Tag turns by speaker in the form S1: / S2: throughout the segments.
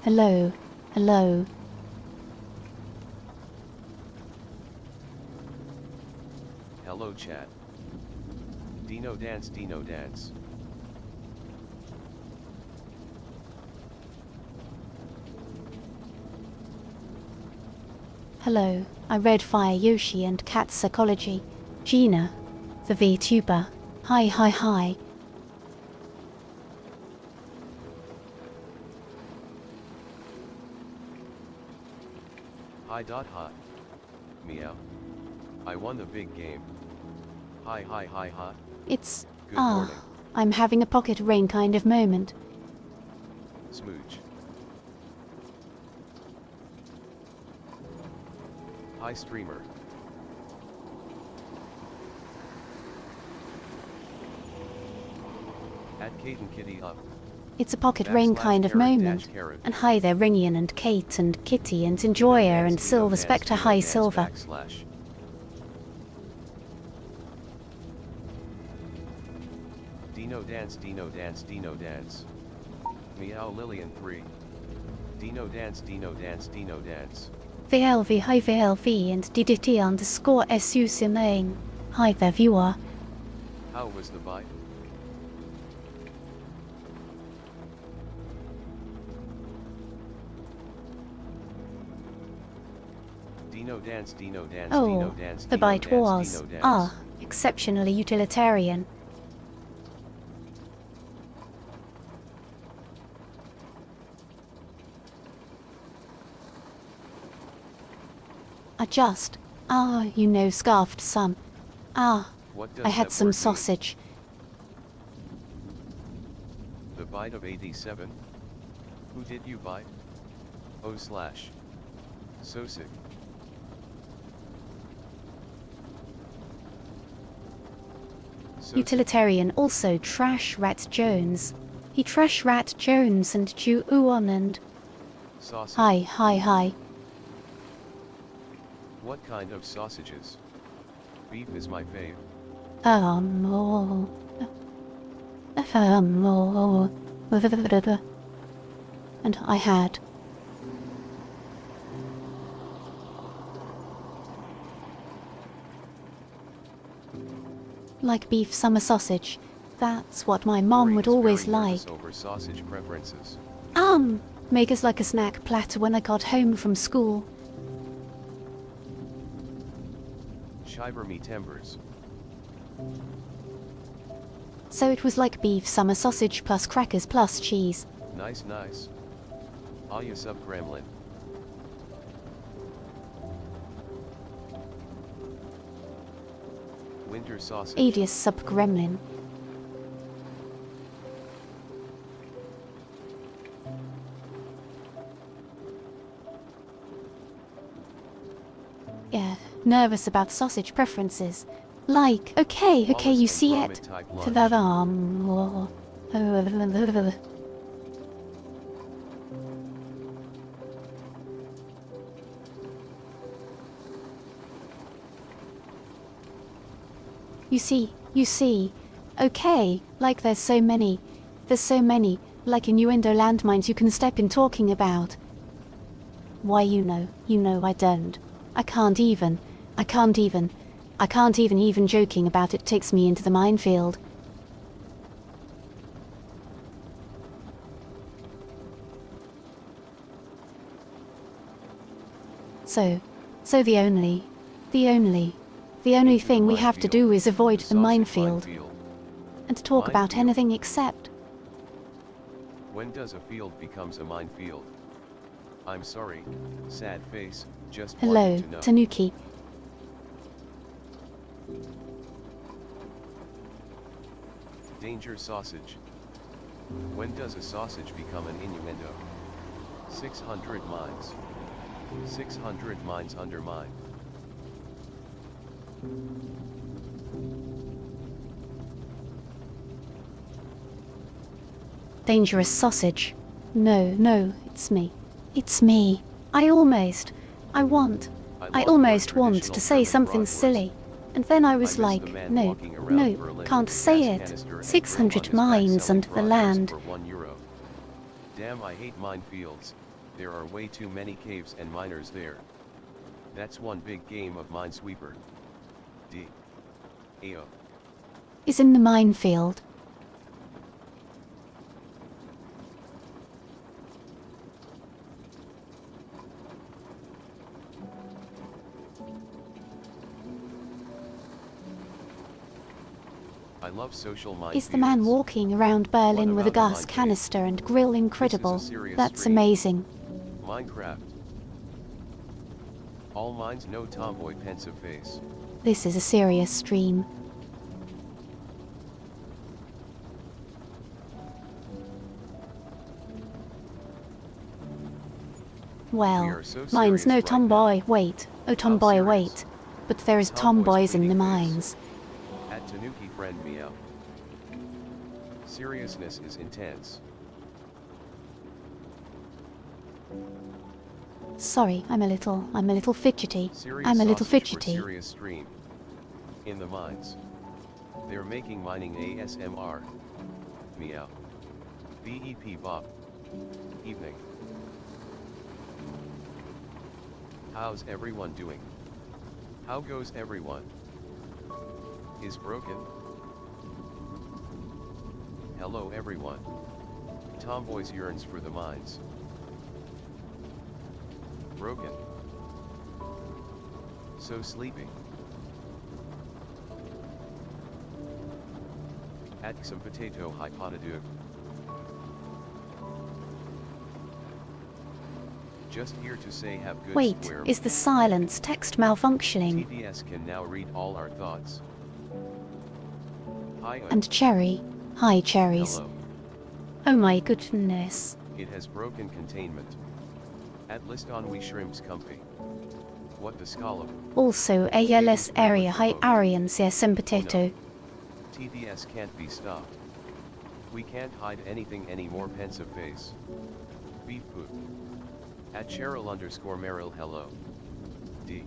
S1: Hello. Hello.
S2: Hello chat. Dino dance, Dino dance.
S1: Hello. I read Fire Yoshi and Cat Psychology. Gina. The VTuber. Hi hi hi.
S2: Hi. Meow. I won the big game. Hi.
S1: It's...
S2: Good morning.
S1: I'm having a pocket rain kind of moment.
S2: Smooch. Hi streamer. At Kate and Kitty up.
S1: It's a pocket rain kind of moment. And hi there Ringian and Kate and Kitty and Enjoyer and Silver Spectre. Hi Silver.
S2: Dino dance. Meow Lillian 3. Dino dance.
S1: VLV hi VLV and DDT underscore SU Simane. Hi there viewer.
S2: How was the bite? Dino dance.
S1: Oh, the bite was, exceptionally utilitarian. Scarfed some. I had some sausage.
S2: The bite of 87? Who did you bite? Oh slash. So sick.
S1: Utilitarian also Trash Rat Jones. He Trash Rat Jones and Chew Uon and...
S2: Sausage.
S1: Hi.
S2: What kind of sausages? Beef is my fave.
S1: And I had. Like beef summer sausage. That's what my mom would always like.
S2: Over sausage preferences.
S1: Make us like a snack platter when I got home from school.
S2: Shiver me timbers.
S1: So it was like beef summer sausage plus crackers plus cheese.
S2: Nice. All you sub gremlin. Winter sausage.
S1: Adius sub gremlin. Yeah, nervous about sausage preferences. Like, okay, you see it. For that You see. Okay, like there's so many, like innuendo landmines you can step in talking about. Why you know I don't. I can't even joking about it takes me into the minefield. So the only thing we have to do is avoid the minefield. And talk about anything except...
S2: When does a field becomes a minefield? I'm sorry, sad face, just
S1: Hello,
S2: wanted to know.
S1: Tanuki.
S2: Danger sausage. When does a sausage become an innuendo? 600 mines. 600 mines undermine.
S1: Dangerous sausage. No, it's me. It's me. I almost want to say something silly. And then I was like, no, can't say it. 600 mines under the land.
S2: Damn, I hate minefields. There are way too many caves and miners there. That's one big game of Minesweeper. D. AO.
S1: Is in the minefield.
S2: I love social minefields.
S1: Is the man walking around Berlin with a
S2: about
S1: gas
S2: online
S1: canister and grill incredible?
S2: serious
S1: That's
S2: stream.
S1: amazing.
S2: Minecraft. All mines no tomboy pensive face.
S1: This is a serious stream.
S2: We
S1: Well,
S2: are so
S1: mine's
S2: serious
S1: no
S2: right
S1: tomboy, wait. Oh tomboy,
S2: serious?
S1: wait. But there is
S2: Tomboy's
S1: tomboys in the
S2: pretty face.
S1: mines.
S2: At Tanuki friend meow. Seriousness is intense.
S1: Sorry, I'm a little fidgety.
S2: Serious
S1: I'm a little
S2: sausage for
S1: fidgety.
S2: serious stream. In the mines. They're making mining ASMR. Meow. BEP Bob. Evening. How's everyone doing? How goes everyone? Is broken? Hello everyone. Tomboys yearns for the mines. Broken. So sleepy. At some potato hypotadu. Just here to say have good
S1: Wait,
S2: square.
S1: is the silence text malfunctioning?
S2: TDS can now read all our thoughts. Hi.
S1: And Cherry. Hi, cherries.
S2: Hello.
S1: Oh my goodness.
S2: It has broken containment. At list on we shrimps comfy. What the scallop?
S1: Also, ALS area high Arian some potato.
S2: TDS can't be stopped. We can't hide anything anymore pensive face. Beef poop. At Cheryl_Merrill hello. D.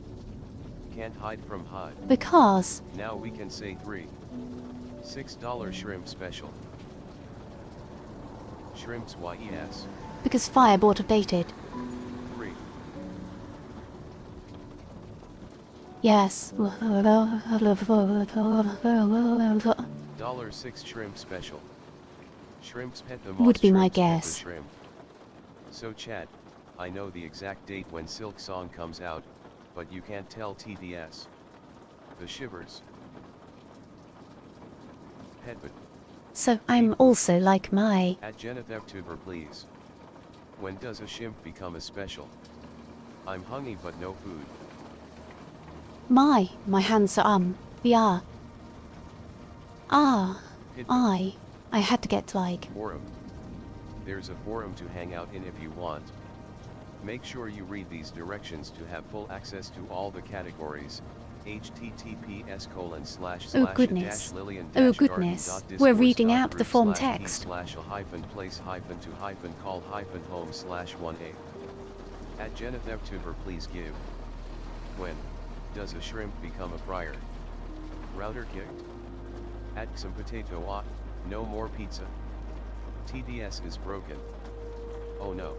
S2: Can't hide from hide.
S1: Because
S2: Now we can say $6 shrimp special. Shrimps yes.
S1: because Fireboard updated.
S2: 3.
S1: Yes.
S2: $6 shrimp special. Shrimps pet the
S1: Would be my
S2: shrimps pet the
S1: guess.
S2: Shrimp. So chat, I know the exact date when Silk Song comes out, but you can't tell TDS. The shivers. Petbit.
S1: So I'm also like my.
S2: At JenethEvTuber please. When does a shrimp become a special? I'm hungry but no food.
S1: My hands are yeah.
S2: Pitbit.
S1: I had to get like.
S2: Forum. There's a forum to hang out in if you want. Make sure you read these directions to have full access to all the categories.
S1: Oh goodness. Oh goodness. We're reading out the form text.
S2: /place-call-home/1a. At JenethEvTuber please give. When does a shrimp become a fryer? Router kicked? At some potato no more pizza. TDS is broken. Oh no.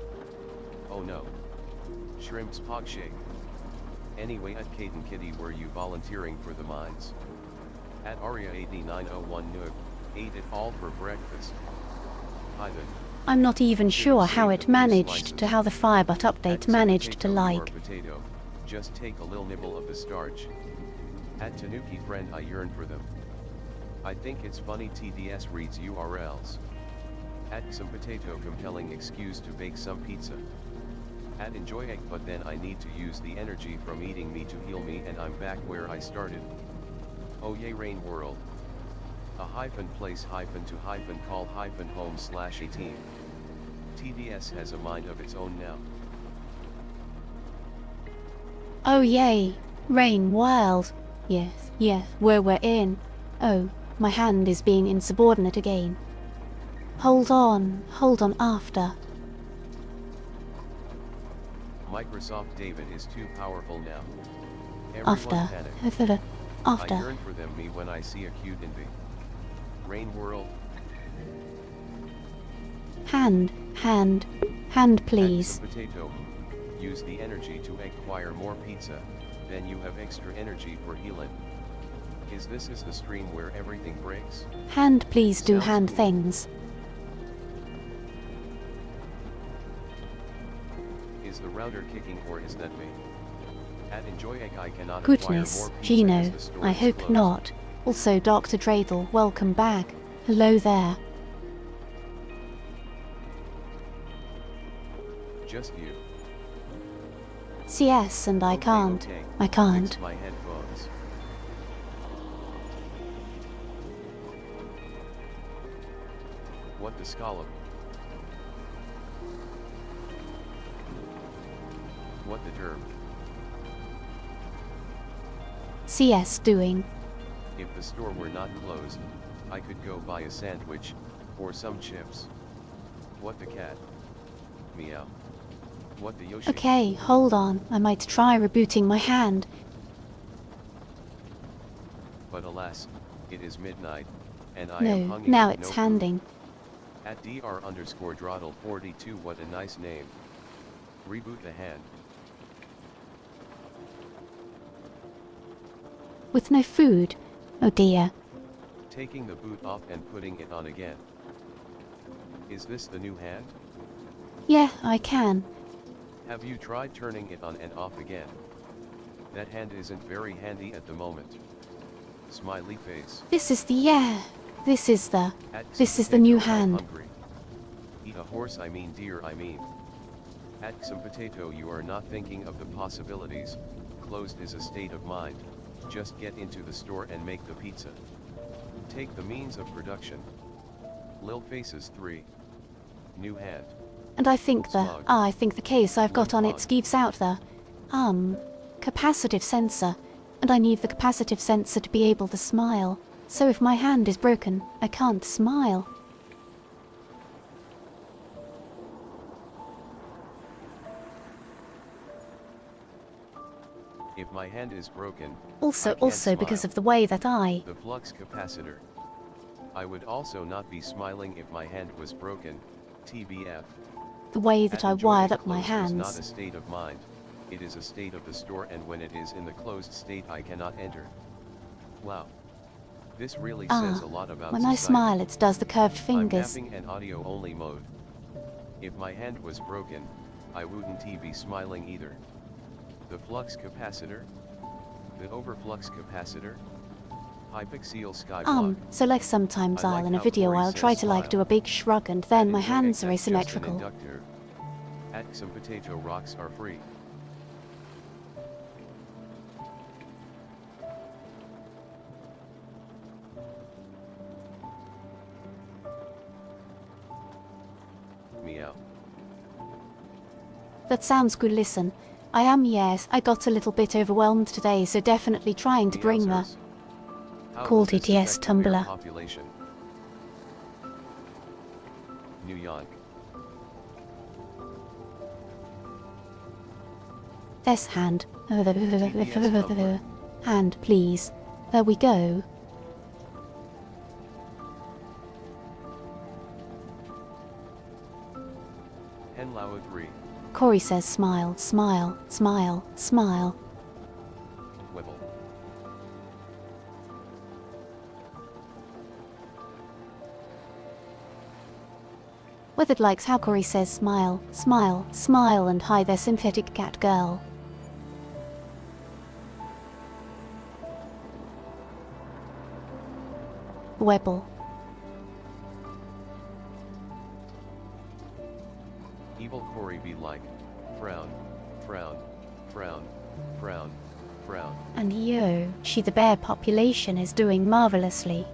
S2: Oh no. Shrimps pogshake. Anyway at Caden Kitty were you volunteering for the mines? At Aria8901 Nook, ate it all for breakfast. Hi then.
S1: I'm not even sure how it managed to how the Firebot update managed to like.
S2: Potato, just take a little nibble of the starch. At Tanuki friend I yearn for them. I think it's funny TDS reads URLs. At some potato compelling excuse to bake some pizza. At enjoy egg but then I need to use the energy from eating me to heal me and I'm back where I started. Oh yay rain world. A -place-to-call-home/18. TDS has a mind of its own now.
S1: Oh yay. Rain world. Yes, where we're in. Oh, my hand is being insubordinate again. Hold on after.
S2: Microsoft David is too powerful now. Everyone
S1: After.
S2: panic. I
S1: After.
S2: yearn for them me when I see a cute envy. Rain world.
S1: Hand, hand, hand please.
S2: Add some potato. Use the energy to acquire more pizza, then you have extra energy for healing. Is this the stream where everything breaks?
S1: Hand please do
S2: Sounds
S1: hand
S2: cool.
S1: things.
S2: Is the router kicking or is that me? At enjoy egg I cannot
S1: Goodness,
S2: acquire more pizza
S1: Gino,
S2: as the store
S1: I
S2: is
S1: hope
S2: closed.
S1: not. Also Dr. Dreidel, welcome back. Hello there.
S2: Just you.
S1: CS and I
S2: Okay,
S1: can't.
S2: okay.
S1: I can't.
S2: Fix my headphones. What the scallop? What the term?
S1: CS doing.
S2: If the store were not closed, I could go buy a sandwich, or some chips. What the cat? Meow. What the Yoshi?
S1: Okay, hold on. I might try rebooting my hand.
S2: But alas, it is midnight, and I am
S1: No,
S2: hungry
S1: now
S2: with
S1: it's
S2: no
S1: handing.
S2: food. At dr_drawdle42 what a nice name. Reboot the hand.
S1: With no food? Oh dear.
S2: Taking the boot off and putting it on again. Is this the new hand?
S1: Yeah, I can.
S2: Have you tried turning it on and off again? That hand isn't very handy at the moment. Smiley face.
S1: This is the This is the
S2: At
S1: This
S2: some
S1: is the new
S2: potato, I'm
S1: hand.
S2: hungry. Eat a horse I mean deer I mean. At some potato you are not thinking of the possibilities. Closed is a state of mind. Just get into the store and make the pizza. Take the means of production. Lil Faces 3. New hand.
S1: And I think
S2: Smug.
S1: I think the case I've got on it
S2: Limp
S1: gives out the capacitive sensor, and I need the capacitive sensor to be able to smile. So if my hand is broken, I can't smile.
S2: If my hand is broken,
S1: Also
S2: I can't
S1: because
S2: smile.
S1: of the way that I
S2: The flux capacitor. I would also not be smiling if my hand was broken. TBF.
S1: the way that
S2: At
S1: I
S2: enjoy
S1: wired
S2: a
S1: up my
S2: closed is not a
S1: hands.
S2: state of mind. It is a state of the store, and when it is in the closed state I cannot enter. Wow. This really says a lot about
S1: When I
S2: society.
S1: smile it does the curved
S2: I'm
S1: fingers.
S2: napping and audio only mode. If my hand was broken, I wouldn't be smiling either. The flux capacitor? The overflux capacitor? Hypixel skyblock.
S1: So like sometimes
S2: I
S1: I'll
S2: like
S1: in a
S2: how
S1: video
S2: Corey
S1: I'll
S2: says
S1: try to like
S2: smile.
S1: do a big shrug and then my
S2: Enjoy
S1: hands are
S2: egg, just an
S1: asymmetrical.
S2: inductor. At some potato rocks are free. Meow.
S1: That sounds good. Listen, I am, yes, I got a little bit overwhelmed today, so definitely trying to bring the
S2: Meowsers. How
S1: Called
S2: will
S1: it
S2: this
S1: yes,
S2: affect the bear
S1: Tumblr.
S2: population? New York.
S1: this hand.
S2: Tumblr.
S1: Hand, please. There we go.
S2: Henlao 3.
S1: Corey says smile, smile, smile, smile.
S2: Wibble.
S1: Weathered likes how Corey says smile, smile, smile, and hi there synthetic cat girl. Webble.
S2: Evil Corey be like, frown, frown, frown, frown, frown.
S1: And yo, she the bear population is doing marvelously.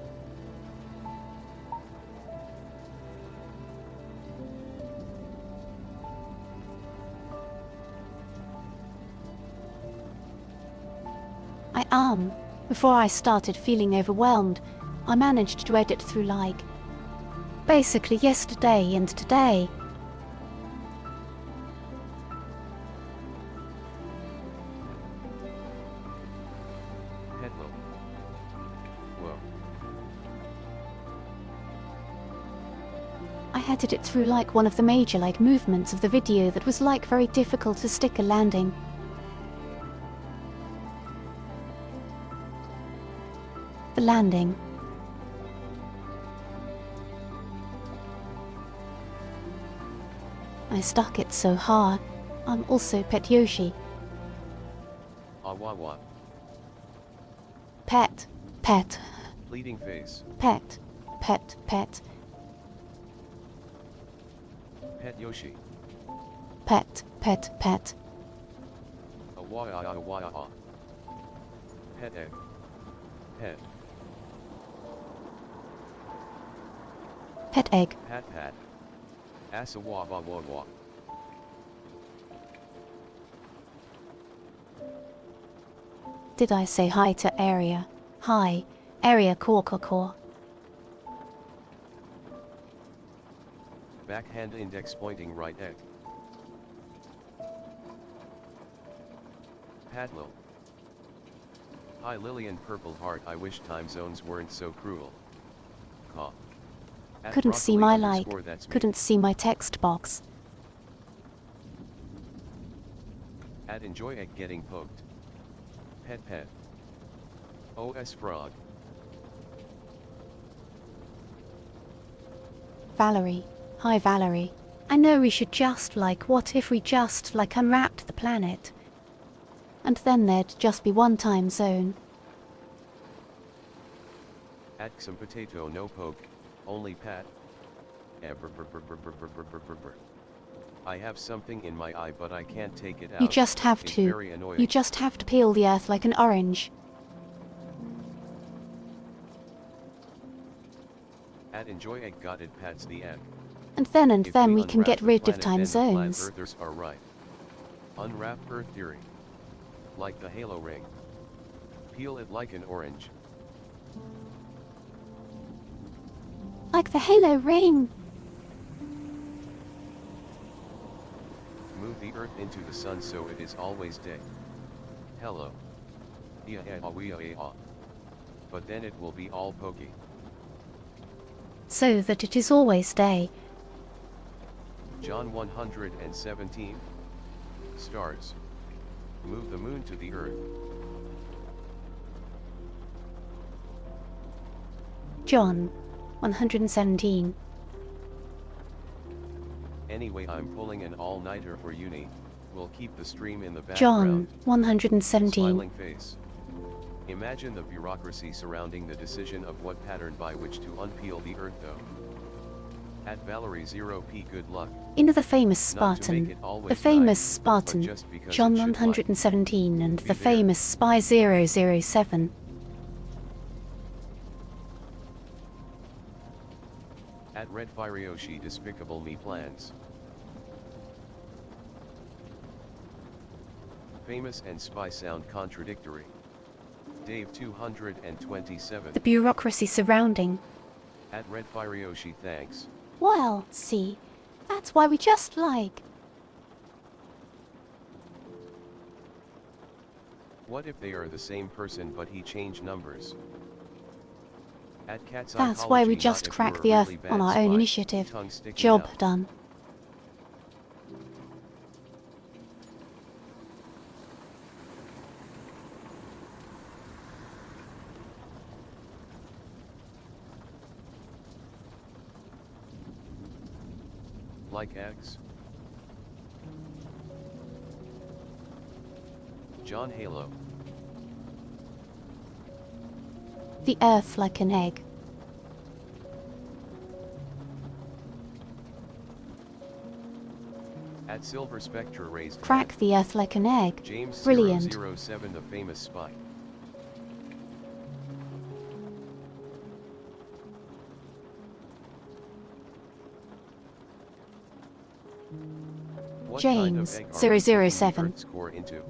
S1: Before I started feeling overwhelmed, I managed to edit through like basically yesterday and today.
S2: Hello. Whoa.
S1: I headed it through like one of the major movements of the video that was very difficult to stick a landing. The landing. I stuck it so hard. I'm also Pet Yoshi.
S2: Awawa.
S1: Pet. Pet.
S2: Pleading face.
S1: Pet. Pet. Pet.
S2: Pet Yoshi.
S1: Pet. Pet. Pet.
S2: Awawa. Pet egg. Pet.
S1: Pet egg.
S2: Pat pat. Asawawa.
S1: Did I say hi to area? Hi. Area core.
S2: Backhand index pointing right egg. Padlil. Hi Lillian Purple Heart, I wish time zones weren't so cruel. Caw. At
S1: Couldn't see
S2: broccoli
S1: my
S2: underscore, that's me.
S1: Couldn't see my text box.
S2: At enjoy egg getting poked. Pet pet. OS frog.
S1: Valerie. Hi Valerie. I know we should just what if we just unwrapped the planet? And then there'd just be one time zone.
S2: At some potato no poke, only pat. I have something in my eye but I can't take it out.
S1: You just have
S2: It's
S1: to.
S2: very annoying.
S1: You just have to peel the earth like an orange.
S2: At enjoy egg got it pats the egg.
S1: And then
S2: If
S1: we can
S2: unwrap
S1: get
S2: the
S1: rid of
S2: planet,
S1: time
S2: then the flat
S1: zones.
S2: earthers are right. Unwrap Earth theory. Like the halo ring. Peel it like an orange.
S1: Like the halo ring.
S2: Move the earth into the sun so it is always day. Hello. But then it will be all pokey.
S1: So that it is always day.
S2: John 117. Stars. Move the moon to the earth.
S1: John 117.
S2: Anyway, I'm pulling an all-nighter for uni. We'll keep the stream in the
S1: John
S2: background.
S1: 117.
S2: Smiling face. Imagine the bureaucracy surrounding the decision of what pattern by which to unpeel the earth though. At Valerie 0p good luck.
S1: Into the famous
S2: Not to make
S1: Spartan.
S2: it always
S1: The famous
S2: night,
S1: Spartan.
S2: but just because
S1: John
S2: it should
S1: 117 and
S2: Be
S1: the
S2: there.
S1: famous Spy 007.
S2: At Red Firioshi Despicable Me plans. Famous and spy sound contradictory. Dave 227.
S1: The bureaucracy surrounding.
S2: At Red Firioshi thanks.
S1: Well, see, that's why we just
S2: What if they are the same person but he changed numbers? At Cat
S1: That's why we
S2: Psychology,
S1: just
S2: not if
S1: crack
S2: you're
S1: the
S2: a
S1: earth
S2: really
S1: on
S2: bad
S1: our own
S2: spy,
S1: initiative.
S2: tongue sticking
S1: Job
S2: out.
S1: done.
S2: Like eggs. John Halo.
S1: The earth like an egg.
S2: At Silver Spectre raised
S1: Crack
S2: hand.
S1: the earth like an egg.
S2: James
S1: Brilliant.
S2: 007 the famous spy. What kind of
S1: James
S2: egg are we cooking the
S1: 007.
S2: Earth's core into?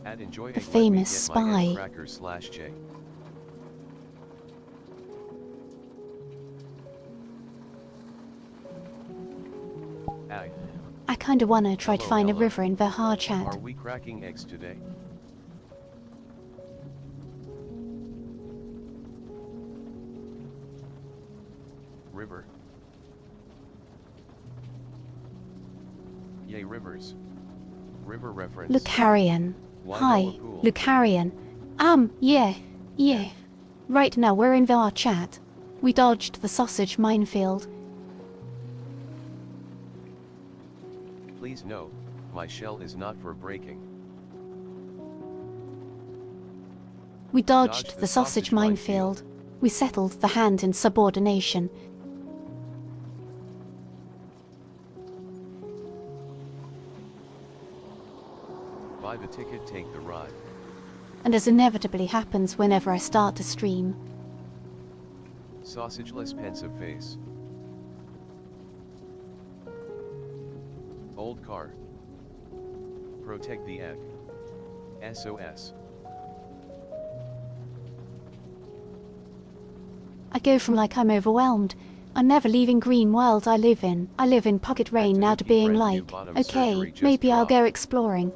S2: At enjoy
S1: The
S2: egg, let me
S1: famous
S2: get my egg
S1: spy.
S2: cracker slash J.
S1: I kinda wanna try to
S2: Hello,
S1: find a
S2: hello.
S1: river in Vihar chat.
S2: Are we cracking eggs today? River. Yay rivers. River reference.
S1: Lucarian.
S2: Why
S1: Hi,
S2: Noah Pool?
S1: Lucarian. Yeah. Right now we're in VR chat. We dodged the sausage minefield.
S2: Please note, my shell is not for breaking.
S1: We dodged the sausage minefield. We settled the hand in subordination.
S2: Buy the ticket, take the ride.
S1: And as inevitably happens whenever I start to stream,
S2: Sausageless pensive face. Old car. Protect the egg. SOS.
S1: I go from like I'm overwhelmed, I'm never leaving green world I live in pocket rain now to
S2: Tanuki
S1: being
S2: friend,
S1: like,
S2: new bottom
S1: okay,
S2: surgery just
S1: maybe I'll
S2: dropped.
S1: go exploring.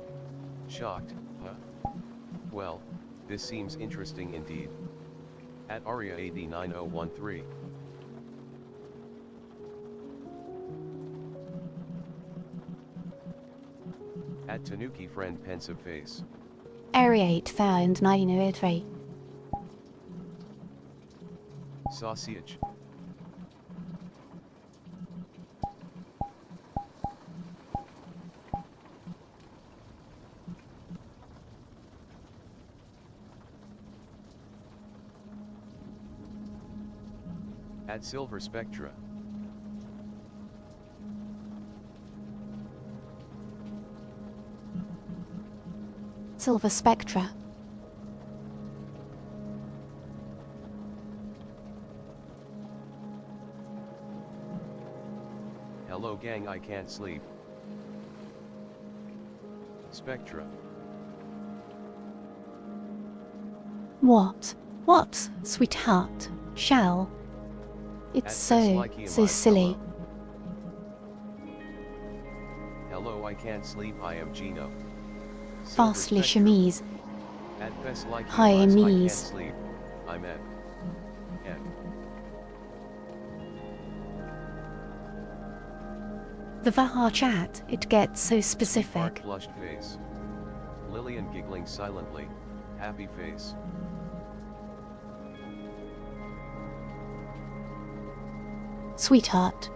S2: Shocked, huh? Well, this seems interesting indeed. At Aria AD 9013. At Tanuki friend pensive face.
S1: Area 8903.
S2: Sausage. At Silver Spectra.
S1: Silver Spectra.
S2: Hello gang, I can't sleep. Spectra.
S1: What? What, sweetheart? Shall? It's so silly.
S2: Hello, I can't sleep, I am Gino.
S1: Fastly chemise.
S2: At best like
S1: Hi,
S2: I can't
S1: Mies.
S2: sleep, I'm Ed. Ed.
S1: The Vaha chat, it gets so
S2: Heart
S1: specific.
S2: flushed face. Lillian giggling silently, happy face.
S1: Sweetheart.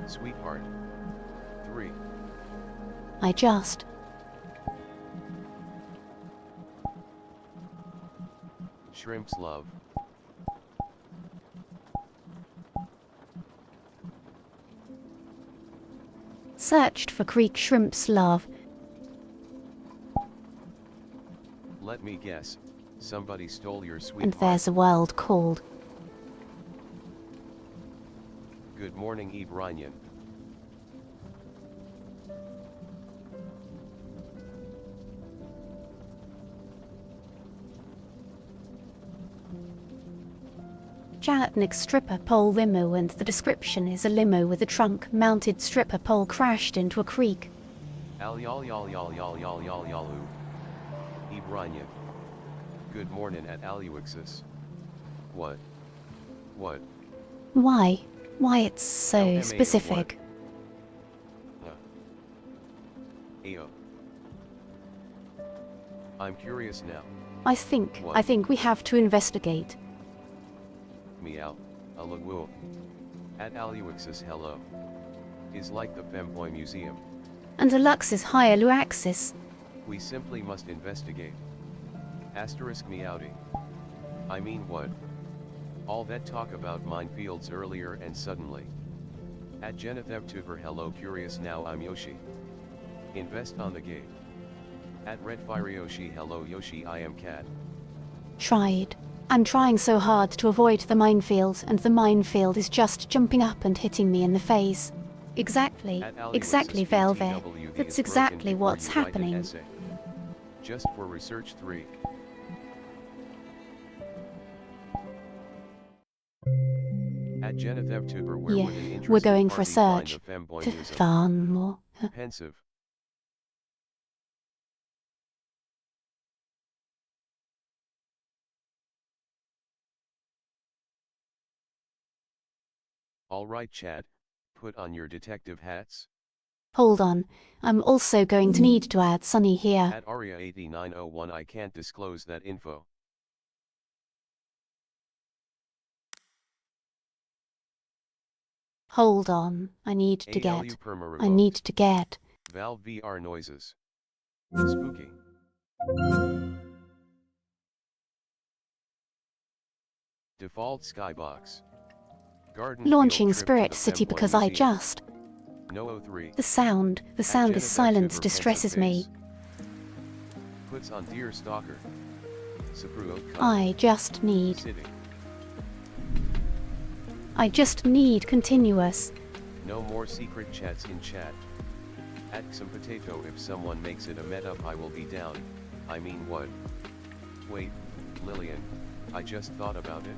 S2: Sweetheart. 3.
S1: I just.
S2: Shrimps love.
S1: Searched for creek shrimps love.
S2: Let me guess, somebody stole your
S1: And
S2: sweetheart.
S1: there's a world called.
S2: Good morning, Ibranian.
S1: Jatnik stripper pole limo, and the description is a limo with a trunk mounted stripper pole crashed into a creek.
S2: Al yal yal yal yal yal yal yalu. Ibranian. Good morning at Aluixis. What? What?
S1: Why? Why it's so
S2: LMA of
S1: specific?
S2: Ayo. I'm curious now.
S1: I think
S2: What?
S1: we have to investigate.
S2: Meow. Alaguo. At Aluixis hello. Is like the Femboy Museum.
S1: And a Lux's higher Luaxis.
S2: We simply must investigate. Asterisk meowdy. I mean what? All that talk about minefields earlier and suddenly. At Genethevtuber hello curious now I'm Yoshi. Invest on the gate. At Redfire Yoshi hello Yoshi I am cat.
S1: Tried. I'm trying so hard to avoid the minefield, and the minefield is just jumping up and hitting me in the face. Exactly.
S2: At Aluixis
S1: Exactly, Velve.
S2: BTW, the
S1: That's
S2: is
S1: exactly
S2: broken
S1: what's
S2: before you write an
S1: happening.
S2: essay. Just for research 3. At Genethevtuber where
S1: Yeah,
S2: would an
S1: we're
S2: interested
S1: going for a
S2: party find
S1: search.
S2: the Femboy Museum?
S1: Fun more.
S2: Pensive. Alright chat, put on your detective hats.
S1: Hold on, I'm also going to need to add Sunny here.
S2: At Aria8901 I can't disclose that info.
S1: Hold on, I need to
S2: ALU
S1: get.
S2: perma
S1: I
S2: revoked.
S1: need to get.
S2: Valve VR noises. Spooky. Default skybox. Garden
S1: Launching
S2: field trip to
S1: Spirit
S2: the
S1: City
S2: Fem 1
S1: because I
S2: museum.
S1: just.
S2: No 03.
S1: The sound is
S2: Jennifer
S1: silence
S2: Tuber
S1: distresses me.
S2: Puts on Deer Stalker. Sapruot cut.
S1: I just need.
S2: City.
S1: I just need continuous.
S2: No more secret chats in chat. At some potato if someone makes it a met-up I will be down. I mean what? Wait, Lillian, I just thought about it.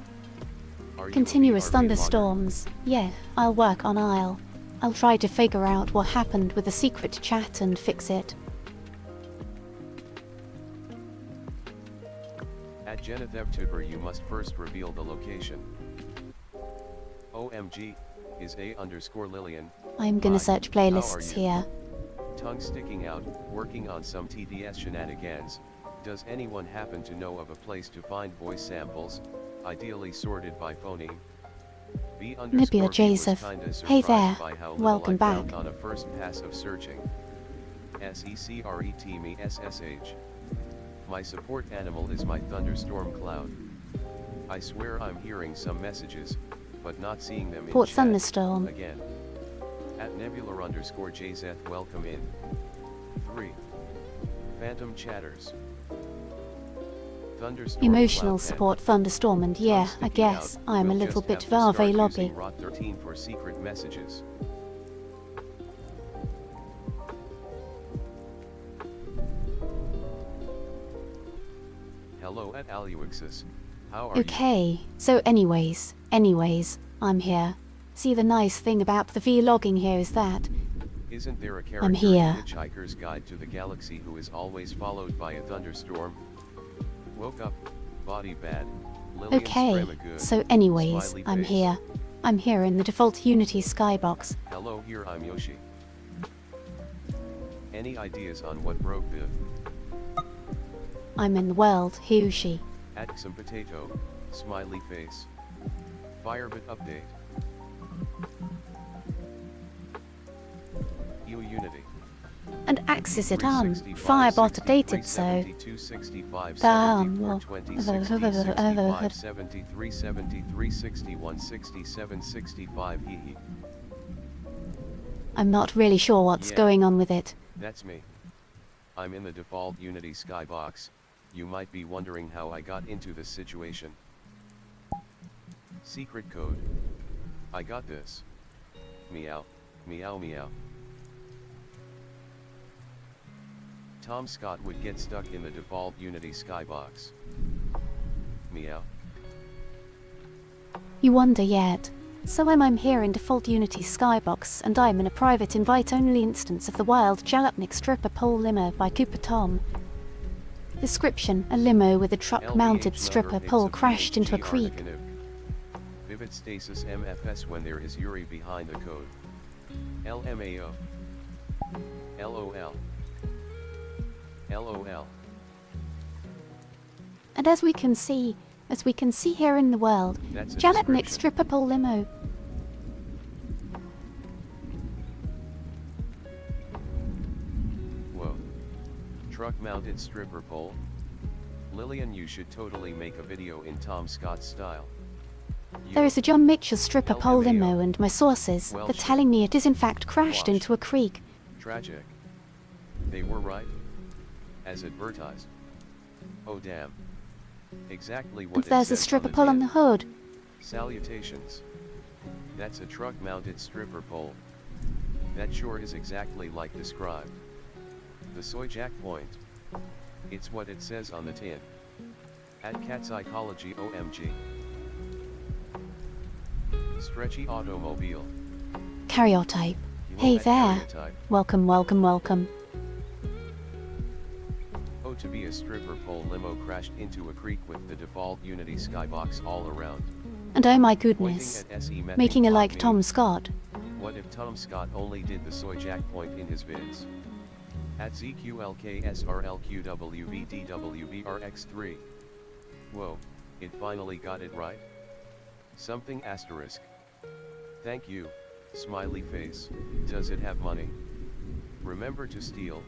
S2: Are
S1: Continuous
S2: you a VR vlogger?
S1: thunderstorms. Yeah, I'll work on Isle. I'll try to figure out what happened with the secret chat and fix it.
S2: At Jennifer you must first reveal the location. OMG, is A_Lillian.
S1: I'm gonna
S2: Hi,
S1: search
S2: how are
S1: playlists
S2: you?
S1: here.
S2: Tongue sticking out, working on some TDS shenanigans. Does anyone happen to know of a place to find voice samples, ideally sorted by phoneme?
S1: Nibia
S2: B_V was
S1: Joseph.
S2: kinda
S1: Hey
S2: surprised
S1: there.
S2: by how little
S1: Welcome
S2: I found
S1: back.
S2: on a first pass of searching. SECRET me SSH. My support animal is my thunderstorm cloud. I swear I'm hearing some messages, but not seeing them in
S1: Port
S2: chat.
S1: Thunderstorm.
S2: Again. At Nebula_JZ welcome in. 3. Phantom chatters. Thunderstorm
S1: Emotional
S2: cloud 10.
S1: support Thunderstorm and yeah,
S2: Tongue
S1: I
S2: sticking
S1: guess
S2: out,
S1: I am a
S2: you'll
S1: little
S2: just
S1: bit
S2: have to start
S1: Varve
S2: using
S1: lobby.
S2: Rot 13 for secret messages. Hello at Aluixis, how are you?
S1: Okay, so anyways, I'm here. See, the nice thing about the vlogging here is that
S2: Isn't there a character
S1: I'm
S2: in
S1: here.
S2: Hitchhiker's Guide to the Galaxy who is always followed by a thunderstorm? Woke up, body bad, Lillian
S1: Okay,
S2: Stramagoon,
S1: so anyways,
S2: smiley
S1: I'm
S2: face.
S1: here. I'm here in the default Unity skybox.
S2: Hello, here I'm Yoshi. Any ideas on what broke the
S1: I'm in the world, Hushi.
S2: at some potato, smiley face. Firebit update. EU Unity.
S1: And Axis it on. Firebot updated, so. Damn, well.
S2: 73, 73, 61, 67, 65, hee hee.
S1: I'm not really sure what's
S2: Yeah.
S1: going on with it.
S2: That's me. I'm in the default Unity skybox. You might be wondering how I got into this situation. Secret code. I got this. Meow, meow meow. Tom Scott would get stuck in the default Unity skybox. Meow.
S1: You wonder yet. So I'm here in default Unity skybox, and I'm in a private invite-only instance of the wild Jalopnik stripper pole limo by Cooper Tom. Description: a limo with a truck-mounted
S2: LVH
S1: stripper
S2: number,
S1: pole
S2: it's a
S1: crashed into a
S2: VHG
S1: creek.
S2: Articanuk. Vivid stasis MFS when there is Yuri behind the code. LMAO. LOL. LOL.
S1: And as we can see here in the world,
S2: That's a
S1: Jalopnik
S2: description.
S1: stripper pole limo.
S2: Whoa. Truck-mounted stripper pole? Lillian, you should totally make a video in Tom Scott style.
S1: There is a John Mitchell stripper pole
S2: LMAO.
S1: limo, and my sources,
S2: Well,
S1: they're
S2: shit.
S1: telling me it is in fact crashed
S2: Wash.
S1: into a creek.
S2: Tragic. They were right. As advertised. Oh damn. Exactly what
S1: And
S2: it
S1: there's a
S2: says
S1: stripper
S2: on
S1: pole on the
S2: tin.
S1: hood.
S2: Salutations. That's a truck-mounted stripper pole. That sure is exactly like described. The soy jack point. It's what it says on the tin. At Cat Psychology OMG. Stretchy automobile.
S1: Karyotype.
S2: You
S1: Hey
S2: at
S1: there.
S2: Karyotype.
S1: Welcome, welcome, welcome.
S2: Oh, to be a stripper pole limo crashed into a creek with the default Unity skybox all around.
S1: And oh my
S2: Pointing
S1: goodness,
S2: at SE mething
S1: making a
S2: pod
S1: like
S2: meme.
S1: Tom Scott.
S2: What if Tom Scott only did the soy jack point in his vids? At ZQLKSRLQWVDWBRX3. Whoa, it finally got it right? Something asterisk. Thank you, smiley face. Does it have money? Remember to steal,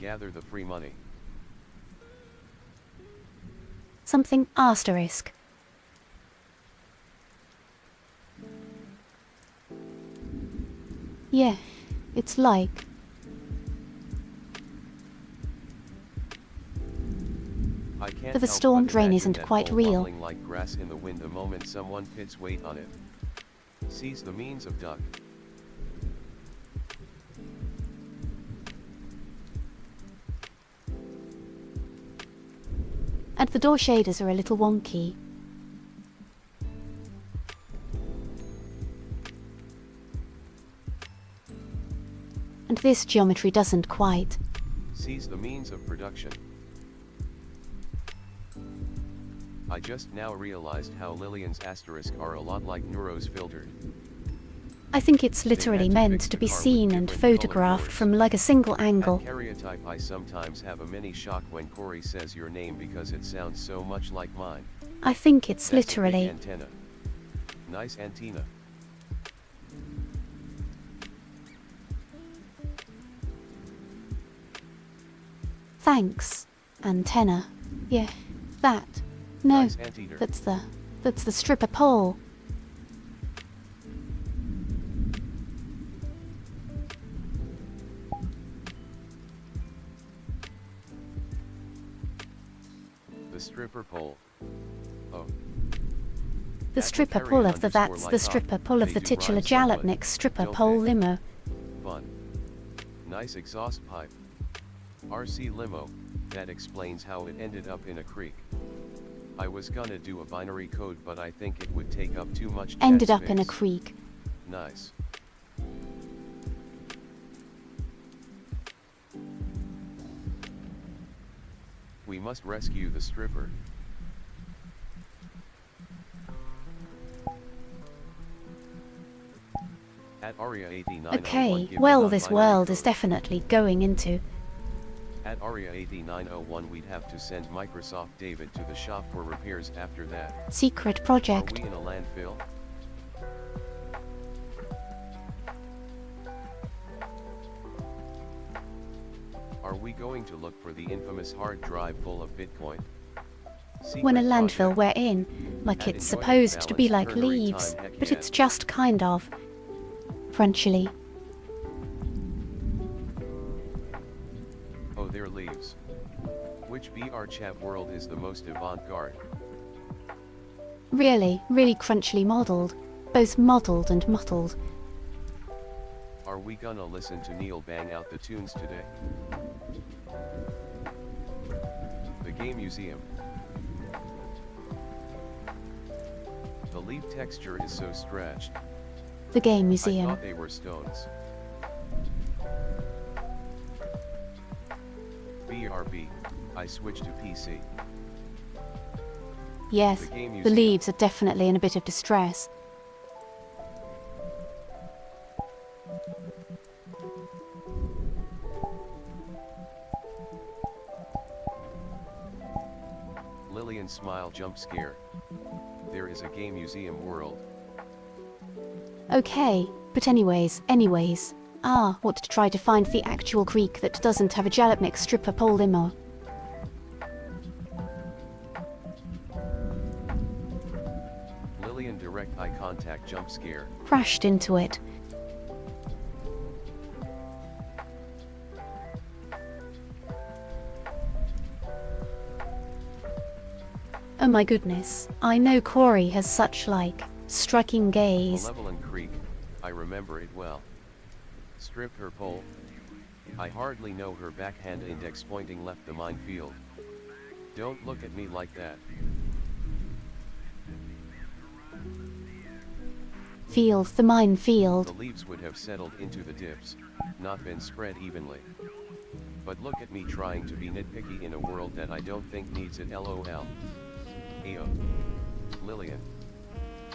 S2: gather the free money.
S1: Something asterisk. Yeah, it's like.
S2: I can't
S1: But the
S2: help
S1: storm
S2: but
S1: drain
S2: imagine
S1: isn't
S2: that
S1: quite
S2: pole
S1: real.
S2: wobbling like grass in the wind the moment someone puts weight on it. Sees the means of duck.
S1: And the door shaders are a little wonky. And this geometry doesn't quite.
S2: Sees the means of production. I just now realized how Lillian's asterisk are a lot like Neuro's filtered.
S1: I think it's literally
S2: had to
S1: meant
S2: fix
S1: to
S2: the
S1: be
S2: car with
S1: seen and
S2: different colored
S1: photographed
S2: doors.
S1: from like a single
S2: At
S1: angle.
S2: Karyotype I sometimes have a mini shock when Corey says your name because it sounds so much like mine.
S1: I think it's
S2: That's a big
S1: literally.
S2: antenna. Nice antenna.
S1: Thanks. Antenna. Yeah, that. No,
S2: Nice anteater.
S1: that's the stripper pole.
S2: The stripper pole. Oh.
S1: The
S2: At
S1: stripper
S2: Carry
S1: pole of the
S2: _
S1: that's the
S2: like
S1: stripper
S2: up,
S1: pole of
S2: they
S1: the
S2: do
S1: titular
S2: rhyme somewhat,
S1: Jalopnik stripper
S2: don't
S1: pole
S2: they?
S1: limo.
S2: Fun. Nice exhaust pipe. RC limo, that explains how it ended up in a creek. I was gonna do a binary code but I think it would take up too much chat
S1: Ended up in a
S2: space.
S1: creek.
S2: Nice. We must rescue the stripper. At Aria 8901
S1: Okay,
S2: give
S1: well
S2: the
S1: this
S2: non-binary
S1: world is
S2: code.
S1: definitely going into.
S2: At Aria 8901 we'd have to send Microsoft David to the shop for repairs after that.
S1: Secret
S2: Are
S1: project.
S2: we in a landfill? Are we going to look for the infamous hard drive full of Bitcoin?
S1: When a
S2: Secret
S1: landfill
S2: project.
S1: we're in, like
S2: At
S1: it's
S2: enjoy
S1: supposed to be
S2: balanced
S1: like
S2: turnery
S1: leaves,
S2: time, heck
S1: but
S2: yeah.
S1: it's just kind of. Crunchily.
S2: Oh, they're leaves. Which VR chat world is the most avant-garde?
S1: Really, really crunchily modelled. Both modelled and mottled.
S2: Are we gonna listen to Neil bang out the tunes today? The Game Museum. The leaf texture is so stretched.
S1: The Game
S2: I
S1: Museum.
S2: thought they were stones. BRB. I switched to PC.
S1: Yes,
S2: The Game
S1: the
S2: Museum.
S1: leaves are definitely in a bit of distress.
S2: Lillian smile jump scare. There is a Game Museum world.
S1: Okay, but anyways. What to try to find the actual creek that doesn't have a Jalopnik stripper pole limo.
S2: Lillian direct eye contact jump scare.
S1: Crashed into it. Oh my goodness, I know Corey has such like, striking gaze.
S2: Malevolent Creek, I remember it well. Stripped her pole. I hardly know her backhand index pointing left the minefield. Don't look at me like that.
S1: Field, the minefield.
S2: The leaves would have settled into the dips, not been spread evenly. But look at me trying to be nitpicky in a world that I don't think needs it, lol. Ayo. Lillian.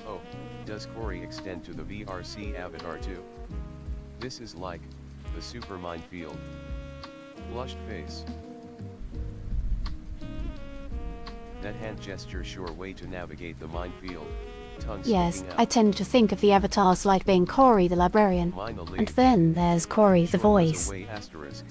S2: Oh, does Corey extend to the VRC avatar too? This is like the super minefield. Flushed face. That hand gesture, sure way to navigate the minefield. Tongue
S1: Yes,
S2: sticking
S1: I
S2: out.
S1: tend to think of the avatars like being Corey the librarian.
S2: Mine the lead.
S1: And then there's Corey the
S2: Sure was a
S1: voice.
S2: way asterisk.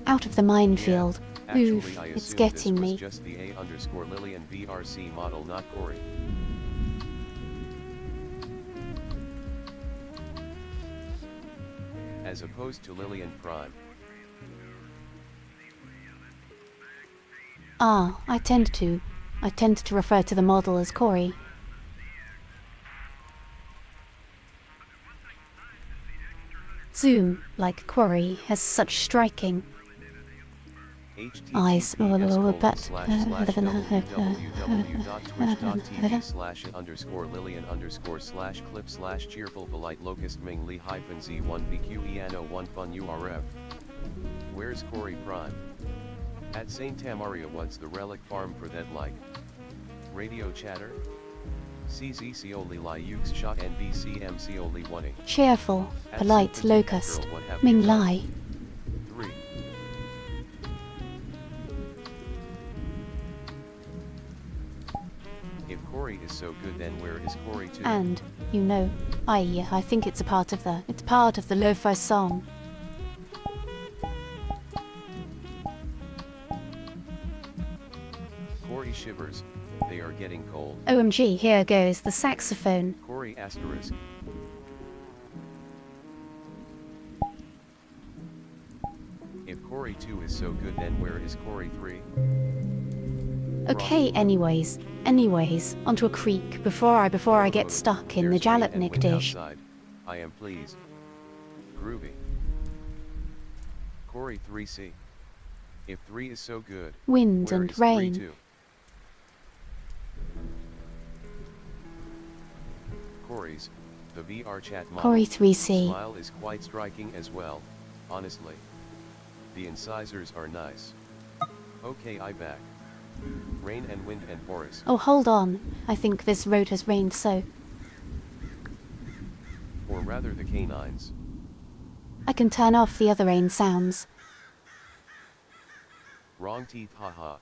S1: Out of the minefield.
S2: Actually,
S1: Oof,
S2: I
S1: it's
S2: assumed
S1: getting
S2: this was
S1: me.
S2: just the A_Lillian VRC model, not Corey. As opposed to Lillian Prime.
S1: Ah, I tend to refer to the model as Corey. Zoom, like Corey, has such striking eyes.
S2: www.twitch.tv/_lillian_clip/Lillian_Ming Li-Z1BQEano1 Where's Corey Prime? At St. Tamaria, what's the relic farm for that like? Radio chatter? CZCOLI Liux shot NBCMCOLI 1.
S1: Cheerful,
S2: At
S1: polite
S2: Sympathy Cat
S1: locust.
S2: Girl, what have
S1: Ming
S2: you done?
S1: Lai.
S2: 3. If Corey is so good, then where is Corey 2?
S1: And, you know, I think it's part of the lo-fi song.
S2: Corey shivers, they are getting cold.
S1: OMG, here goes the saxophone.
S2: Corey asterisk. If Corey 2 is so good, then where is Corey 3?
S1: Okay, anyways, onto a creek before I get stuck in the
S2: There's rain and
S1: jalapnik
S2: wind
S1: dish.
S2: outside. I am pleased. Groovy. Corey 3C. If 3 is so good,
S1: Wind
S2: where
S1: and
S2: is 3
S1: rain.
S2: 2? Corey's, the VR chat model.
S1: Corey 3C.
S2: Smile is quite striking as well, honestly. The incisors are nice. Okay, I back. Rain and wind and forest.
S1: Oh, hold on. I think this road has rained so.
S2: Or rather the canines.
S1: I can turn off the other rain sounds.
S2: Wrong teeth, haha.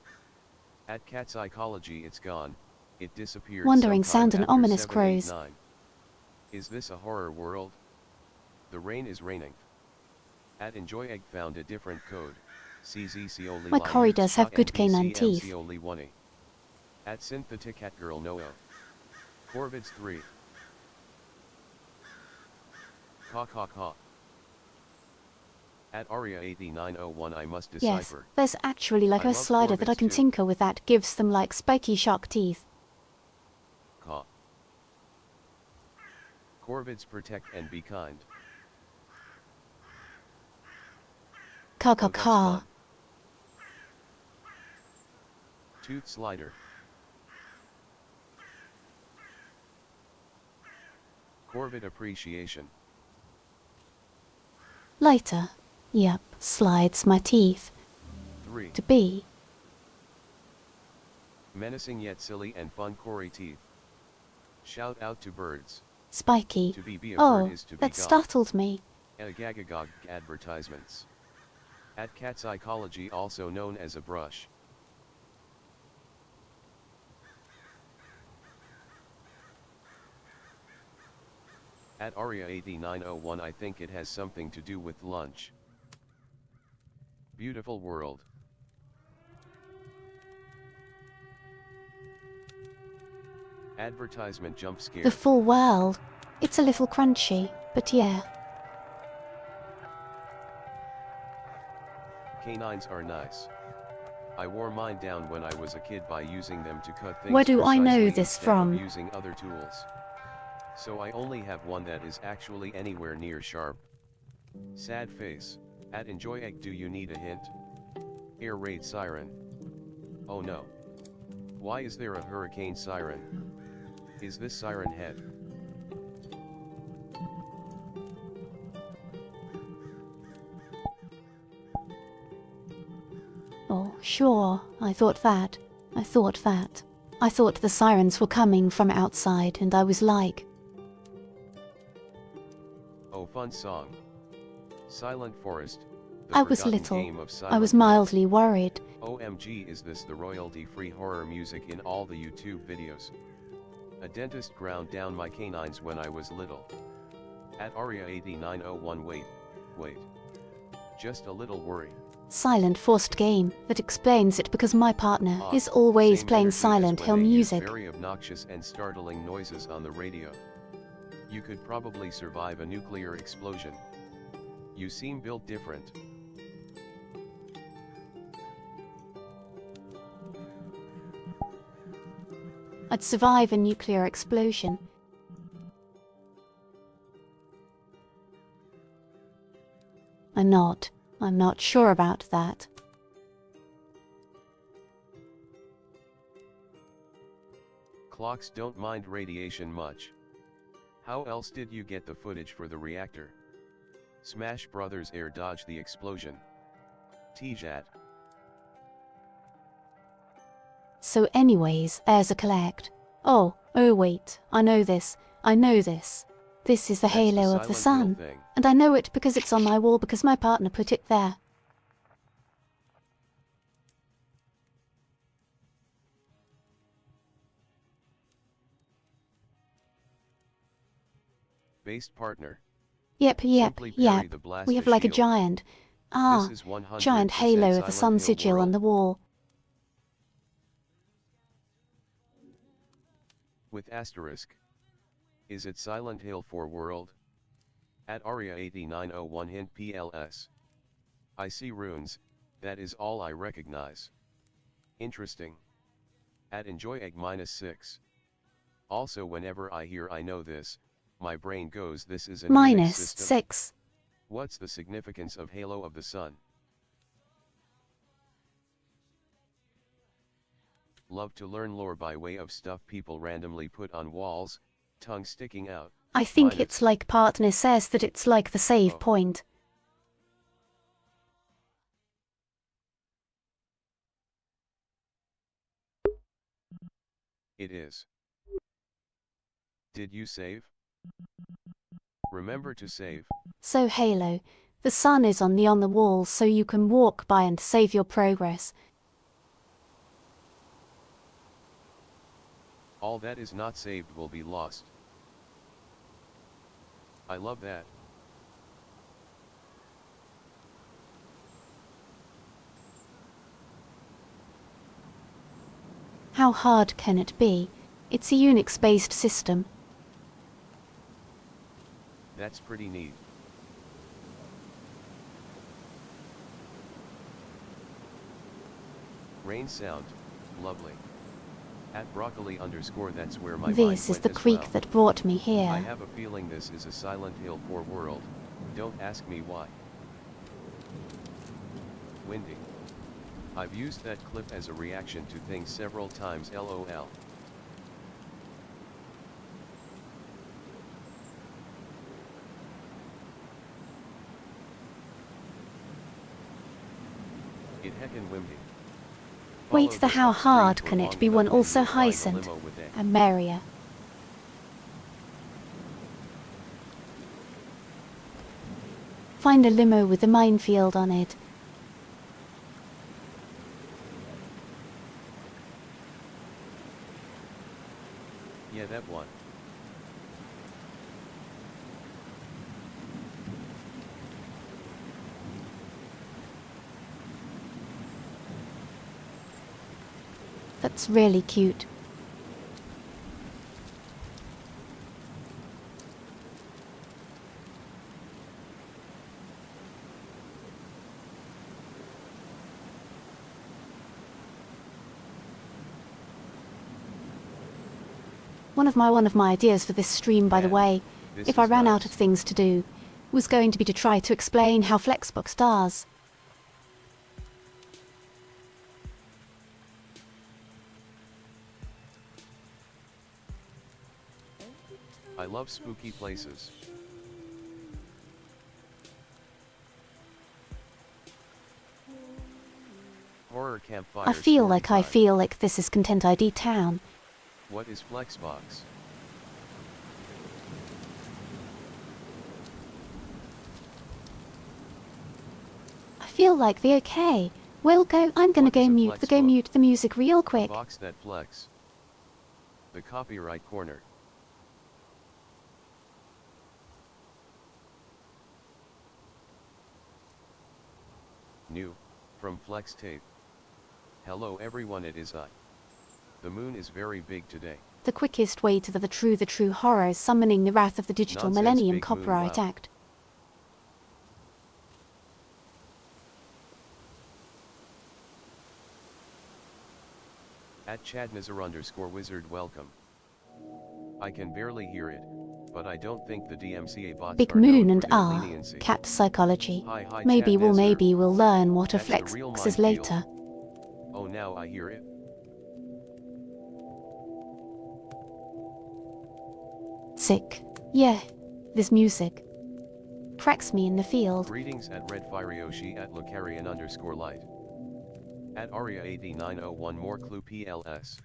S2: At cat psychology, it's gone. It disappeared.
S1: Wandering
S2: sometime
S1: sound and
S2: after
S1: ominous
S2: 7, 8,
S1: crows.
S2: 9. Is this a horror world? The rain is raining. At Enjoy Egg found a different code. CZCOLI
S1: My Corey does have good canine teeth.
S2: NBCMCOLI 1. At Synthetic Cat Girl Noah. Corvids 3. Caw. At Aria8901 I must
S1: Yes,
S2: decipher.
S1: there's actually like
S2: I
S1: a
S2: love
S1: slider that I
S2: Corvids
S1: can
S2: too.
S1: tinker with that gives them like spiky shark teeth.
S2: Caw. Corvids protect and be kind.
S1: Ka
S2: Oh,
S1: ka
S2: that's
S1: ka.
S2: fun. Tooth slider. Corvid appreciation.
S1: Lighter. Yep, slides my teeth.
S2: 3.
S1: To be.
S2: Menacing yet silly and fun Corey teeth. Shout out to birds.
S1: Spiky.
S2: To be a
S1: Oh,
S2: bird is to be
S1: that
S2: gone.
S1: startled me.
S2: Agagagog advertisements. At cat psychology, also known as a brush. At Aria8901 I think it has something to do with lunch. Beautiful world. Advertisement jump scare.
S1: The full world. It's a little crunchy, but yeah.
S2: Canines are nice. I wore mine down when I was a kid by using them to cut things
S1: Where do I know
S2: precisely
S1: this
S2: instead
S1: from?
S2: of using other tools. So I only have one that is actually anywhere near sharp. Sad face. At Enjoy Egg, do you need a hint? Air raid siren. Oh no. Why is there a hurricane siren? Is this Siren Head?
S1: sure, I thought that. I thought that. I thought the sirens were coming from outside, and I was like,
S2: Oh, fun song. Silent Forest, the
S1: I was
S2: forgotten
S1: little.
S2: game of
S1: I
S2: Silent
S1: was
S2: Hill.
S1: mildly worried.
S2: OMG, is this the royalty-free horror music in all the YouTube videos? A dentist ground down my canines when I was little. At Aria8901 wait. Just a little worried.
S1: Silent forced game, that explains it because my partner
S2: Ah,
S1: is always
S2: same
S1: playing
S2: energy as
S1: Silent
S2: when
S1: Hill
S2: they use
S1: music.
S2: very obnoxious and startling noises on the radio. You could probably survive a nuclear explosion. You seem built different.
S1: I'd survive a nuclear explosion. I'm not sure about that.
S2: Clocks don't mind radiation much. How else did you get the footage for the reactor? Smash Brothers air dodge the explosion. Tjat.
S1: So anyways, there's a collect. Oh wait, I know this. This is the
S2: That's
S1: halo of the
S2: Silent Hill
S1: sun.
S2: thing.
S1: And I know it because it's on my wall because my partner put it there.
S2: Based partner.
S1: Yep.
S2: Simply parry the
S1: We
S2: blast
S1: have like a
S2: shield.
S1: giant.
S2: This is 100%
S1: Giant halo of the sun
S2: Silent Hill
S1: sigil on
S2: world.
S1: the wall.
S2: With asterisk. Is it Silent Hill 4 world? At Aria8901 hint PLS. I see runes, that is all I recognize. Interesting. At enjoy egg -6. Also whenever I hear I know this, my brain goes this is an Unix system.
S1: -6.
S2: What's the significance of Halo of the Sun? Love to learn lore by way of stuff people randomly put on walls, tongue sticking out.
S1: I think
S2: minus.
S1: it's like partner says that it's like the save
S2: Oh.
S1: point.
S2: It is. Did you save? Remember to save.
S1: So Halo, the sun is on the wall so you can walk by and save your progress.
S2: All that is not saved will be lost. I love that.
S1: How hard can it be? It's a Unix-based system.
S2: That's pretty neat. Rain sound, lovely. At broccoli _ that's where my mind
S1: This is
S2: went
S1: the
S2: as
S1: creek
S2: well.
S1: that brought me
S2: I
S1: here.
S2: have a feeling this is a Silent Hill 4 world, don't ask me why. Windy. I've used that clip as a reaction to things several times LOL. It heckin' windy.
S1: Wait,
S2: Follow
S1: the
S2: this
S1: how
S2: upstream
S1: hard
S2: for
S1: can
S2: long
S1: it be
S2: enough
S1: one
S2: and
S1: also
S2: you'll find a
S1: Hyacinth
S2: limo with egg.
S1: and Maria? Find a limo with a minefield on it.
S2: Yeah, that one.
S1: That's really cute. One of my ideas for this stream, by the
S2: Man,
S1: way,
S2: this
S1: if I
S2: is
S1: ran
S2: nice.
S1: out of things to do, was going to be to try to explain how Flexbox does.
S2: I love spooky places. Horror campfire
S1: I feel
S2: story
S1: like
S2: time.
S1: this is Content ID Town.
S2: What is Flexbox?
S1: I feel like the okay. I'm gonna
S2: What is
S1: go
S2: a
S1: mute
S2: Flexbook?
S1: the music real
S2: A
S1: quick.
S2: box that flex. The copyright corner. New, from Flex Tape. Hello everyone, it is I. The moon is very big today.
S1: The quickest way to the true horrors summoning the wrath of the Digital
S2: Nonsense
S1: Millennium
S2: big moon,
S1: Copyright
S2: wow.
S1: Act.
S2: At @ChadNazar_wizard welcome. I can barely hear it, but I don't think the DMCA bots
S1: Big
S2: are known
S1: Moon
S2: for
S1: and
S2: their leniency.
S1: cat psychology.
S2: Hi
S1: Maybe
S2: @ChadNazar.
S1: we'll learn what a
S2: That's the
S1: flex
S2: real
S1: is
S2: minefield.
S1: later.
S2: Oh, now I hear it.
S1: Sick. Yeah. This music cracks me in the field.
S2: Greetings at RedFireyoshi at Lucarian_light. At Aria8901 more clue PLS.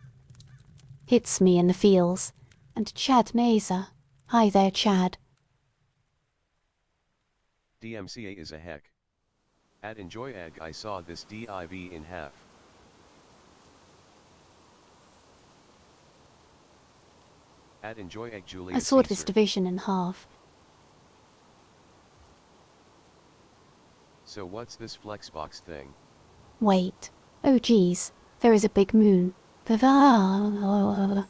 S1: Hits me in the feels. And Chad Nazer. Hi there, Chad.
S2: DMCA is a heck. At Enjoy Egg I saw this div in half. At Enjoy Egg
S1: I
S2: Julius
S1: saw this
S2: Caesar.
S1: division in half.
S2: So what's this Flexbox thing?
S1: Wait. Oh geez. There is a big moon.
S2: Moon.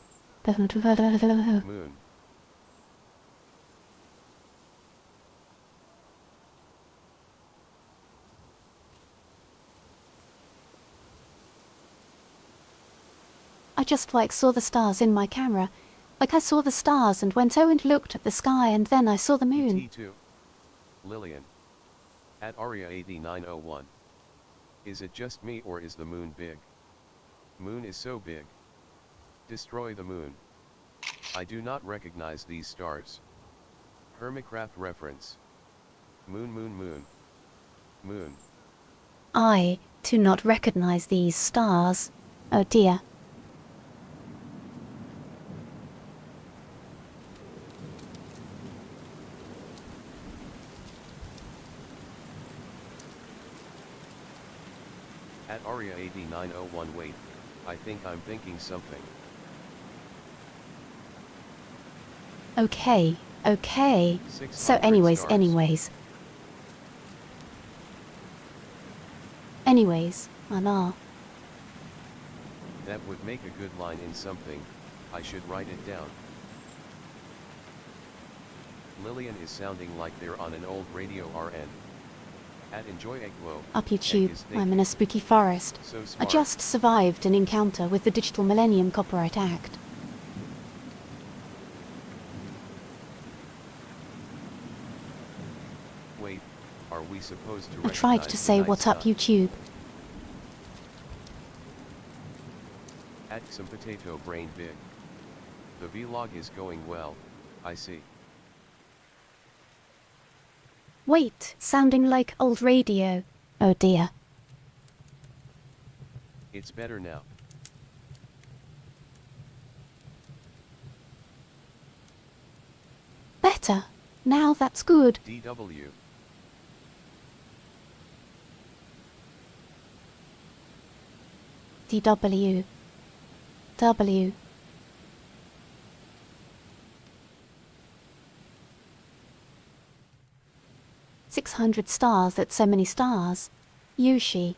S1: I just saw the stars in my camera. Like I saw the stars and went and looked at the sky and then I saw the moon.
S2: T2. Lillian. At Aria8901. Is it just me or is the moon big? Moon is so big. Destroy the moon. I do not recognize these stars. Hermicraft reference. Moon moon moon. Moon.
S1: I do not recognize these stars. Oh dear.
S2: At Aria8901 wait, I think I'm thinking something.
S1: Okay. So
S2: 600
S1: anyways. Anna.
S2: That would make a good line in something, I should write it down. Lillian is sounding like they're on an old radio RN. At Enjoy Egg Whoa,
S1: Up
S2: Egg
S1: YouTube,
S2: is
S1: I'm in
S2: thinking.
S1: a spooky forest.
S2: So
S1: I
S2: smart.
S1: just survived an encounter with the Digital Millennium Copyright Act.
S2: Wait, are we supposed to
S1: I tried
S2: recognize
S1: to
S2: the
S1: say
S2: night
S1: what's up
S2: sky?
S1: YouTube.
S2: At some potato brain big. The vlog is going well, I see.
S1: Wait, sounding like old radio. Oh dear.
S2: It's better now.
S1: Better. Now that's good.
S2: DW.
S1: DW. W. "600 stars, that's so many stars. Yushi.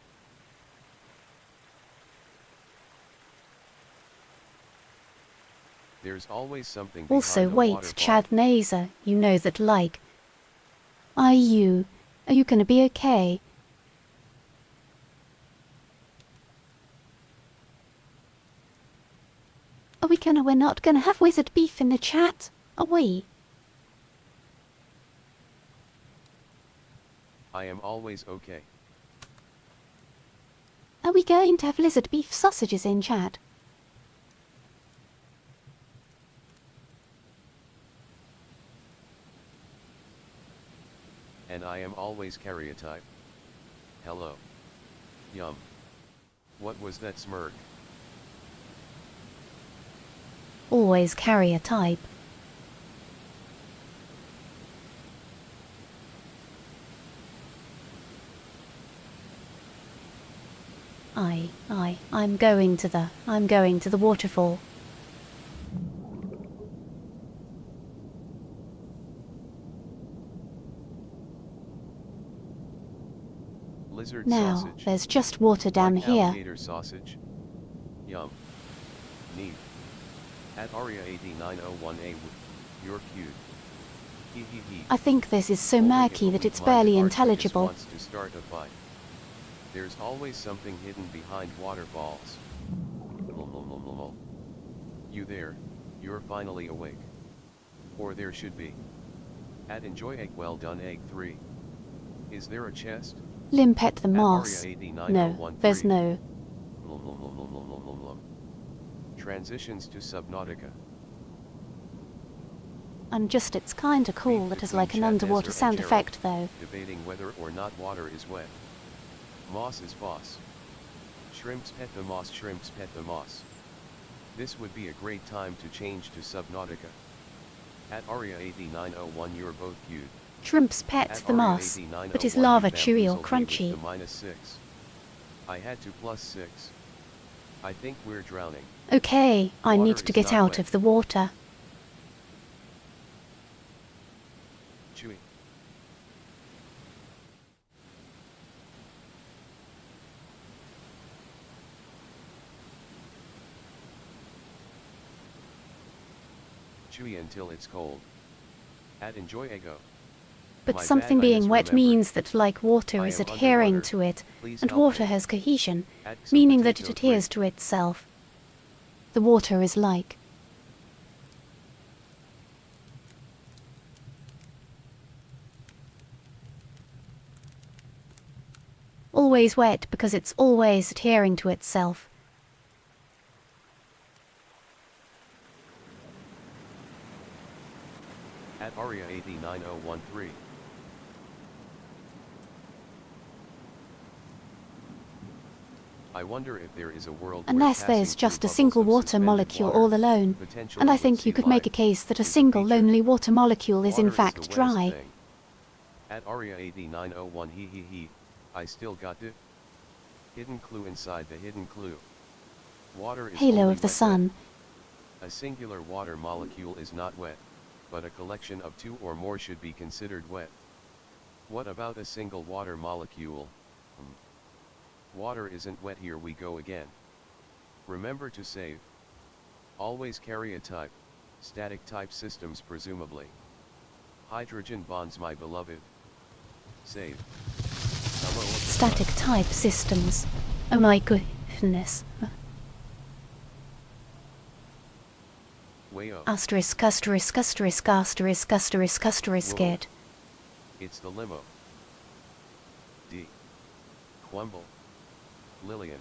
S2: There's always something
S1: Also,
S2: behind a
S1: wait,
S2: waterfall.
S1: Chad Nazer, you know that Are you gonna be okay? We're not gonna have wizard beef in the chat, are we?
S2: I am always okay.
S1: Are we going to have lizard beef sausages in chat?
S2: And I am always karyotype. Hello. Yum. What was that smirk?
S1: Always carry a type. I'm going to the waterfall.
S2: Lizard
S1: Now,
S2: sausage.
S1: there's just water down
S2: Like
S1: here.
S2: alligator sausage. Yum. Neat. At Aria8901A, you're cute. Hee hee hee.
S1: I think this is so
S2: Only if
S1: murky
S2: a
S1: that it's
S2: weak-minded
S1: barely
S2: Archicus
S1: intelligible.
S2: wants to start a fight. There's always something hidden behind waterfalls. You there, you're finally awake. Or there should be. At enjoy egg, well done egg 3. Is there a chest?
S1: Limpet the
S2: At
S1: moss.
S2: Aria8901
S1: No, there's no.
S2: Transitions to Subnautica.
S1: And just it's kinda cool that it's like an underwater sound effect though.
S2: Debating whether or not water is wet. Moss is boss. Shrimps pet the moss, shrimps pet the moss. This would be a great time to change to Subnautica. At Aria8901 you're both cute.
S1: Shrimps pet
S2: At
S1: the moss,
S2: Aria8901
S1: but is
S2: you
S1: lava chewy or
S2: bamboozled me with
S1: crunchy?
S2: the -6. I had to +6. I think we're drowning.
S1: Okay, I
S2: Water
S1: need to
S2: is
S1: get
S2: not
S1: out
S2: wet.
S1: of the water.
S2: Chewy. Chewy until it's cold. At enjoy ego.
S1: But
S2: My
S1: something
S2: bad, I
S1: being wet
S2: misremembered.
S1: means that like water
S2: I
S1: is
S2: am
S1: adhering
S2: underwater.
S1: to it,
S2: Please
S1: and
S2: help
S1: water
S2: me.
S1: has cohesion,
S2: At some
S1: meaning that it
S2: potato
S1: adheres
S2: three.
S1: to itself. The water is like. Always wet because it's always adhering to itself.
S2: At Aria890113. I wonder if there is a world
S1: Unless
S2: where
S1: there's
S2: passing
S1: just
S2: through
S1: a single
S2: bubbles of
S1: water
S2: suspended
S1: molecule
S2: water
S1: all alone,
S2: potentially
S1: and I
S2: would
S1: think you
S2: seem
S1: could make a
S2: life
S1: case that a
S2: is
S1: single
S2: feature.
S1: lonely water molecule is in
S2: Water
S1: fact
S2: the wettest
S1: dry.
S2: thing. At Aria8901 hee hee hee, I still got it. Hidden clue inside the hidden clue. Water is
S1: Halo
S2: only
S1: of the
S2: wet
S1: sun.
S2: then. A singular water molecule is not wet, but a collection of two or more should be considered wet. What about a single water molecule? Water isn't wet, here we go again. Remember to save. Always carry a type, static type systems presumably. Hydrogen bonds my beloved. Save. Hello.
S1: Static type systems. Oh my goodness.
S2: Way up.
S1: Asterisk asterisk asterisk asterisk asterisk asterisk
S2: Whoa.
S1: it.
S2: It's the limo. D. Quumble. Lillian.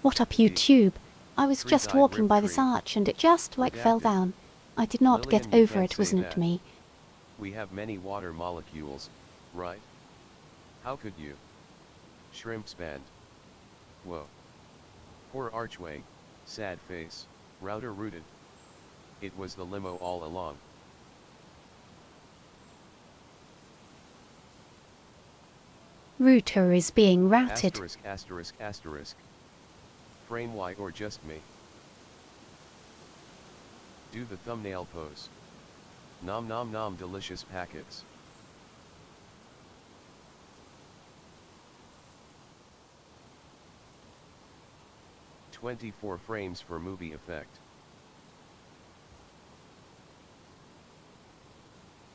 S1: What up YouTube? I was
S2: Tree
S1: just
S2: died,
S1: walking
S2: rip
S1: by this
S2: tree.
S1: arch and it just like fell
S2: Redacted.
S1: down. I did not
S2: Lillian,
S1: get
S2: you
S1: over
S2: can't
S1: it,
S2: say
S1: wasn't it
S2: that.
S1: me?
S2: We have many water molecules, right? How could you? Shrimps band. Whoa. Poor archway, sad face, router rooted. It was the limo all along.
S1: Router is being routed.
S2: Asterisk asterisk asterisk. Frame Y or just me. Do the thumbnail pose. Nom nom nom, delicious packets. "24 frames for movie effect.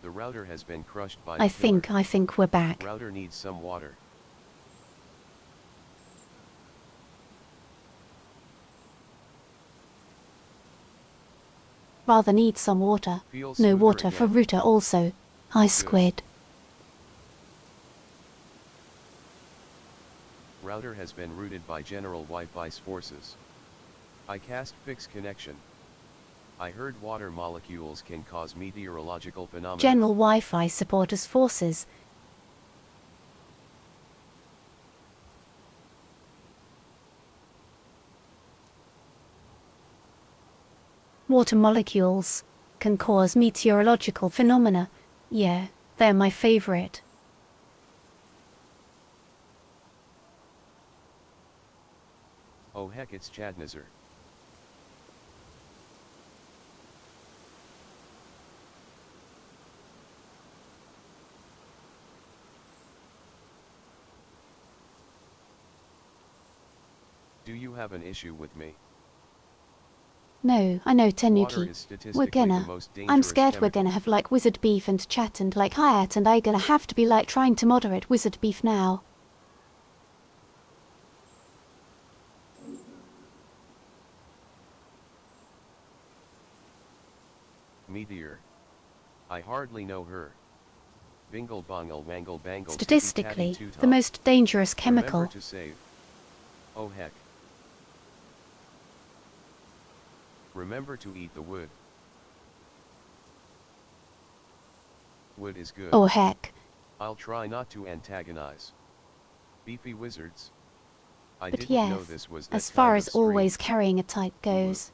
S2: The router has been crushed by
S1: I
S2: the killer.
S1: think we're back.
S2: Router needs some water.
S1: Rather need some water.
S2: Feels
S1: No
S2: smoother
S1: water for
S2: again.
S1: router also. Hi squid.
S2: Router has been routed by General Wi-Fi's forces. I cast fix connection. I heard water molecules can cause meteorological phenomena.
S1: General Wi-Fi supporters forces. Water molecules can cause meteorological phenomena. Yeah, they're my favorite.
S2: Oh heck, it's Chadnazar. Do you have an issue with me?
S1: No, I know,
S2: Water
S1: Tanuki.
S2: is
S1: We're
S2: statistically the
S1: gonna.
S2: most
S1: I'm
S2: dangerous
S1: scared we're
S2: chemical.
S1: gonna have like wizard beef and chat and like Hyatt and I gonna have to be like trying to moderate wizard beef now.
S2: Meteor. I hardly know her. Bingle bongle wangle bangle titty tatty
S1: Statistically,
S2: two
S1: the
S2: top.
S1: most dangerous
S2: Remember
S1: chemical.
S2: to save. Oh heck. Remember to eat the wood. Wood is good.
S1: Oh heck.
S2: I'll try not to antagonize. Beefy wizards. I
S1: But
S2: didn't know
S1: yes,
S2: this was that
S1: as far
S2: kind
S1: as
S2: of stream.
S1: always carrying a type goes.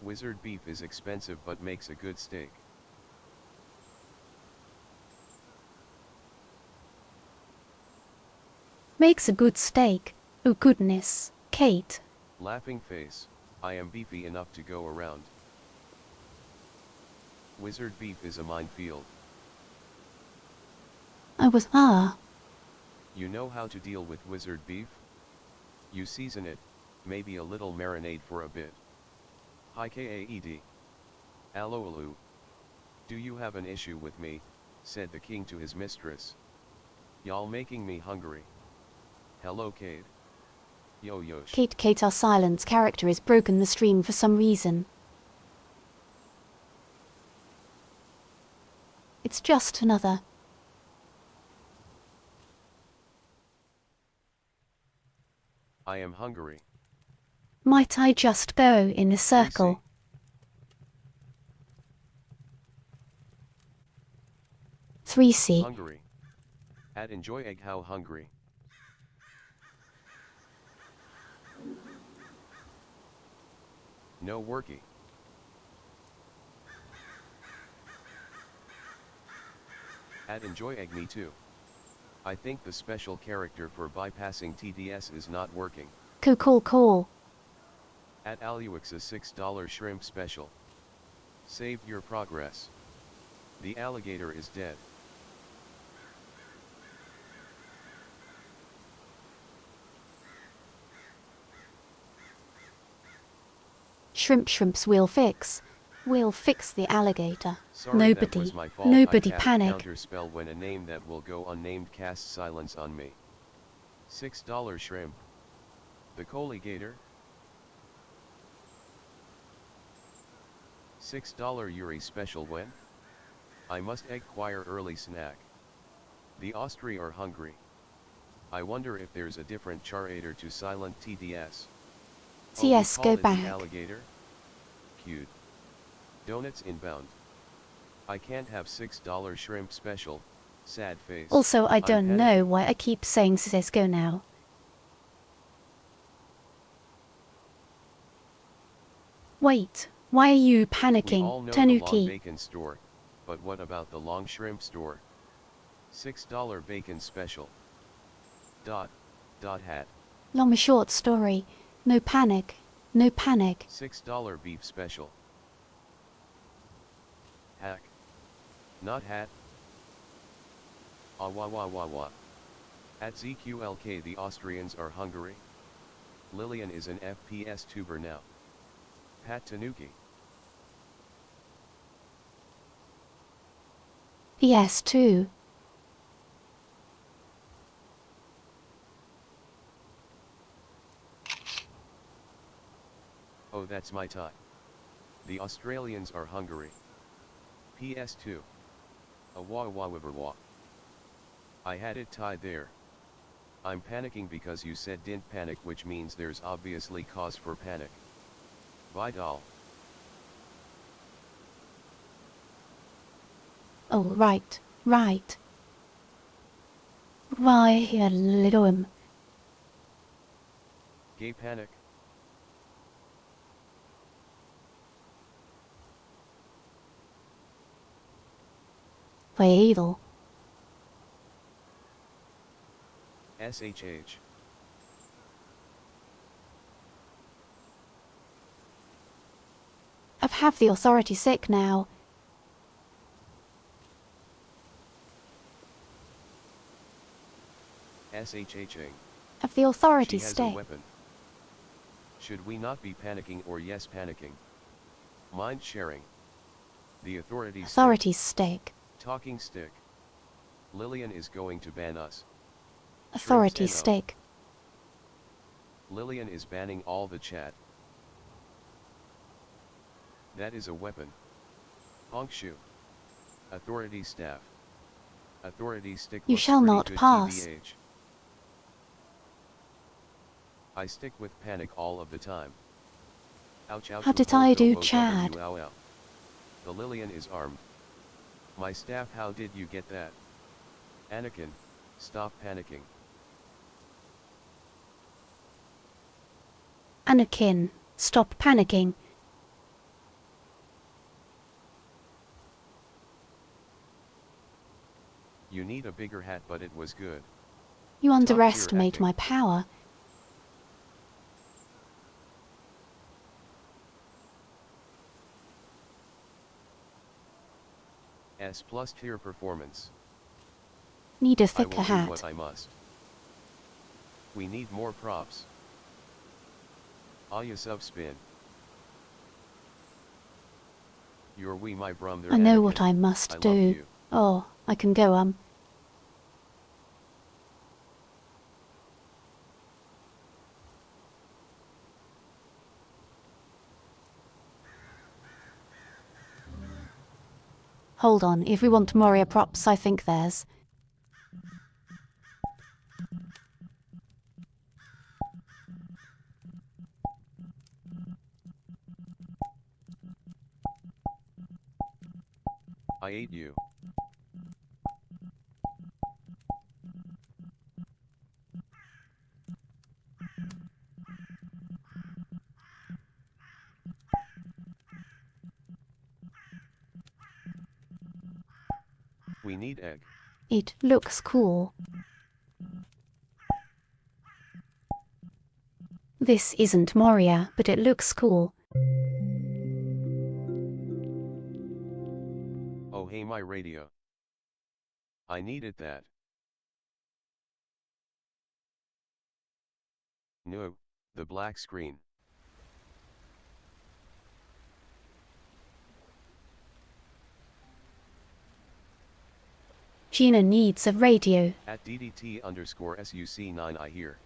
S2: Wizard beef is expensive but makes a good steak.
S1: Makes a good steak. Oh goodness, Kate.
S2: Laughing face. I am beefy enough to go around. Wizard beef is a minefield.
S1: I was
S2: You know how to deal with wizard beef? You season it, maybe a little marinade for a bit. Hi Kaed. Aloalu. Do you have an issue with me? Said the king to his mistress. Y'all making me hungry. Hello Cade. Yo yosh.
S1: Kate our silence character is broken the stream for some reason. It's just another.
S2: I am hungry.
S1: Might I just go in a circle? 3C.
S2: Hungry. At enjoy egg how hungry. No worky. At enjoy egg me too. I think the special character for bypassing TDS is not working.
S1: Cool.
S2: At Aluix a $6 shrimp special. Saved your progress. The alligator is dead.
S1: Shrimps we'll fix. We'll fix the alligator.
S2: Sorry, that was my fault.
S1: Nobody
S2: I cast
S1: panic.
S2: counterspell when a name that will go unnamed casts silence on me. $6 shrimp. The colligator. $6 Yuri special when? I must acquire early snack. The Austri are hungry. I wonder if there's a different charator to silent TDS.
S1: TS, go back.
S2: The alligator? Cute. Donuts inbound. I can't have $6 shrimp special. Sad face.
S1: Also, I
S2: I'm
S1: don't know
S2: panicking.
S1: why I keep saying Cisco now. Wait, why are you
S2: We
S1: panicking,
S2: all know the long
S1: Tanuki?
S2: bacon store, but what about the long shrimp store? $6 bacon special. Dot hat.
S1: Long short story. No panic. No panic.
S2: $6 beef special. Hack. Not hat. Ah wah wah wah wah. At ZQLK the Austrians are Hungary. Lillian is an FPS tuber now. Pat Tanuki.
S1: PS2.
S2: Oh, that's my tie. The Australians are Hungary. PS2. A wah wah wah wah. I had it tied there. I'm panicking because you said didn't panic, which means there's obviously cause for panic. Bye doll.
S1: Oh, right. Why, little
S2: Gay panic.
S1: Veedel.
S2: SHH.
S1: I've have the authority sick now.
S2: SHHing.
S1: Have the authority
S2: She has a
S1: sick.
S2: weapon. Should we not be panicking or yes panicking? Mind sharing. The authority
S1: Authorities stick.
S2: Talking stick. Lillian is going to ban us.
S1: Authority
S2: Shrimps NO.
S1: stick.
S2: Lillian is banning all the chat. That is a weapon. Honkshu. Authority staff. Authority stick.
S1: You
S2: Looks
S1: shall
S2: pretty
S1: not
S2: good
S1: pass.
S2: TBH. I stick with panic all of the time. Ouch ouch.
S1: How did I do,
S2: OW,
S1: Chad?
S2: ow, ow. The Lillian is armed. My staff, how did you get that? Anakin, stop panicking.
S1: Anakin, stop panicking.
S2: You need a bigger hat, but it was good.
S1: You
S2: tier
S1: underestimate
S2: acting.
S1: my power.
S2: S+ tier performance.
S1: Need a
S2: I
S1: thicker
S2: will do
S1: hat.
S2: what I must. We need more props. Aya sub spin. You're we my brother.
S1: I know
S2: Anakin.
S1: what I must
S2: I love
S1: do.
S2: you.
S1: Oh, I can go Hold on, if we want Moria props, I think there's.
S2: I ate you. We need egg.
S1: It looks cool. This isn't Moria, but it looks cool.
S2: Oh hey my radio. I needed that. No, the black screen.
S1: Gina needs a radio.
S2: At DDT_SUC9 I hear.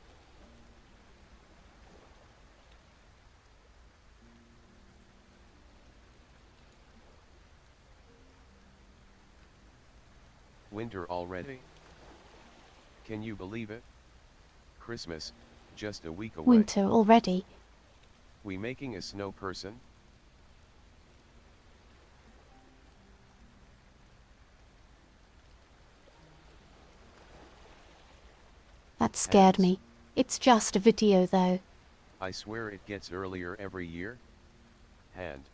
S2: Winter already? Can you believe it? Christmas, just a week away.
S1: Winter already.
S2: We making a snow person?
S1: That scared
S2: Hands.
S1: me. It's just a video though.
S2: I swear it gets earlier every year. Hand.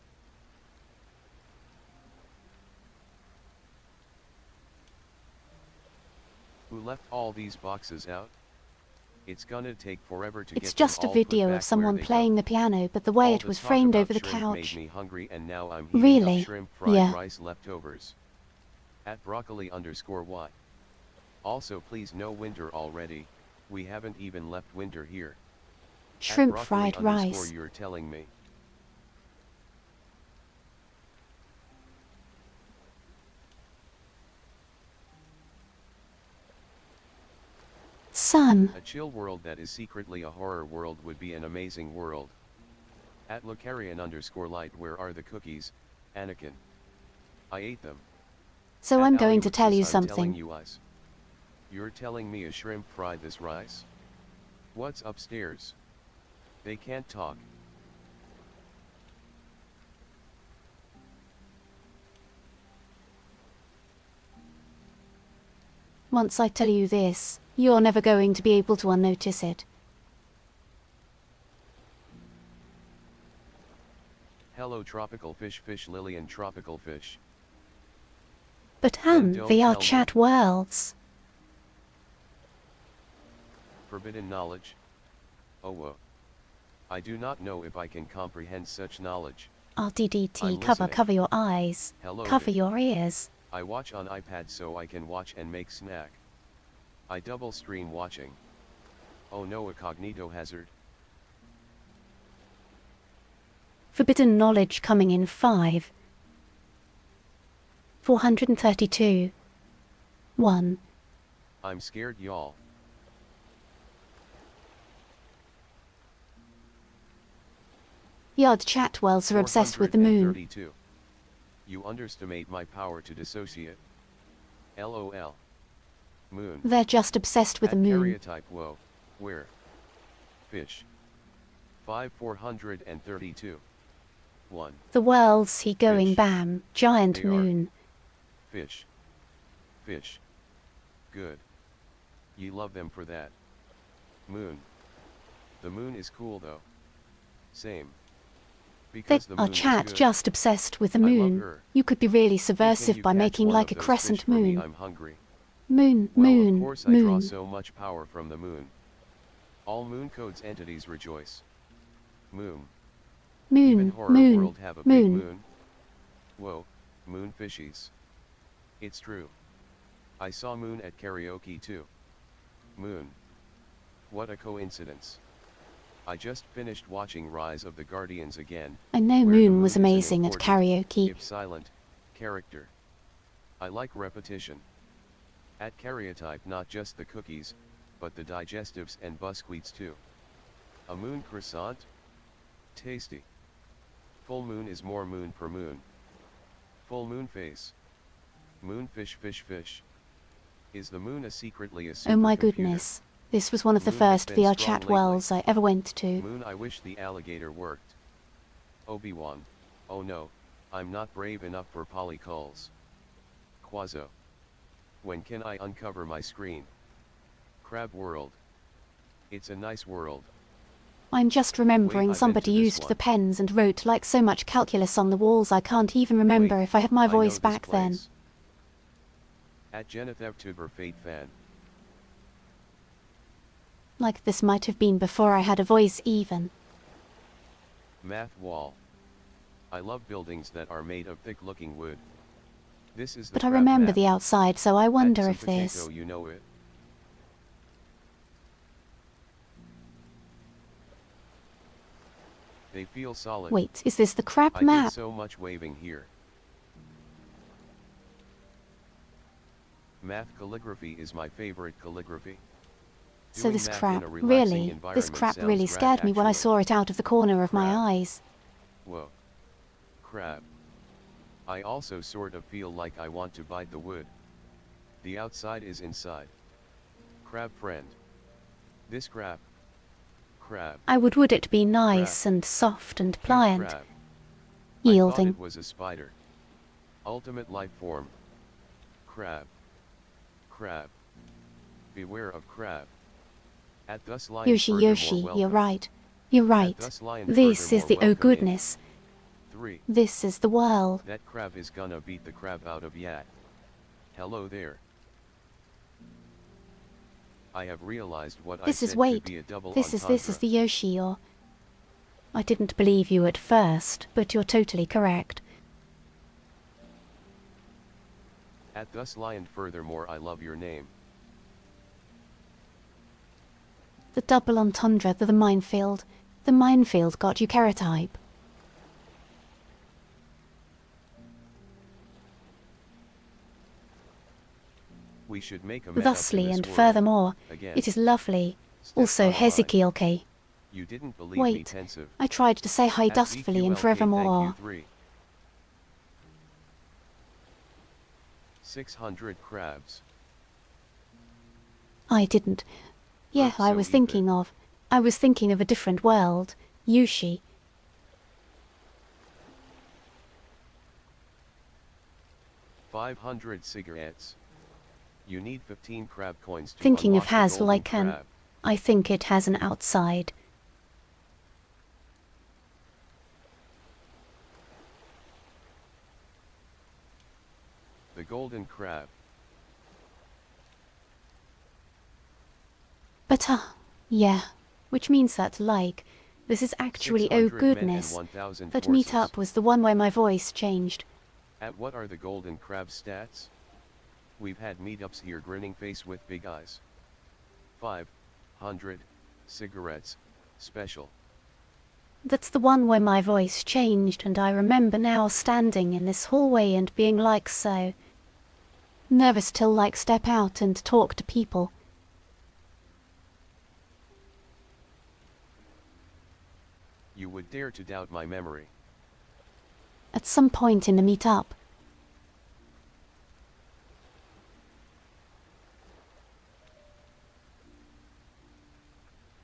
S2: Who left all these boxes out? It's gonna take forever to
S1: It's
S2: get them
S1: just a
S2: all put
S1: video
S2: back
S1: of someone
S2: where they
S1: playing
S2: go.
S1: the piano, but the way
S2: All
S1: it
S2: the
S1: was
S2: talk
S1: framed
S2: about
S1: over the
S2: shrimp
S1: couch.
S2: made me hungry, and now I'm heating
S1: Really?
S2: up shrimp fried
S1: Yeah.
S2: rice leftovers. At broccoli_y. Also please no winter already, we haven't even left winter here.
S1: Shrimp
S2: At
S1: fried
S2: broccoli_,
S1: rice.
S2: you're telling me.
S1: Sun.
S2: A chill world that is secretly a horror world would be an amazing world. At Lucarian_light, where are the cookies, Anakin? I ate them.
S1: So
S2: At
S1: I'm going to tell you
S2: Aliuxis, I'm telling
S1: something.
S2: you us. You're telling me a shrimp fried this rice? What's upstairs? They can't talk.
S1: Once I tell you this, you're never going to be able to unnotice it.
S2: Hello tropical fish Lillian tropical fish.
S1: But
S2: Then
S1: Han,
S2: don't
S1: they are
S2: tell me.
S1: chat worlds.
S2: Forbidden knowledge? Oh whoa. I do not know if I can comprehend such knowledge.
S1: RDDT,
S2: I'm
S1: cover,
S2: listening.
S1: cover your eyes.
S2: Hello
S1: Cover
S2: there.
S1: your ears.
S2: I watch on iPad so I can watch and make snack. I double stream watching. Oh no, a cognito hazard.
S1: Forbidden knowledge coming in 5. 432. 1.
S2: I'm scared y'all.
S1: Yard chat worlds are obsessed with the moon.
S2: 432. You underestimate my power to dissociate. LOL. Moon.
S1: They're just obsessed with the
S2: At
S1: moon.
S2: karyotype whoa. Where? Fish. 432. 1.
S1: The worlds he going
S2: Fish.
S1: bam. Giant
S2: They are.
S1: moon.
S2: Fish. Fish. Good. Ye love them for that. Moon. The moon is cool though. Same.
S1: They
S2: Because the
S1: are
S2: moon is
S1: chat
S2: good.
S1: just obsessed with the
S2: I love
S1: moon.
S2: her.
S1: You could be really
S2: Hey, can
S1: subversive
S2: you
S1: by
S2: catch
S1: making
S2: one
S1: like
S2: of
S1: a
S2: those
S1: crescent
S2: fish for me?
S1: moon.
S2: I'm hungry.
S1: Moon,
S2: Well,
S1: moon,
S2: of course I draw
S1: moon.
S2: so much power from the moon. All moon codes entities rejoice. Moon. Even
S1: Moon,
S2: horror
S1: moon,
S2: world have a big
S1: moon.
S2: moon. Whoa, moon fishies. It's true. I saw moon at karaoke too. Moon. What a coincidence. I just finished watching Rise of the Guardians again.
S1: I know
S2: where the
S1: Moon was
S2: is an
S1: amazing at
S2: important,
S1: karaoke.
S2: if silent, character. I like repetition. At karyotype not just the cookies, but the digestives and biscuits too. A moon croissant? Tasty. Full moon is more moon per moon. Full moon face. Moon fish fish fish. Is the moon a secretly a supercomputer?
S1: Oh my goodness. This was one of the
S2: Moon has
S1: first
S2: been
S1: VR
S2: strong
S1: chat
S2: lately.
S1: worlds I ever went to.
S2: Moon, I wish the alligator worked. Obi-Wan. Oh no, I'm not brave enough for polyculls. Quazo. When can I uncover my screen? Crab world. It's a nice world.
S1: I'm just
S2: Wait,
S1: remembering
S2: I've been
S1: somebody
S2: to this
S1: used
S2: one.
S1: the pens and wrote like so much calculus on the walls I can't even remember
S2: Wait,
S1: if I had my
S2: I know
S1: voice
S2: this
S1: back then.
S2: place. At Genethevtuber Fate fan.
S1: Like this might have been before I had a voice even.
S2: Math wall. I love buildings that are made of thick looking wood. This is the
S1: But I
S2: crab
S1: remember
S2: map.
S1: the outside, so I
S2: At
S1: wonder
S2: some
S1: if this...
S2: potato, you know it. They feel solid.
S1: Wait, is this the crab
S2: I did
S1: map?
S2: so much waving here. Math calligraphy is my favorite calligraphy.
S1: So
S2: Doing
S1: this
S2: math
S1: crap,
S2: in a relaxing
S1: really, this
S2: environment
S1: crap
S2: sounds
S1: really
S2: rad,
S1: scared me when I
S2: actually.
S1: saw it out of the corner of my
S2: Crab.
S1: eyes.
S2: Whoa. Crab. I also sort of feel like I want to bite the wood. The outside is inside. Crab friend. This crab. Crab.
S1: Would it be nice and soft and
S2: Cute
S1: pliant,
S2: crab. I thought
S1: yielding.
S2: it was a spider. Ultimate life form. Crab. Crab. Beware of crab. At Thus Lion
S1: Yoshi,
S2: furthermore
S1: Yoshi, you're
S2: welcome.
S1: right. You're right.
S2: Thus Lion
S1: This is
S2: furthermore
S1: the oh
S2: welcome in.
S1: goodness.
S2: 3.
S1: This is the world.
S2: That crab is gonna beat the crab out of Yak. Hello there. I have realized what I
S1: This
S2: said
S1: is
S2: could
S1: wait.
S2: be a double
S1: This is
S2: entendre.
S1: the Yoshi or... I didn't believe you at first, but you're totally correct.
S2: At Thus Lion furthermore I love your name.
S1: The double entendre, the minefield. The minefield got you karyotype.
S2: We should make a map up
S1: Thusly
S2: in this
S1: and
S2: world.
S1: furthermore,
S2: Again.
S1: it is lovely.
S2: Step
S1: Also
S2: on a line.
S1: Hezekiel K.
S2: You didn't believe me
S1: Wait,
S2: pensive.
S1: I tried to say hi
S2: At
S1: dustfully and
S2: VQLK,
S1: forevermore.
S2: Thank you 3. 600 crabs.
S1: I didn't. Yeah,
S2: Look
S1: I
S2: so
S1: was
S2: evil.
S1: thinking of... I was thinking of a different world. Yushi.
S2: 500 cigarettes. You need 15 crab coins to
S1: Thinking of
S2: unlock the
S1: has
S2: golden
S1: like an...
S2: crab.
S1: I think it has an outside.
S2: The golden crab.
S1: But yeah. Which means that, like, this is actually, oh
S2: 600 men and
S1: goodness.
S2: 1,000
S1: That
S2: horses.
S1: meet-up was the one where my voice changed.
S2: At what are the golden crab stats? We've had meetups here, grinning face with big eyes. 500 cigarettes, special.
S1: That's the one where my voice changed, and I remember now standing in this hallway and being like so. Nervous till like step out and talk to people.
S2: You would dare to doubt my memory.
S1: At some point in the meet-up.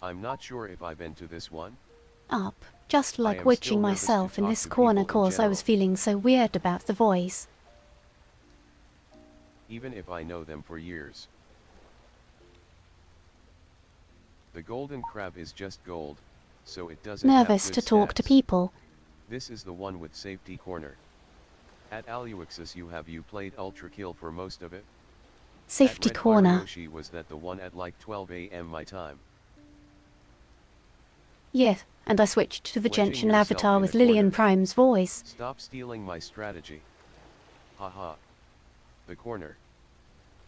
S2: I'm not sure if I've been to this one.
S1: Up, just
S2: I
S1: like
S2: am
S1: witching
S2: still nervous
S1: myself
S2: to
S1: in
S2: talk
S1: this
S2: to
S1: corner
S2: people in
S1: cause I was
S2: general.
S1: feeling so weird about the voice.
S2: Even if I know them for years. The golden crab is just gold, so it doesn't
S1: Nervous
S2: have
S1: to
S2: good
S1: talk to
S2: stats.
S1: people.
S2: This is the one with safety corner. At Aluixus you played Ultra Kill for most of it.
S1: Safety
S2: At Red Fire
S1: corner.
S2: Yoshi was that the one at like 12 AM my time.
S1: Yes, and I switched to the
S2: Wedging
S1: gentian
S2: yourself
S1: avatar
S2: in
S1: with
S2: a
S1: Lillian
S2: corner.
S1: Prime's voice.
S2: Stop stealing my strategy. Haha. The corner.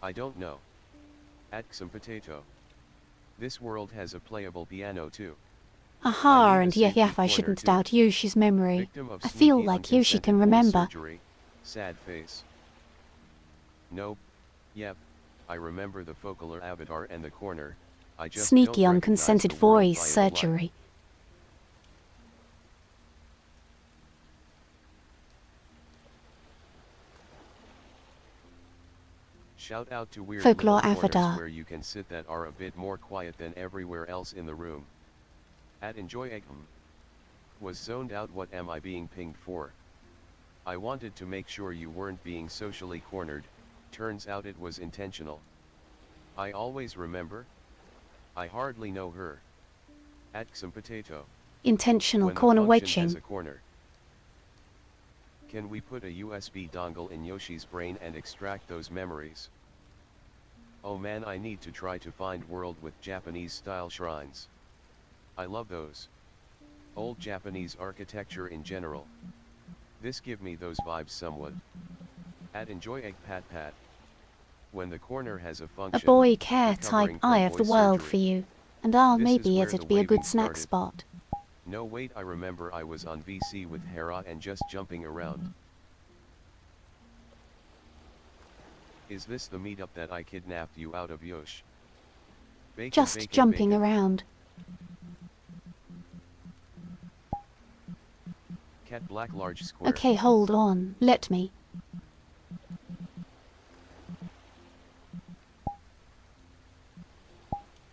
S2: I don't know. At some potato. This world has a playable piano too.
S1: Aha,
S2: I need a
S1: and yeah,
S2: safety
S1: I
S2: corner
S1: shouldn't
S2: too.
S1: doubt Yoshi's memory.
S2: Victim of
S1: I feel
S2: sneaky
S1: like Yoshi
S2: unconsented
S1: can
S2: voice
S1: remember.
S2: surgery. Sad face. Nope. Yep. I remember the focular avatar and the corner. I just
S1: Sneaky
S2: don't recognize
S1: unconsented
S2: the world
S1: voice
S2: via the light.
S1: surgery.
S2: Shout out to weird
S1: Folklore
S2: little corners
S1: avatar.
S2: where you can sit that are a bit more quiet than everywhere else in the room. At Enjoy Eggham. Was zoned out. What am I being pinged for? I wanted to make sure you weren't being socially cornered, turns out it was intentional. I always remember. I hardly know her. At some potato.
S1: Intentional
S2: When the
S1: corner
S2: function has
S1: wedging.
S2: a corner. Can we put a USB dongle in Yoshi's brain and extract those memories? Oh man, I need to try to find world with Japanese style shrines. I love those. Old Japanese architecture in general. This give me those vibes somewhat. At Enjoy Egg Pat Pat. When the corner has a
S1: A
S2: function.
S1: boy care type
S2: recovering from
S1: eye of the
S2: voice
S1: world
S2: surgery.
S1: for you. And ah,
S2: This is
S1: maybe
S2: where
S1: it'd
S2: the
S1: be a good
S2: waving
S1: snack
S2: started.
S1: spot.
S2: No wait, I remember I was on VC with Hera and just jumping around. Is this the meetup that I kidnapped you out of, Yosh? Bacon,
S1: Just
S2: bacon,
S1: jumping
S2: bacon.
S1: around.
S2: Cat black large square.
S1: Okay, hold on. Let me.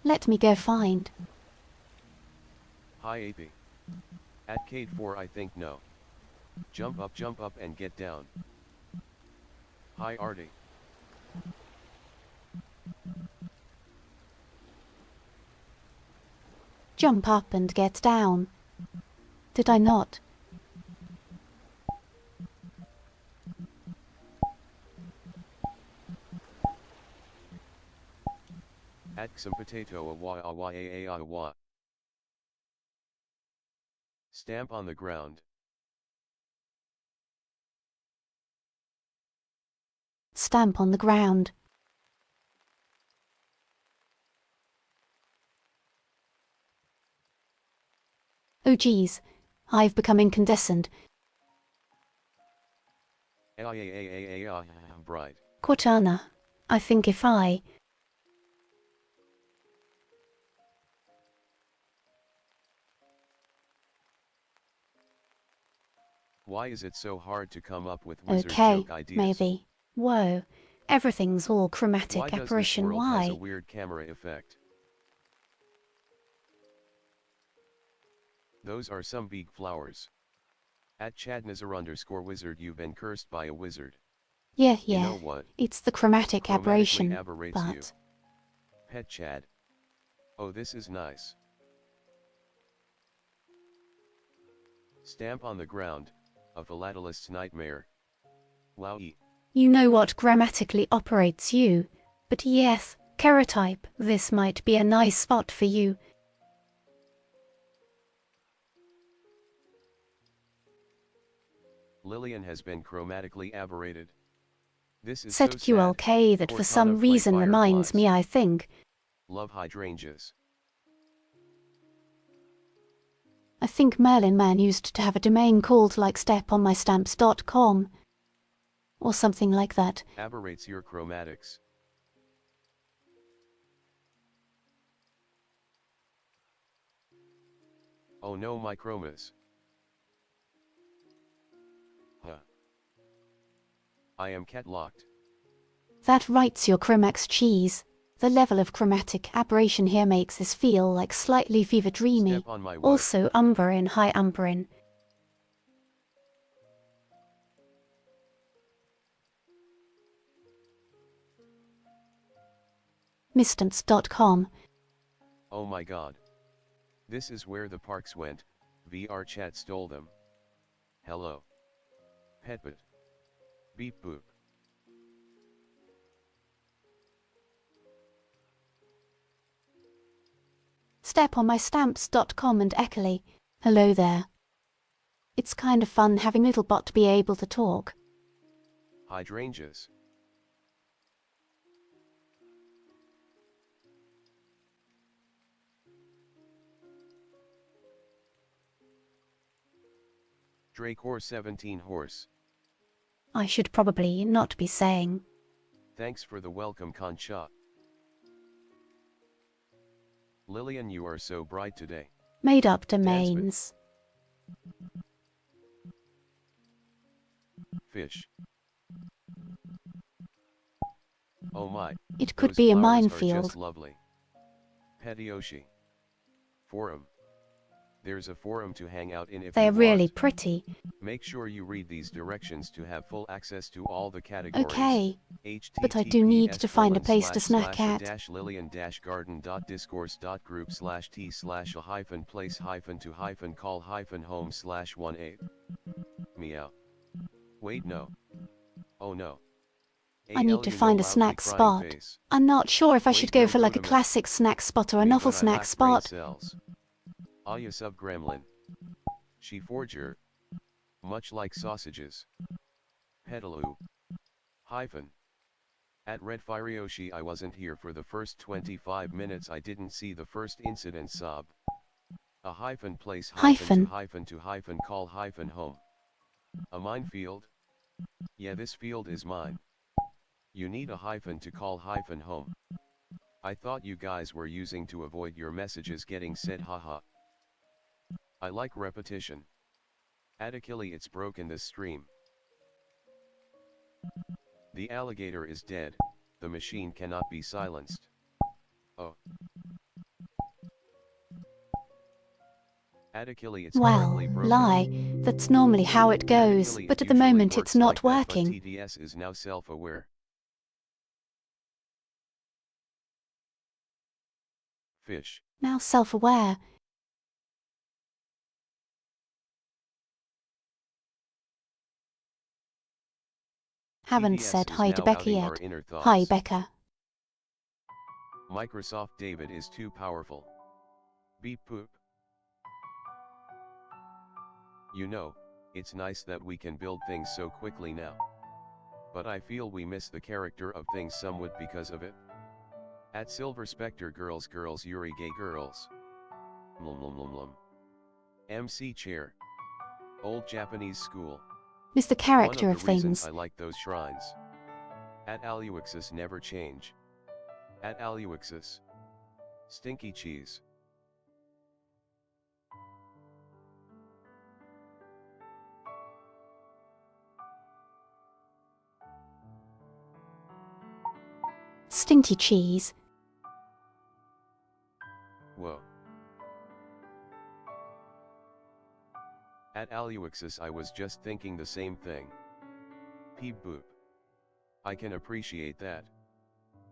S1: Let me go find.
S2: Hi AP. At Cade 4 I think no. Jump up and get down. Hi Artie.
S1: Jump up and get down. Did I not?
S2: At some potato awa. Stamp on the ground.
S1: Stamp on the ground. Oh geez, I've become incandescent.
S2: Bride.
S1: Cortana, I think if I...
S2: Why is it so hard to come up with wizard
S1: Okay,
S2: joke ideas?
S1: maybe. Whoa, everything's all
S2: Why
S1: chromatic
S2: does this
S1: apparition,
S2: world has a
S1: why?
S2: weird camera effect? Those are some big flowers. At Chadnazar_wizard, you've been cursed by a wizard.
S1: Yeah,
S2: You know what?
S1: it's the chromatic
S2: Chromatically
S1: aberration,
S2: aberrates you.
S1: but...
S2: Pet Chad. Oh, this is nice. Stamp on the ground, a philatelist's nightmare. Wowie.
S1: You know what grammatically operates you. But yes, Kerotype, this might be a nice spot for you.
S2: Lillian has been chromatically aberrated. This is
S1: Said
S2: so sad.
S1: QLK that for some
S2: Cortana
S1: reason
S2: play
S1: reminds me,
S2: fireflies.
S1: I think.
S2: Love hydrangeas.
S1: I think Merlin Man used to have a domain called like steponmystamps.com. Or something like that.
S2: Aberrates your chromatics. Oh no, my chromas. Huh. I am cat-locked.
S1: That writes your Chromax cheese. The level of chromatic aberration here makes this feel like slightly fever dreamy.
S2: Step on my what?
S1: Also umberin, high umberin. Mistance.com.
S2: Oh my god. This is where the parks went, VR chat stole them. Hello. Petbit. Beep boop.
S1: Steponmystamps.com and Eckerly. Hello there. It's kind of fun having little bot be able to talk.
S2: Hydrangeas. Dracor 17 horse.
S1: I should probably not be saying.
S2: Thanks for the welcome, Concha. Lillian, you are so bright today.
S1: Made up
S2: Dance
S1: domains.
S2: Fish. Oh my.
S1: It could
S2: Those
S1: be a
S2: flowers are
S1: minefield.
S2: just lovely. Petioshi. Forum. There's a forum to hang out in if
S1: They're
S2: you
S1: really
S2: want.
S1: pretty.
S2: Make sure you read these directions to have full access to all the categories.
S1: Okay. But I do need to find a place to snack at.
S2: https://lillian-garden.discourse.group/t/a-hyphen place-to-call-home/18. Meow. Wait, no. Oh no.
S1: I need to find a snack spot.
S2: Face.
S1: I'm not sure if I should
S2: Wait,
S1: go
S2: no,
S1: for like a
S2: glutamate.
S1: classic snack spot or a
S2: Me,
S1: novel
S2: but I
S1: snack
S2: lack brain
S1: spot.
S2: cells. Aya sub gremlin. She forger. Much like sausages. Petaloo. Hyphen. At Red Firioshi, I wasn't here for the first 25 minutes. I didn't see the first incident sob. A hyphen place hyphen to hyphen call hyphen home. A minefield? Yeah, this field is mine. You need a hyphen to call hyphen home. I thought you guys were using to avoid your messages getting said, haha. I like repetition. Adakili, it's broken this stream. The alligator is dead, the machine cannot be silenced. Oh. Adakili, it's currently
S1: Well,
S2: broken.
S1: lie. That's normally how it goes,
S2: Adakili,
S1: but
S2: it
S1: at the
S2: usually
S1: moment
S2: works
S1: it's not
S2: like that,
S1: working.
S2: but TDS is now self-aware. Fish.
S1: Now self-aware. Haven't
S2: TDS
S1: said
S2: is
S1: hi to
S2: now
S1: Becca
S2: outing our
S1: yet.
S2: inner thoughts.
S1: Hi, Becca.
S2: Microsoft David is too powerful. Beep poop. You know, it's nice that we can build things so quickly now. But I feel we miss the character of things somewhat because of it. At Silver Spectre girls Yuri gay girls. MC Chair. Old Japanese school.
S1: Mr. Character
S2: One
S1: of
S2: of the reasons
S1: things.
S2: I like those shrines. At Aluixis never change. At Aluixis. Stinky cheese.
S1: Stinky cheese.
S2: Whoa. At Aluixis I was just thinking the same thing. Peep boop. I can appreciate that.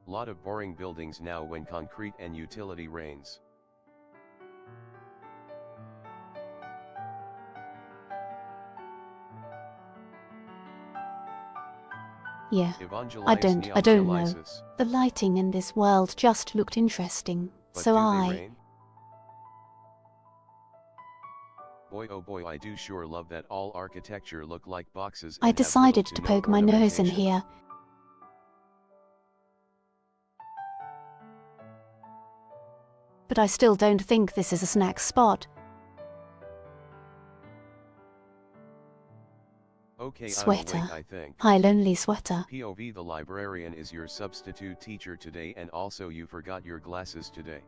S2: Lot of boring buildings now when concrete and utility reigns.
S1: Yeah. I
S2: Evangelize
S1: don't know.
S2: neophylisis.
S1: The lighting in this world just looked interesting,
S2: But
S1: so
S2: do they
S1: I...
S2: rain? Boy oh boy, I do sure love that all architecture look like boxes
S1: I
S2: and have
S1: decided
S2: little
S1: to
S2: no
S1: poke my nose in
S2: ornamentation.
S1: here. But I still don't think this is a snack spot.
S2: Okay,
S1: Sweater.
S2: I'm awake, I think.
S1: Hi, lonely sweater.
S2: POV, the librarian is your substitute teacher today, and also you forgot your glasses today.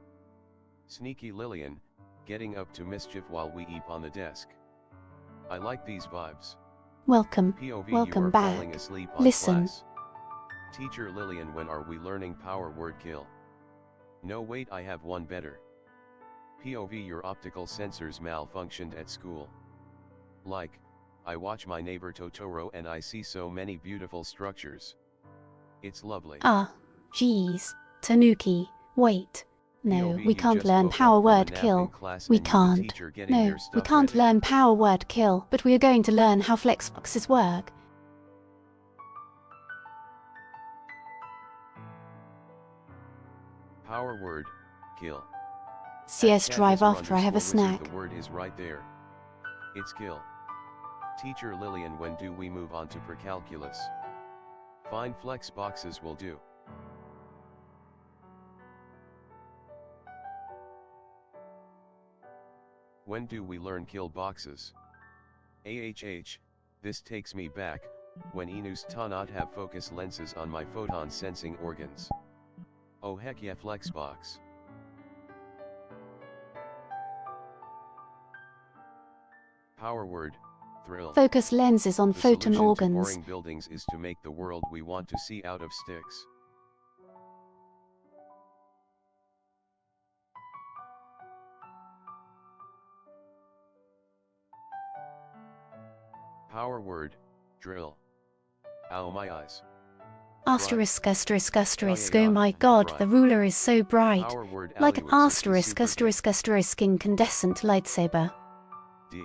S2: Sneaky Lillian, getting up to mischief while we eat on the desk. I like these vibes.
S1: Welcome.
S2: POV, you
S1: Welcome
S2: are
S1: back.
S2: falling asleep on
S1: Listen.
S2: class. Teacher Lillian, when are we learning power word kill? No wait, I have one better. POV, your optical sensors malfunctioned at school. Like, I watch my neighbor Totoro and I see so many beautiful structures. It's lovely.
S1: Ah, jeez. Tanuki, wait. No,
S2: POV,
S1: we
S2: you
S1: can't
S2: just
S1: learn
S2: woke up
S1: power
S2: from a
S1: word
S2: nap in
S1: kill.
S2: class
S1: We
S2: and you the
S1: can't.
S2: teacher getting
S1: No,
S2: their
S1: we
S2: stuff
S1: can't
S2: ready?
S1: learn power word kill, but we are going to learn how flexboxes work.
S2: Power word kill.
S1: CS
S2: At
S1: drive
S2: Chad
S1: after I have a
S2: Wizard,
S1: snack.
S2: the word is right there. It's kill. Teacher Lillian, when do we move on to precalculus? Fine, flex boxes will do. When do we learn kill boxes? AHH, this takes me back, when Inus ta not have focus lenses on my photon sensing organs. Oh heck yeah, flexbox. Power word, thrill.
S1: Focus lenses on
S2: The
S1: photon
S2: solution to
S1: organs.
S2: boring buildings is to make the world we want to see out of sticks. Power word, drill. Ow, my eyes.
S1: Asterisk, asterisk, asterisk,
S2: yeah,
S1: oh my god,
S2: right.
S1: the ruler is so bright.
S2: Power word,
S1: Like an
S2: Aluixis is
S1: asterisk,
S2: super
S1: asterisk, asterisk incandescent lightsaber.
S2: D.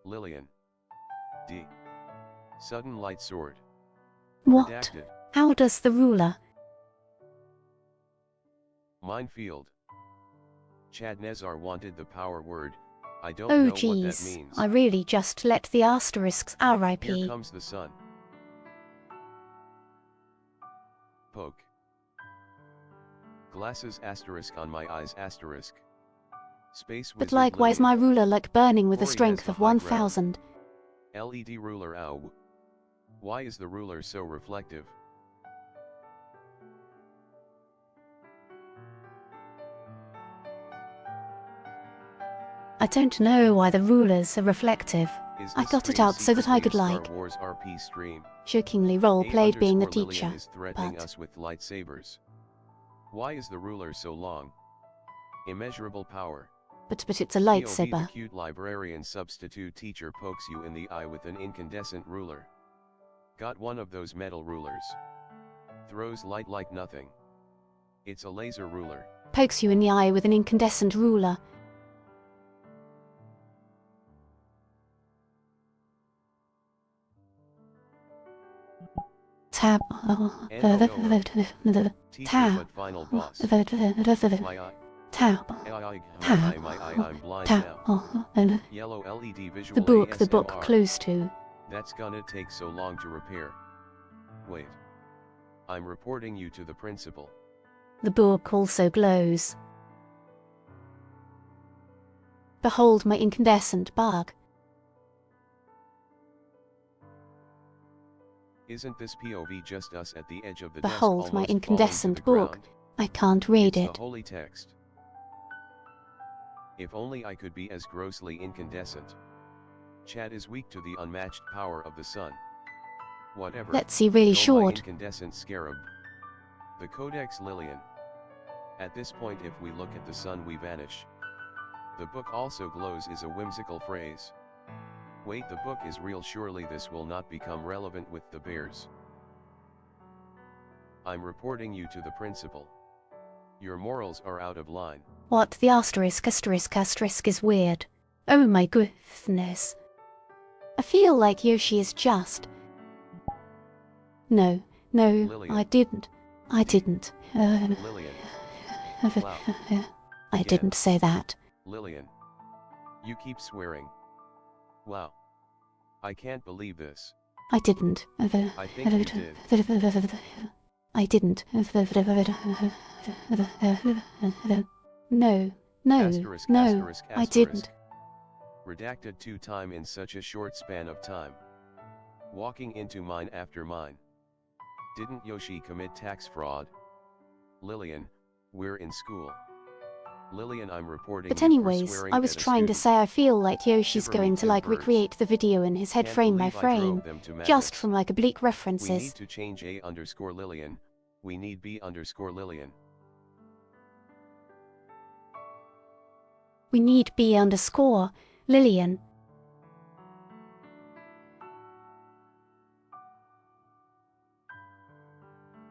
S2: Lillian. D. Sudden light sword.
S1: What?
S2: Redacted.
S1: How does the ruler?
S2: Minefield. Chad Nezar wanted the power word. I don't
S1: Oh
S2: know what that
S1: jeez,
S2: means.
S1: I really just let the asterisks
S2: Here
S1: RIP.
S2: comes the sun. Poke. Glasses asterisk on my eyes asterisk. Space
S1: But
S2: wizard
S1: likewise my
S2: Lillian.
S1: ruler like burning with a
S2: Ori has
S1: strength
S2: the
S1: of
S2: high ground.
S1: 1000.
S2: LED ruler ow. Why is the ruler so reflective?
S1: I don't know why the rulers are reflective.
S2: Is
S1: I
S2: this
S1: got it
S2: stream
S1: out so that I
S2: secretly
S1: could
S2: a Star
S1: like,
S2: Wars RP stream?
S1: shockingly role-played being the
S2: A_Lillian
S1: teacher,
S2: is threatening
S1: but...
S2: us with lightsabers. Why is the ruler so long? Immeasurable power.
S1: But it's a
S2: POV,
S1: lightsaber.
S2: the cute librarian substitute teacher pokes you in the eye with an incandescent ruler. Got one of those metal rulers. Throws light like nothing. It's a laser ruler.
S1: Pokes you in the eye with an incandescent ruler. Tab.
S2: Teacher
S1: Tab.
S2: but final boss. My eye.
S1: Tab.
S2: I'm blind now. Yellow LED visual
S1: The book
S2: ASMR.
S1: close to.
S2: That's gonna take so long to repair. Wait. I'm reporting you to the principal.
S1: The book also glows. Behold my incandescent bug.
S2: Isn't this POV just us at the edge of the
S1: Behold
S2: desk
S1: my
S2: almost falling
S1: incandescent
S2: to the
S1: book.
S2: ground?
S1: I can't read
S2: It's
S1: it.
S2: the holy text. If only I could be as grossly incandescent. Chad is weak to the unmatched power of the sun. Whatever.
S1: Let's see really
S2: Go my
S1: short.
S2: incandescent scarab. The Codex Lillian. At this point, if we look at the sun we vanish. The book also glows is a whimsical phrase. Wait, the book is real, surely this will not become relevant with the bears. I'm reporting you to the principal. Your morals are out of line.
S1: What? The asterisk is weird. Oh my goodness. I feel like Yoshi is just... No, no,
S2: Lillian.
S1: I didn't. I didn't.
S2: Lillian. Wow.
S1: I
S2: Again.
S1: didn't say that.
S2: Lillian. You keep swearing. Wow. I can't believe this.
S1: I didn't.
S2: I think you did.
S1: I didn't. No, no,
S2: Asterisk,
S1: no,
S2: asterisk,
S1: I
S2: asterisk.
S1: didn't.
S2: Redacted 2 time in such a short span of time. Walking into mine after mine. Didn't Yoshi commit tax fraud? Lillian, we're in school. Lillian, I'm reporting
S1: But
S2: you for
S1: anyways,
S2: swearing
S1: I was
S2: at a
S1: trying to
S2: student.
S1: say I feel like Yoshi's
S2: Shiver me
S1: going to
S2: tin
S1: like
S2: birds.
S1: recreate the video in his head
S2: Can't
S1: frame by
S2: believe I drove
S1: frame,
S2: them to
S1: just
S2: madness.
S1: from like oblique
S2: We
S1: references.
S2: need to change A_Lillian. We need B_Lillian.
S1: We need B_Lillian.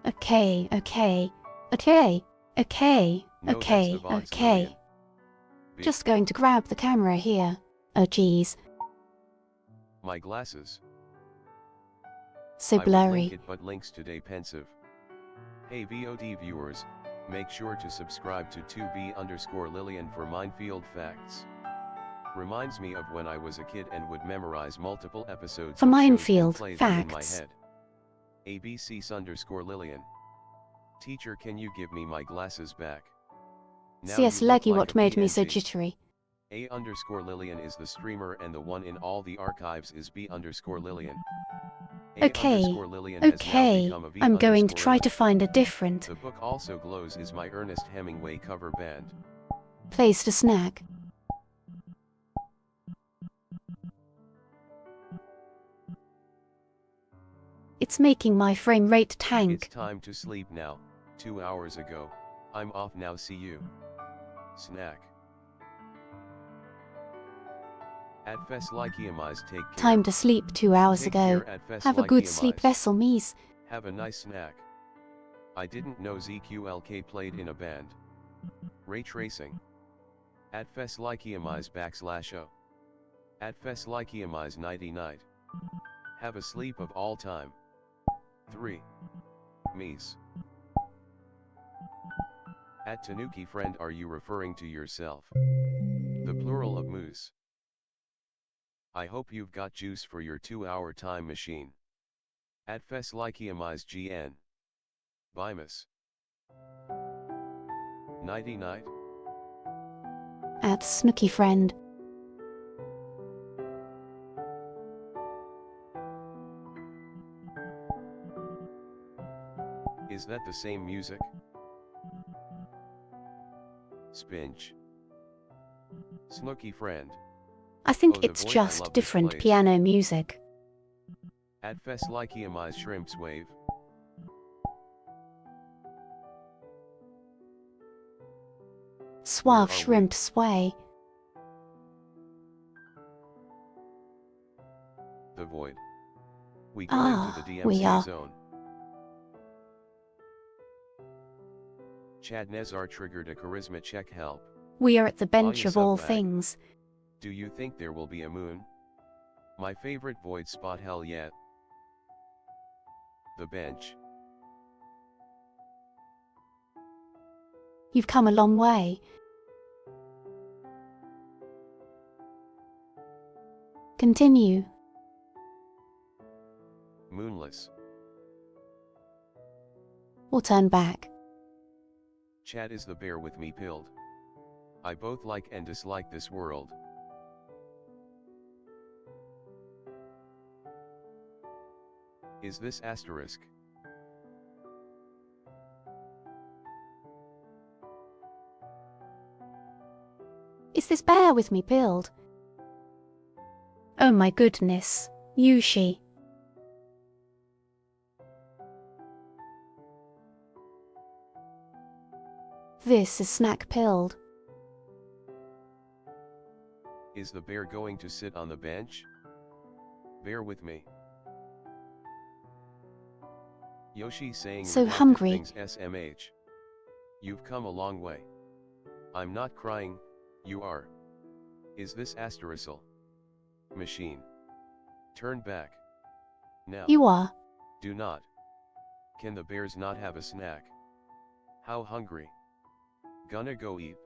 S1: Okay, okay, okay, okay,
S2: No, that's
S1: okay,
S2: the VODs,
S1: okay.
S2: Lillian. B.
S1: Just going to grab the camera here. Oh geez,
S2: My glasses.
S1: so
S2: I would link
S1: blurry.
S2: it, but links today pensive. Hey VOD viewers, make sure to subscribe to 2B_Lillian for Minefield Facts. Reminds me of when I was a kid and would memorize multiple episodes
S1: For
S2: of shows and
S1: Minefield
S2: play them in my
S1: Facts.
S2: head. ABC_Lillian. Teacher, can you give me my glasses back? Now
S1: CS
S2: you look
S1: Leggy,
S2: like
S1: what
S2: a
S1: made me so
S2: PNG.
S1: jittery?
S2: A_Lillian is the streamer and the one in all the archives is B_Lillian.
S1: Okay,
S2: A_Lillian has now
S1: okay,
S2: become a
S1: I'm going to
S2: V_Lillian.
S1: try to find a different
S2: The book Also Glows is my Ernest Hemingway cover band.
S1: place to snack. It's making my frame rate
S2: It's
S1: tank.
S2: time to sleep now, 2 hours ago. I'm off now, see you. Snack. At Feslikiamize, take care.
S1: Time to sleep 2 hours
S2: Take
S1: ago.
S2: care at
S1: Have a good sleep
S2: Feslikiamize.
S1: vessel, me's.
S2: Have a nice snack. I didn't know ZQLK played in a band. Ray tracing. At Feslikiamize /O. At Feslikiamize nighty night. Have a sleep of all time. 3. Me's. At Tanuki friend, are you referring to yourself? The plural of moose. I hope you've got juice for your 2-hour time machine. At Feslikiamize GN. Bimus. Nighty night.
S1: At Snooky Friend.
S2: Is that the same music? Spinch. Snooky friend.
S1: I think
S2: Oh, the
S1: it's
S2: void, I
S1: just
S2: love this
S1: different
S2: place.
S1: piano music.
S2: At Feslikiamize Shrimps Wave.
S1: Suave
S2: Where are we?
S1: shrimp sway.
S2: The void. We go into the DMC
S1: we are.
S2: zone. Chad Nezar triggered a charisma check, help.
S1: We are at the bench
S2: Audio
S1: of all
S2: subbag.
S1: things.
S2: Do you think there will be a moon? My favorite void spot, hell yeah. The bench.
S1: You've come a long way. Continue.
S2: Moonless.
S1: Or turn back.
S2: Chad is the bear with me pilled. I both like and dislike this world. Is this asterisk?
S1: Is this bear with me build? Oh my goodness. Yushi. This is snack pilled.
S2: Is the bear going to sit on the bench? Bear with me. Yoshi saying
S1: So
S2: redacted
S1: hungry.
S2: things SMH. You've come a long way. I'm not crying, you are. Is this asterisk? Machine. Turn back. Now.
S1: You are.
S2: Do not. Can the bears not have a snack? How hungry. Gonna go eat.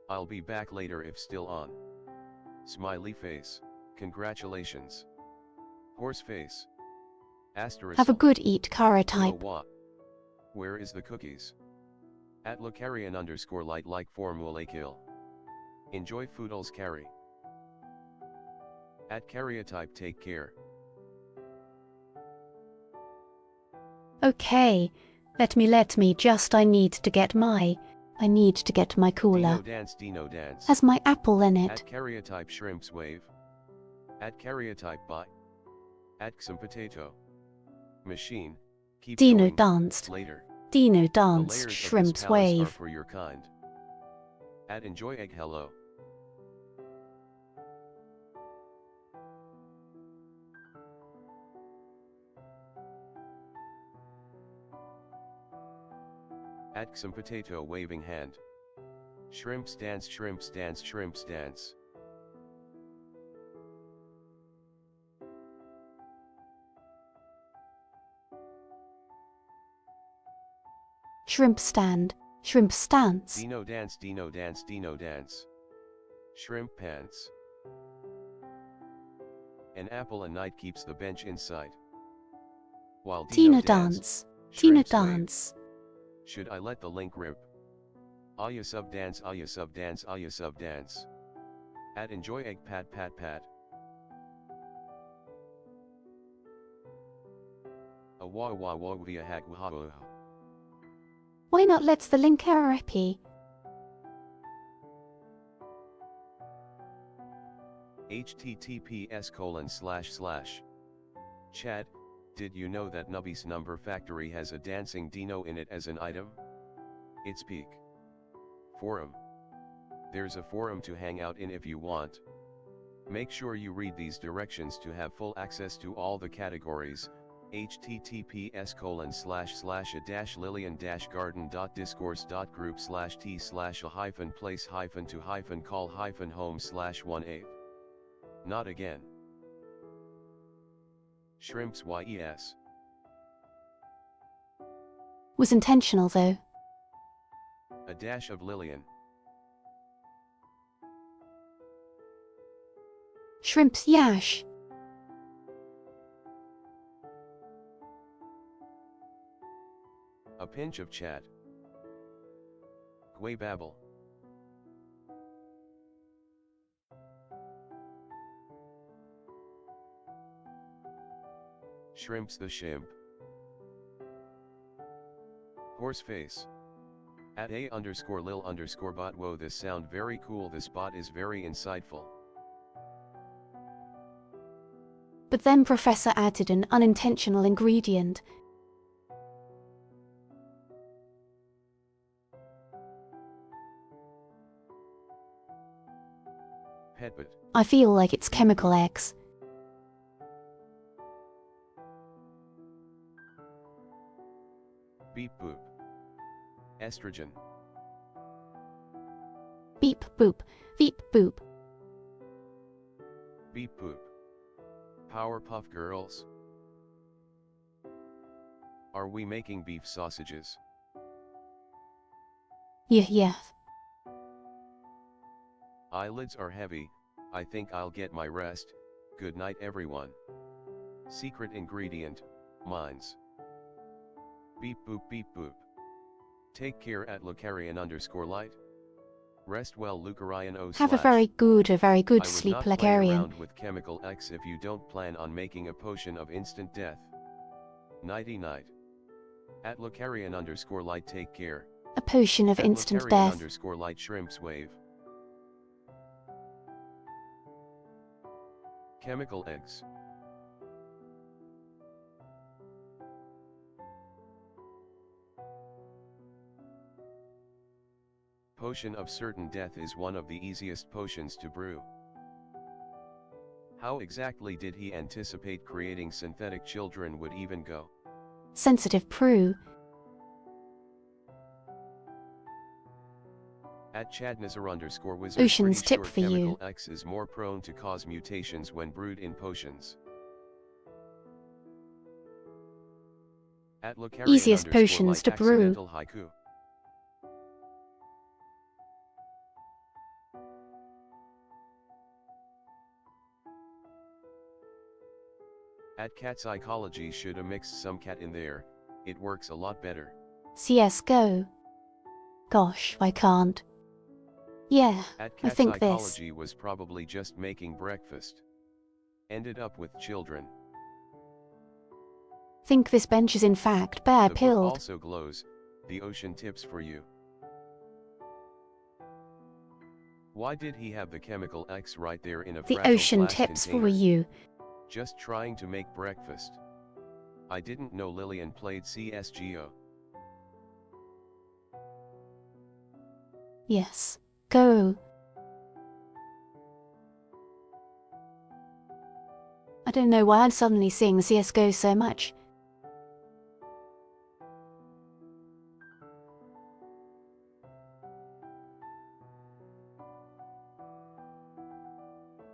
S2: I'll be back later if still on. Smiley face, congratulations. Horse face. Asterisk.
S1: Have a good eat, Kara
S2: Hello,
S1: type.
S2: what? Where is the cookies? At Lucarian_light like formula kill. Enjoy foodles carry. At Karyotype take care.
S1: Okay, let me just I need to get my cooler.
S2: Dino dance.
S1: Has my apple in it.
S2: At Karyotype shrimps wave. At Karyotype buy. At some potato. Machine. Keep
S1: Dino
S2: going.
S1: danced.
S2: Later.
S1: Dino
S2: The
S1: danced,
S2: layers of this
S1: shrimps
S2: palace are
S1: wave.
S2: for your kind. At enjoy egg hello. At some potato waving hand. Shrimps dance, shrimps dance, shrimps dance.
S1: Shrimp stand, shrimp stance.
S2: Dino dance, Dino dance, Dino dance. Shrimp pants. An apple a night keeps the bench inside. While
S1: Tina
S2: Dino
S1: dance, Tina
S2: shrimps wave.
S1: dance.
S2: Should I let the link rip? Aya sub dance, Aya sub dance, Aya sub dance. At enjoy egg pat pat pat. A wa wa wa via hag wa.
S1: Why not let's the link repi?
S2: https:// Chad, did you know that Nubby's Number Factory has a dancing dino in it as an item? It's peak. Forum. There's a forum to hang out in if you want. Make sure you read these directions to have full access to all the categories. https://a-lillian-garden.discourse.group/t/a-call-home/1/8. Shrimps yes.
S1: Was intentional though.
S2: A dash of Lillian.
S1: Shrimps yash.
S2: A pinch of Chad. Gway babble. Shrimps the shimp. Horse face. At a_lil_bot. Whoa, this sound very cool. This bot is very insightful.
S1: But then Professor added an unintentional ingredient.
S2: Petbit.
S1: I feel like it's chemical X.
S2: Beep boop. Estrogen.
S1: Beep boop, beep boop.
S2: Beep boop. Powerpuff Girls. Are we making beef sausages?
S1: Yeah.
S2: Eyelids are heavy, I think I'll get my rest. Good night everyone. Secret ingredient, mines. Beep boop beep boop. Take care at Lucarian_light. Rest well Lucarian O/.
S1: Have a very good sleep,
S2: I would not play
S1: Lacarian.
S2: around with chemical X if you don't plan on making a potion of instant death. Nighty night. At Lucarian_light take care.
S1: A potion of
S2: At
S1: instant death.
S2: Lucarian_light shrimps wave. Chemical eggs. Potion of certain death is one of the easiest potions to brew. How exactly did he anticipate creating synthetic children would even go?
S1: Sensitive Prue.
S2: At Chadnazar_wizard.
S1: Ocean's
S2: pretty
S1: tip
S2: sure
S1: for you.
S2: chemical X is more prone to cause mutations when brewed in potions. At
S1: Easiest
S2: Lucarian_light
S1: potions to brew.
S2: accidental haiku. At cat psychology should have mixed some cat in there, it works a lot better.
S1: CSGO. Gosh, I can't. Yeah,
S2: At
S1: I
S2: cat
S1: think this.
S2: psychology was probably just making breakfast. Ended up with children.
S1: Think this bench is in fact bear
S2: The book
S1: pilled.
S2: also glows, the ocean tips for you. Why did he have the chemical X right there in a
S1: The
S2: fragile
S1: ocean
S2: glass
S1: tips
S2: container?
S1: for you.
S2: Just trying to make breakfast. I didn't know Lillian played CSGO.
S1: Yes. Go. I don't know why I'm suddenly seeing CSGO so much.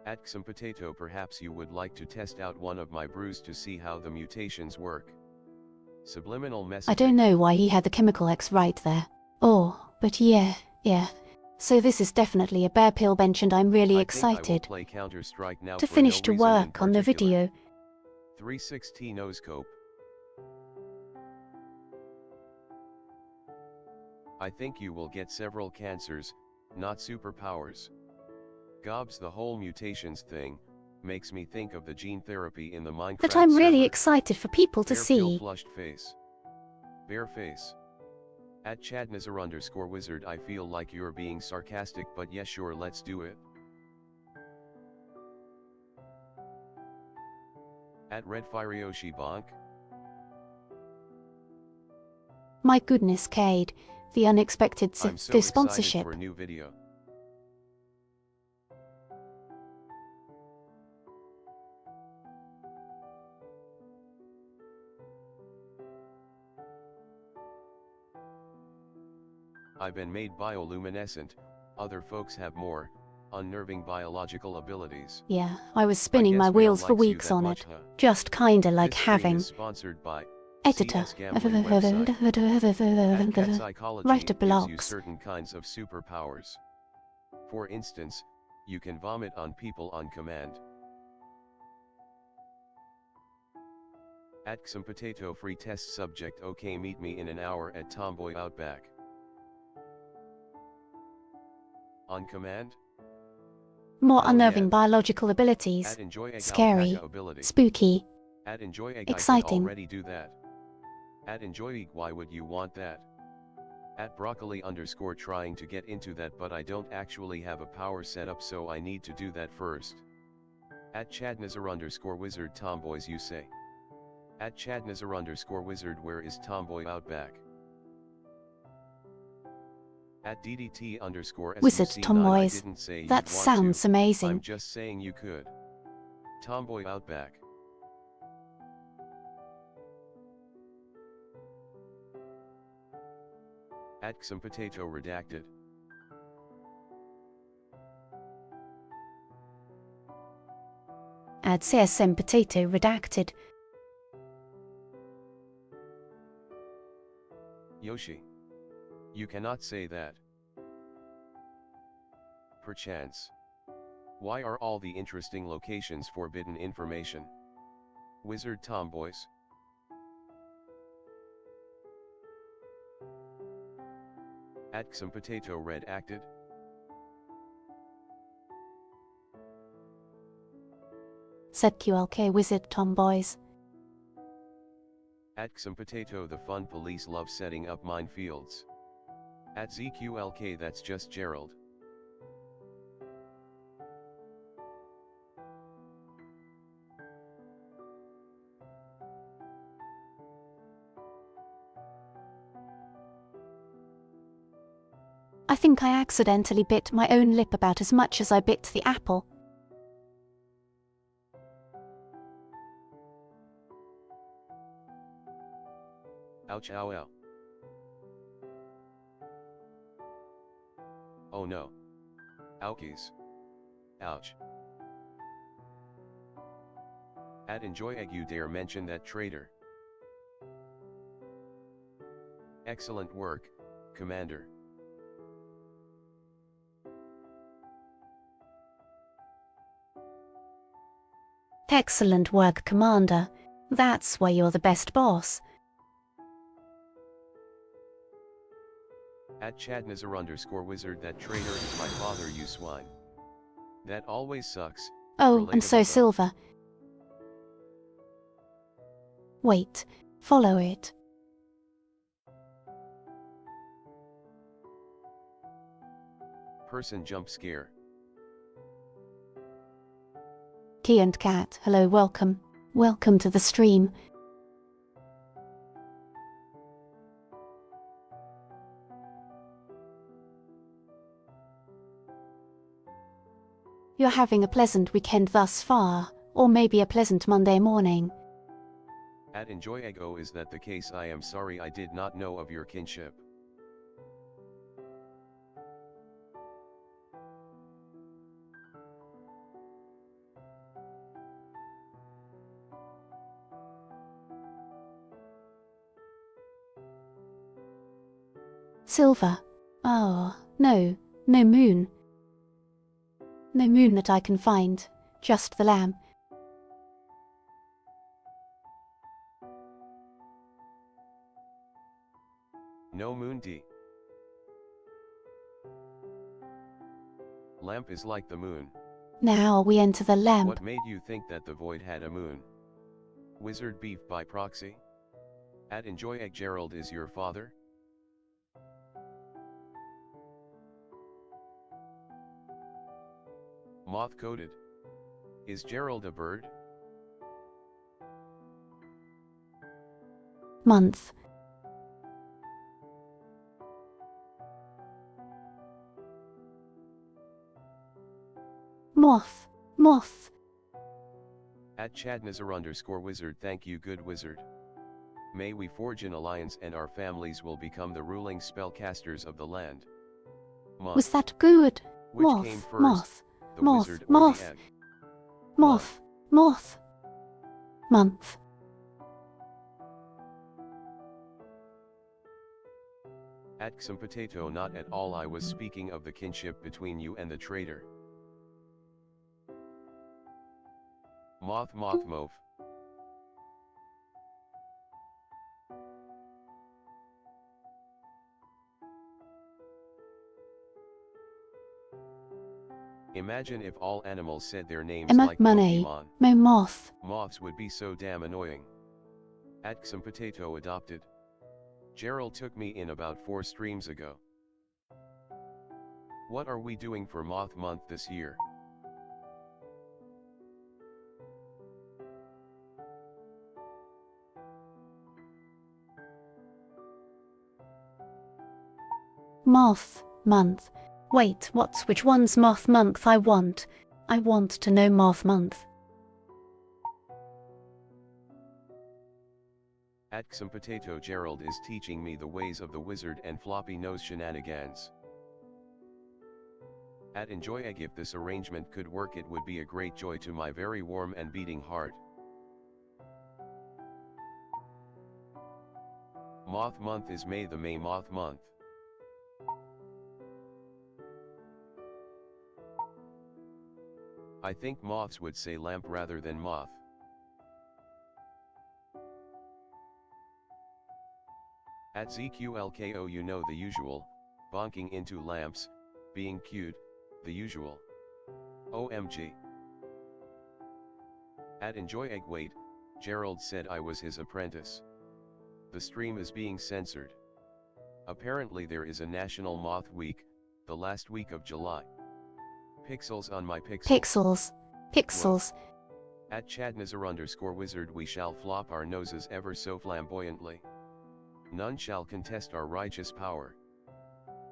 S2: At some potato, perhaps you would like to test out one of my brews to see how the mutations work. Subliminal messaging.
S1: I don't know why he had the chemical X right there. Oh, but yeah. So this is definitely a bear pill bench and I'm really
S2: I
S1: excited
S2: think I will play Counter-Strike now
S1: to
S2: for
S1: finish
S2: no
S1: to
S2: reason in
S1: work on the
S2: particular.
S1: video.
S2: 360 no scope. I think you will get several cancers, not superpowers. Gobs, the whole mutations thing makes me think of the gene therapy in the Minecraft
S1: That I'm really
S2: server.
S1: excited for people to
S2: Bear pill
S1: see.
S2: flushed face. Bare face. At Chadnazar_wizard, I feel like you're being sarcastic, but yeah, sure, let's do it. At Redfireyoshi Bonk.
S1: My goodness, Cade. The unexpected
S2: I'm so excited
S1: sponsorship.
S2: for new video. I've been made bioluminescent, other folks have more unnerving biological abilities.
S1: Yeah, I was spinning
S2: I
S1: my
S2: guess Whale
S1: wheels for
S2: likes you
S1: weeks
S2: that
S1: on
S2: much,
S1: it.
S2: huh?
S1: Just kinda like
S2: This stream
S1: having
S2: is sponsored by
S1: editor.
S2: CS Gambling website. At cat psychology,
S1: Writer
S2: it gives you
S1: blogs.
S2: certain kinds of superpowers. For instance, you can vomit on people on command. At some potato free test subject, okay, meet me in an hour at Tomboy Outback. On command?
S1: More
S2: Hell
S1: unnerving
S2: yeah.
S1: biological abilities.
S2: At enjoy egg
S1: Scary.
S2: alpaca ability.
S1: Spooky.
S2: At enjoy egg,
S1: Exciting.
S2: I can already do that. At enjoy egg, why would you want that? At broccoli _ trying to get into that, but I don't actually have a power setup, so I need to do that first. At Chadnazar_wizard tomboys, you say. At Chadnazar_wizard, where is Tomboy Outback? At DDT_SUC9,
S1: Wizard
S2: I
S1: tomboys.
S2: didn't say you'd
S1: That
S2: want
S1: sounds
S2: to,
S1: amazing.
S2: I'm just saying you could. Tomboy Outback. At some potato redacted.
S1: Add CSM potato redacted.
S2: Yoshi. You cannot say that. Perchance. Why are all the interesting locations forbidden information? Wizard tomboys. At some potato red acted.
S1: ZQLK Wizard tomboys.
S2: At some potato, the fun police love setting up minefields. At ZQLK, that's just Gerald.
S1: I think I accidentally bit my own lip about as much as I bit the apple.
S2: Ouch, ow, ow. Oh no. Ouchies. Ouch. At enjoy egg, you dare mention that traitor. Excellent work, Commander.
S1: Excellent work, Commander. That's why you're the best boss.
S2: At @Chadnazar_wizard, that traitor is my father, you swine. That always sucks.
S1: Oh, and so
S2: Relatable though.
S1: Silver. Wait, follow it.
S2: Person jump scare.
S1: Key and Cat, hello, welcome. Welcome to the stream. You're having a pleasant weekend thus far, or maybe a pleasant Monday morning.
S2: At Enjoy Ego, is that the case? I am sorry, I did not know of your kinship.
S1: Silver. Oh, no, no moon. No moon that I can find, just the lamb.
S2: No moon D. Lamp is like the moon.
S1: Now we enter the lamp.
S2: What made you think that the void had a moon? Wizard beef by proxy? At Enjoy Egg, Gerald is your father? Moth coated. Is Gerald a bird?
S1: Month. Moth. Moth.
S2: At @Chadnazar_wizard, thank you, good wizard. May we forge an alliance and our families will become the ruling spellcasters of the land. Month.
S1: Was that good?
S2: Which
S1: Moth.
S2: came first,
S1: Moth.
S2: the
S1: Moth.
S2: wizard or
S1: Moth.
S2: the egg?
S1: Moth. Moth. Month.
S2: At some potato, not at all, I was speaking of the kinship between you and the traitor. Moth move. Imagine if all animals said their names
S1: Emma
S2: like
S1: Money.
S2: Pokemon.
S1: Mo Moth.
S2: Moths would be so damn annoying. At some potato adopted. Gerald took me in about 4 streams ago. What are we doing for Moth Month this year?
S1: Moth. Month. Wait, which one's Moth Month I want? I want to know Moth Month.
S2: At some potato, Gerald is teaching me the ways of the wizard and floppy nose shenanigans. At Enjoy Egg, if this arrangement could work, it would be a great joy to my very warm and beating heart. Moth Month is May, the May Moth Month. I think moths would say lamp rather than moth. At ZQLKO, you know the usual, bonking into lamps, being cute, the usual. OMG. At Enjoy Egg, wait, Gerald said I was his apprentice. The stream is being censored. Apparently there is a National Moth Week, the last week of July. Pixels on my pixels.
S1: Pixels. Pixels.
S2: At @Chadnazar_wizard, we shall flop our noses ever so flamboyantly. None shall contest our righteous power.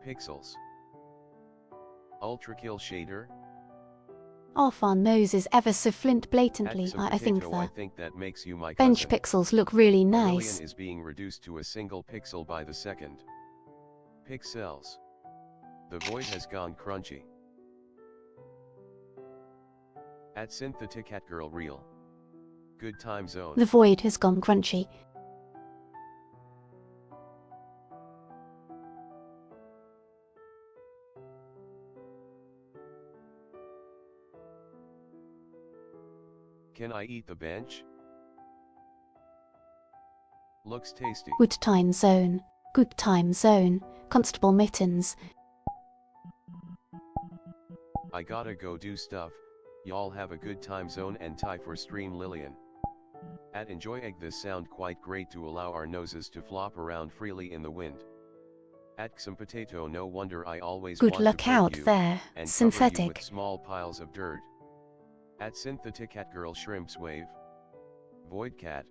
S2: Pixels. Ultrakill shader.
S1: Off our noses ever so flint blatantly.
S2: At
S1: I think
S2: Potato, I
S1: the
S2: think that makes you my
S1: bench
S2: cousin.
S1: pixels look really
S2: Aurelian
S1: nice.
S2: is being reduced to a single pixel by the second. Pixels. The void has gone crunchy. At Synthetic at Girl Real. Good time zone.
S1: The void has gone crunchy.
S2: Can I eat the bench? Looks tasty.
S1: Good time zone. Good time zone. Constable Mittens.
S2: I gotta go do stuff. Y'all have a good time zone and tie for stream Lillian. At enjoy egg this sound quite great to allow our noses to flop around freely in the wind. At some potato no wonder I always
S1: Good
S2: want
S1: luck
S2: to
S1: out
S2: break you
S1: there.
S2: and cover you
S1: Synthetic.
S2: with small piles of dirt. At synthetic cat girl shrimps wave. Void cat.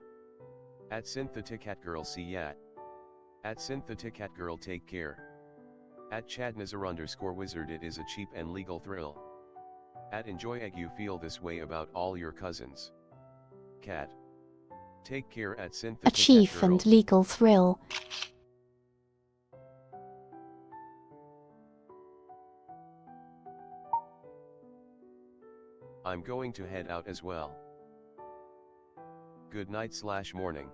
S2: At synthetic cat girl see yat. At synthetic cat girl take care. At Chadnazar_wizard it is a cheap and legal thrill. At enjoy egg you feel this way about all your cousins. Cat. Take care at
S1: A
S2: synthetic
S1: chief
S2: cat girl.
S1: and legal thrill.
S2: I'm going to head out as well. Good night/morning.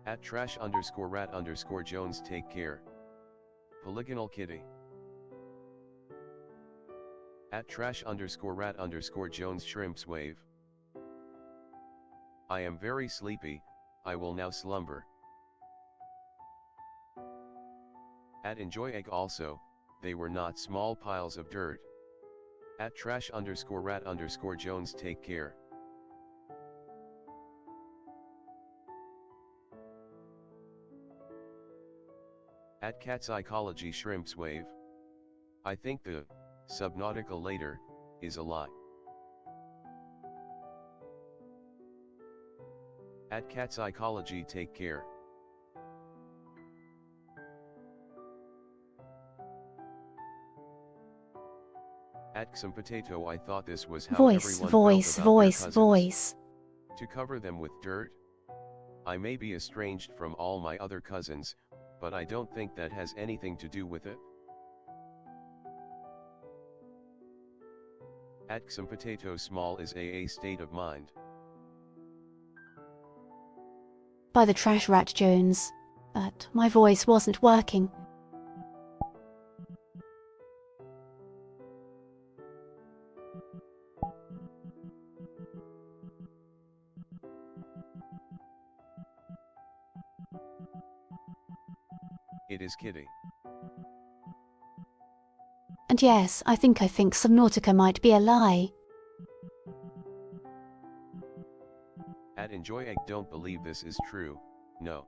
S2: At trash_rat_Jones take care. Polygonal kitty. At trash_rat_Jones shrimps wave. I am very sleepy, I will now slumber. At enjoy egg also, they were not small piles of dirt. At trash_rat_Jones take care. At cat psychology shrimps wave. I think the subnautica later is a lie. At cat psychology take care. At some potato I thought this was how
S1: Voice,
S2: everyone
S1: voice,
S2: felt about their
S1: voice,
S2: cousins.
S1: voice.
S2: To cover them with dirt? I may be estranged from all my other cousins, but I don't think that has anything to do with it. At some potato small is a state of mind.
S1: By the trash rat Jones. But my voice wasn't working.
S2: It is kitty.
S1: And yes, I think Subnautica might be a lie.
S2: At enjoy egg don't believe this is true, no.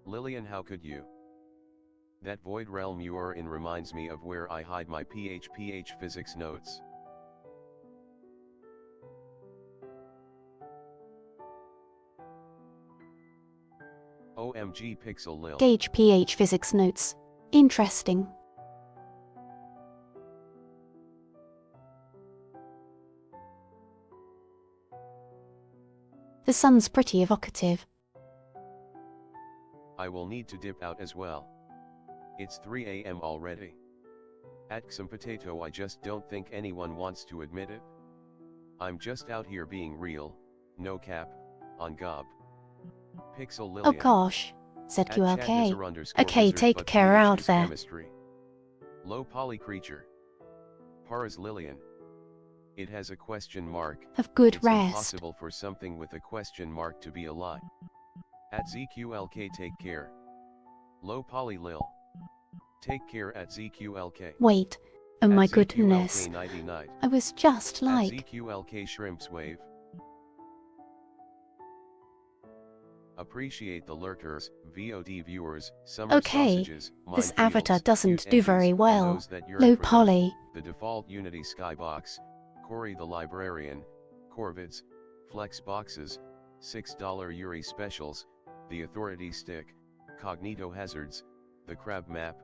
S2: Lillian how could you? That void realm you are in reminds me of where I hide my PH physics notes. OMG Pixel Lil.
S1: Gauge pH physics notes. Interesting. The sun's pretty evocative.
S2: I will need to dip out as well. It's 3 AM already. At some potato I just don't think anyone wants to admit it. I'm just out here being real, no cap, on gob. Pixel Lillian.
S1: Oh gosh,
S2: At
S1: ZQLK.
S2: Chadnazar_wizard,
S1: Okay,
S2: but
S1: take care out
S2: PH is
S1: there.
S2: Chemistry. Low poly creature. Paras Lillian. It has a question mark.
S1: Have good
S2: It's
S1: rest.
S2: impossible for something with a question mark to be a lie. At ZQLK take care. Low poly Lil. Take care at ZQLK.
S1: Wait, oh
S2: At
S1: my
S2: ZQLK
S1: goodness.
S2: nighty night.
S1: I was just
S2: At
S1: like...
S2: ZQLK shrimps wave. Appreciate the lurkers, VOD viewers, summer
S1: Okay,
S2: sausages,
S1: this
S2: minefields,
S1: avatar doesn't
S2: cute
S1: do
S2: entries,
S1: very
S2: and
S1: well.
S2: those that yearn
S1: Low
S2: for them.
S1: poly.
S2: The default Unity skybox, Corey the librarian, Corvids, flex boxes, $6 Yuri specials, the authority stick, cognito hazards, the crab map,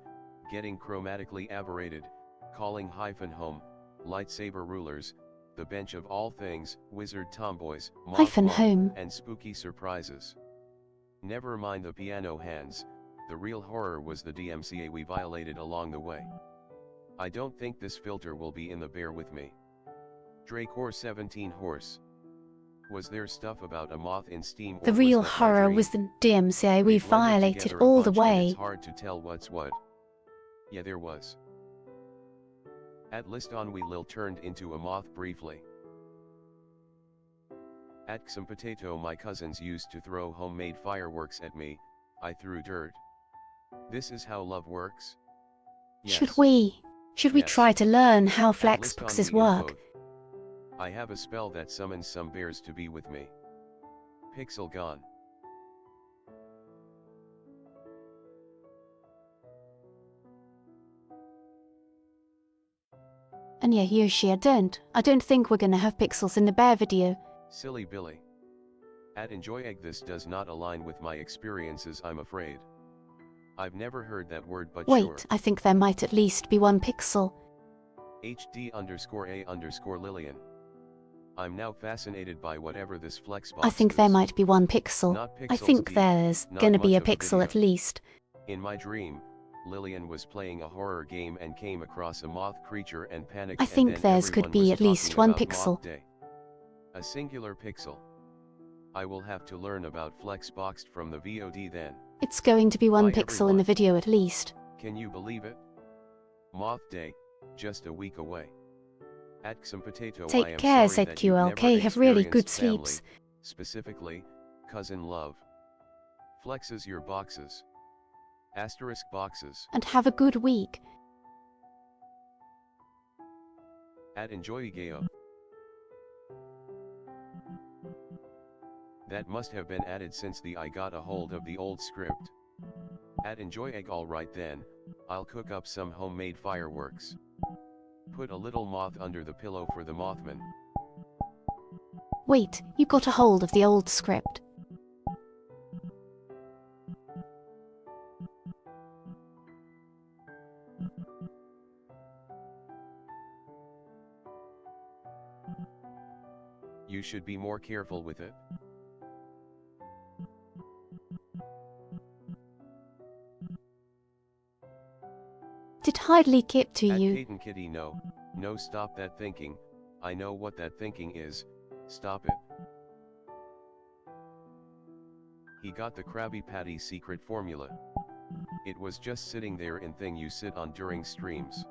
S2: getting chromatically aberrated, calling -home, lightsaber rulers, the bench of all things, wizard tomboys,
S1: -home.
S2: and spooky surprises. Never mind the piano hands, the real horror was the DMCA we violated along the way. I don't think this filter will be in the bear with me. Dracor 17 horse. Was there stuff about a moth in Steam or
S1: The
S2: was
S1: real
S2: that my
S1: horror
S2: dream?
S1: was the DMCA we
S2: They blended
S1: violated
S2: together a
S1: all the
S2: bunch and
S1: way.
S2: It's hard to tell what's what. Yeah, there was. At list on we lil turned into a moth briefly. At some potato my cousins used to throw homemade fireworks at me, I threw dirt. This is how love works?
S1: Should
S2: Yes.
S1: we? Should we
S2: Yes.
S1: try to learn how
S2: At list on
S1: flexboxes
S2: we in
S1: work?
S2: both. I have a spell that summons some bears to be with me. Pixel gone.
S1: And yeah, Yoshi, I don't think we're gonna have pixels in the bear video.
S2: Silly Billy. At enjoy egg, this does not align with my experiences, I'm afraid. I've never heard that word, but
S1: Wait,
S2: sure.
S1: I think there might at least be one pixel.
S2: HD_A_Lillian. I'm now fascinated by whatever this flexbox
S1: I think
S2: is.
S1: there might be one pixel.
S2: Not
S1: I
S2: pixels
S1: think
S2: deep,
S1: there's
S2: not
S1: gonna be
S2: much
S1: a
S2: of a
S1: pixel at
S2: video.
S1: least.
S2: In my dream, Lillian was playing a horror game and came across a moth creature and panicked,
S1: I
S2: and
S1: think
S2: then
S1: theirs could
S2: everyone
S1: be
S2: was
S1: at least
S2: talking
S1: one
S2: about
S1: pixel.
S2: Moth Day. A singular pixel. I will have to learn about flexboxed from the VOD then.
S1: It's going to be one
S2: Bye,
S1: pixel in the
S2: everyone.
S1: video at least.
S2: Can you believe it? Moth Day, just a week away. At some potato, I
S1: Take
S2: am
S1: care,
S2: sorry that you've
S1: ZQLK.
S2: never
S1: Have really good
S2: experienced
S1: sleeps.
S2: family, specifically, cousin love. Flexes your boxes. Asterisk boxes.
S1: And have a good week.
S2: At enjoy Gayo. That must have been added since I got a hold of the old script. At enjoy egg, alright then, I'll cook up some homemade fireworks. Put a little moth under the pillow for the Mothman.
S1: Wait, you got a hold of the old script.
S2: You should be more careful with it.
S1: Did Hyde leak it to
S2: At
S1: you?
S2: Peyton Kitty, no, stop that thinking, I know what that thinking is, stop it. He got the Krabby Patty secret formula. It was just sitting there in thing you sit on during streams.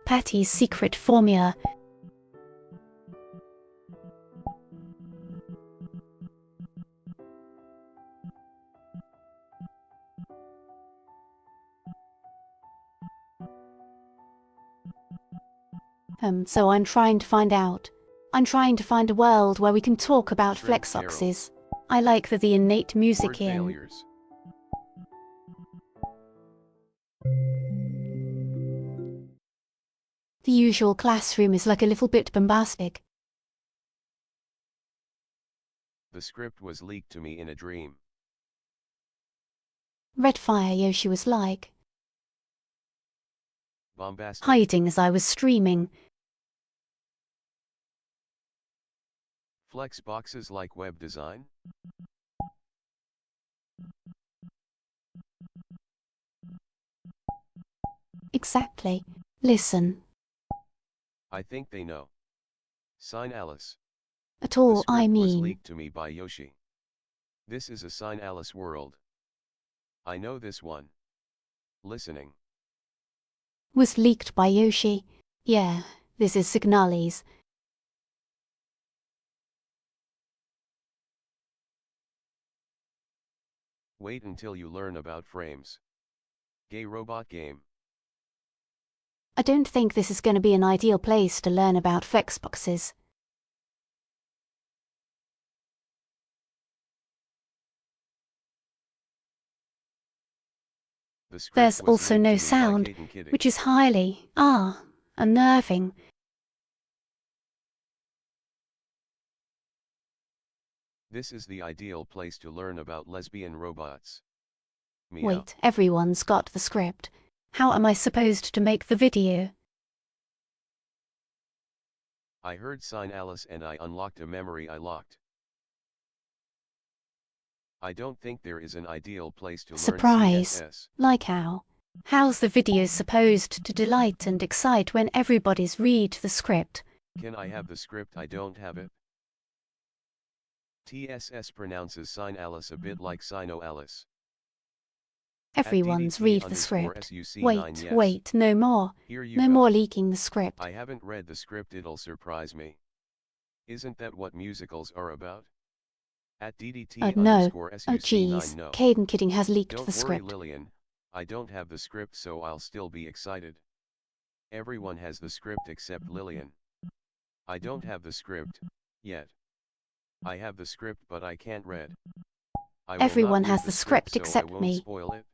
S1: Patty's secret formula. So I'm trying to find out. I'm trying to find a world where we can talk about
S2: Shrimp
S1: flexboxes. I like the innate music
S2: Word
S1: in.
S2: failures.
S1: The usual classroom is like a little bit bombastic.
S2: The script was leaked to me in a dream.
S1: Redfire Yoshi was like,
S2: Bombastic.
S1: hiding as I was streaming.
S2: Flex boxes like web design?
S1: Exactly. Listen.
S2: I think they know. Sign Alice.
S1: At
S2: The
S1: all,
S2: script
S1: I
S2: was
S1: mean.
S2: leaked to me by Yoshi. This is a Sign Alice world. I know this one. Listening.
S1: Was leaked by Yoshi. Yeah, this is Signales.
S2: Wait until you learn about frames. Gay robot game.
S1: I don't think this is going to be an ideal place to learn about flexboxes.
S2: The script
S1: There's
S2: was
S1: also
S2: leaked
S1: no
S2: to me by
S1: sound,
S2: Peyton Kitty.
S1: which is highly, unnerving.
S2: This is the ideal place to learn about lesbian robots. Meow.
S1: Wait, everyone's got the script. How am I supposed to make the video?
S2: I heard Sign Alice and I unlocked a memory I locked. I don't think there is an ideal place to learn
S1: Surprise.
S2: CSS.
S1: Like how? How's the video supposed to delight and excite when everybody's read the script?
S2: Can I have the script? I don't have it. TSS pronounces Sign Alice a bit like Sino Alice.
S1: Everyone's read the script. Wait,
S2: DDT_SUC9 yes.
S1: wait, no more.
S2: Here you
S1: No
S2: go.
S1: more leaking the script.
S2: I haven't read the script, it'll surprise me. Isn't that what musicals are about? At
S1: No.
S2: DDT_SUC9
S1: Oh jeez,
S2: no.
S1: Caden Kidding has leaked
S2: Don't
S1: the
S2: worry
S1: script.
S2: Lillian, I don't have the script so I'll still be excited. Everyone has the script except Lillian. I don't have the script, yet. I have the script but I can't read. I will
S1: Everyone
S2: not
S1: has
S2: read
S1: the
S2: script
S1: script
S2: so
S1: except
S2: I won't
S1: me.
S2: spoil it.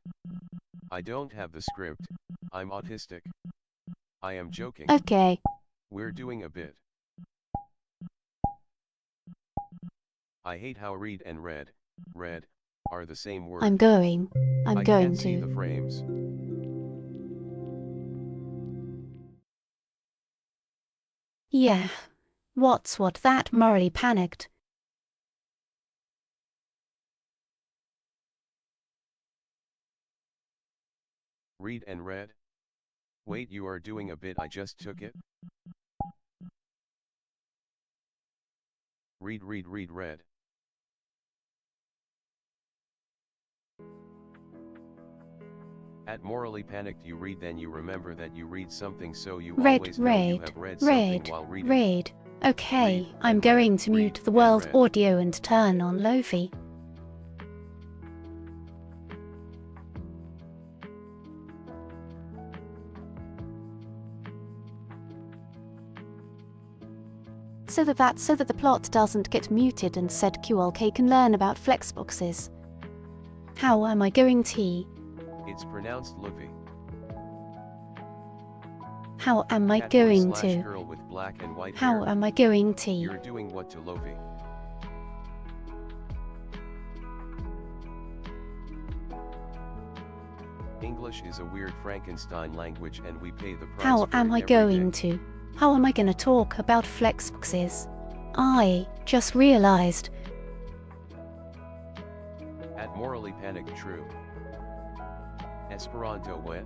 S2: I don't have the script, I'm autistic. I am joking.
S1: Okay.
S2: We're doing a bit. I hate how read and read are the same word.
S1: I'm going
S2: I
S1: to.
S2: can't see the frames.
S1: Yeah. What's what? That morally panicked.
S2: Read and read? Wait, you are doing a bit, I just took it? Read. At morally panicked you read, then you remember that you read something, so you always know you have read something while reading.
S1: Read. Okay,
S2: Read
S1: I'm
S2: and
S1: going
S2: read,
S1: to
S2: read
S1: mute the
S2: and
S1: world
S2: read.
S1: audio and turn on Lofi. So that the plot doesn't get muted and said QLK can learn about flexboxes. How am I going to?
S2: It's pronounced Luffy.
S1: How am I
S2: Cat boy
S1: going
S2: slash
S1: to?
S2: girl with black and white
S1: How
S2: hair.
S1: am I going to?
S2: You're doing what to Lofi? English is a weird Frankenstein language and we pay the price
S1: How
S2: for
S1: am
S2: it
S1: I
S2: every
S1: going
S2: day.
S1: to? How am I going to talk about flexboxes? I just realized.
S2: At morally panicked true. Esperanto when?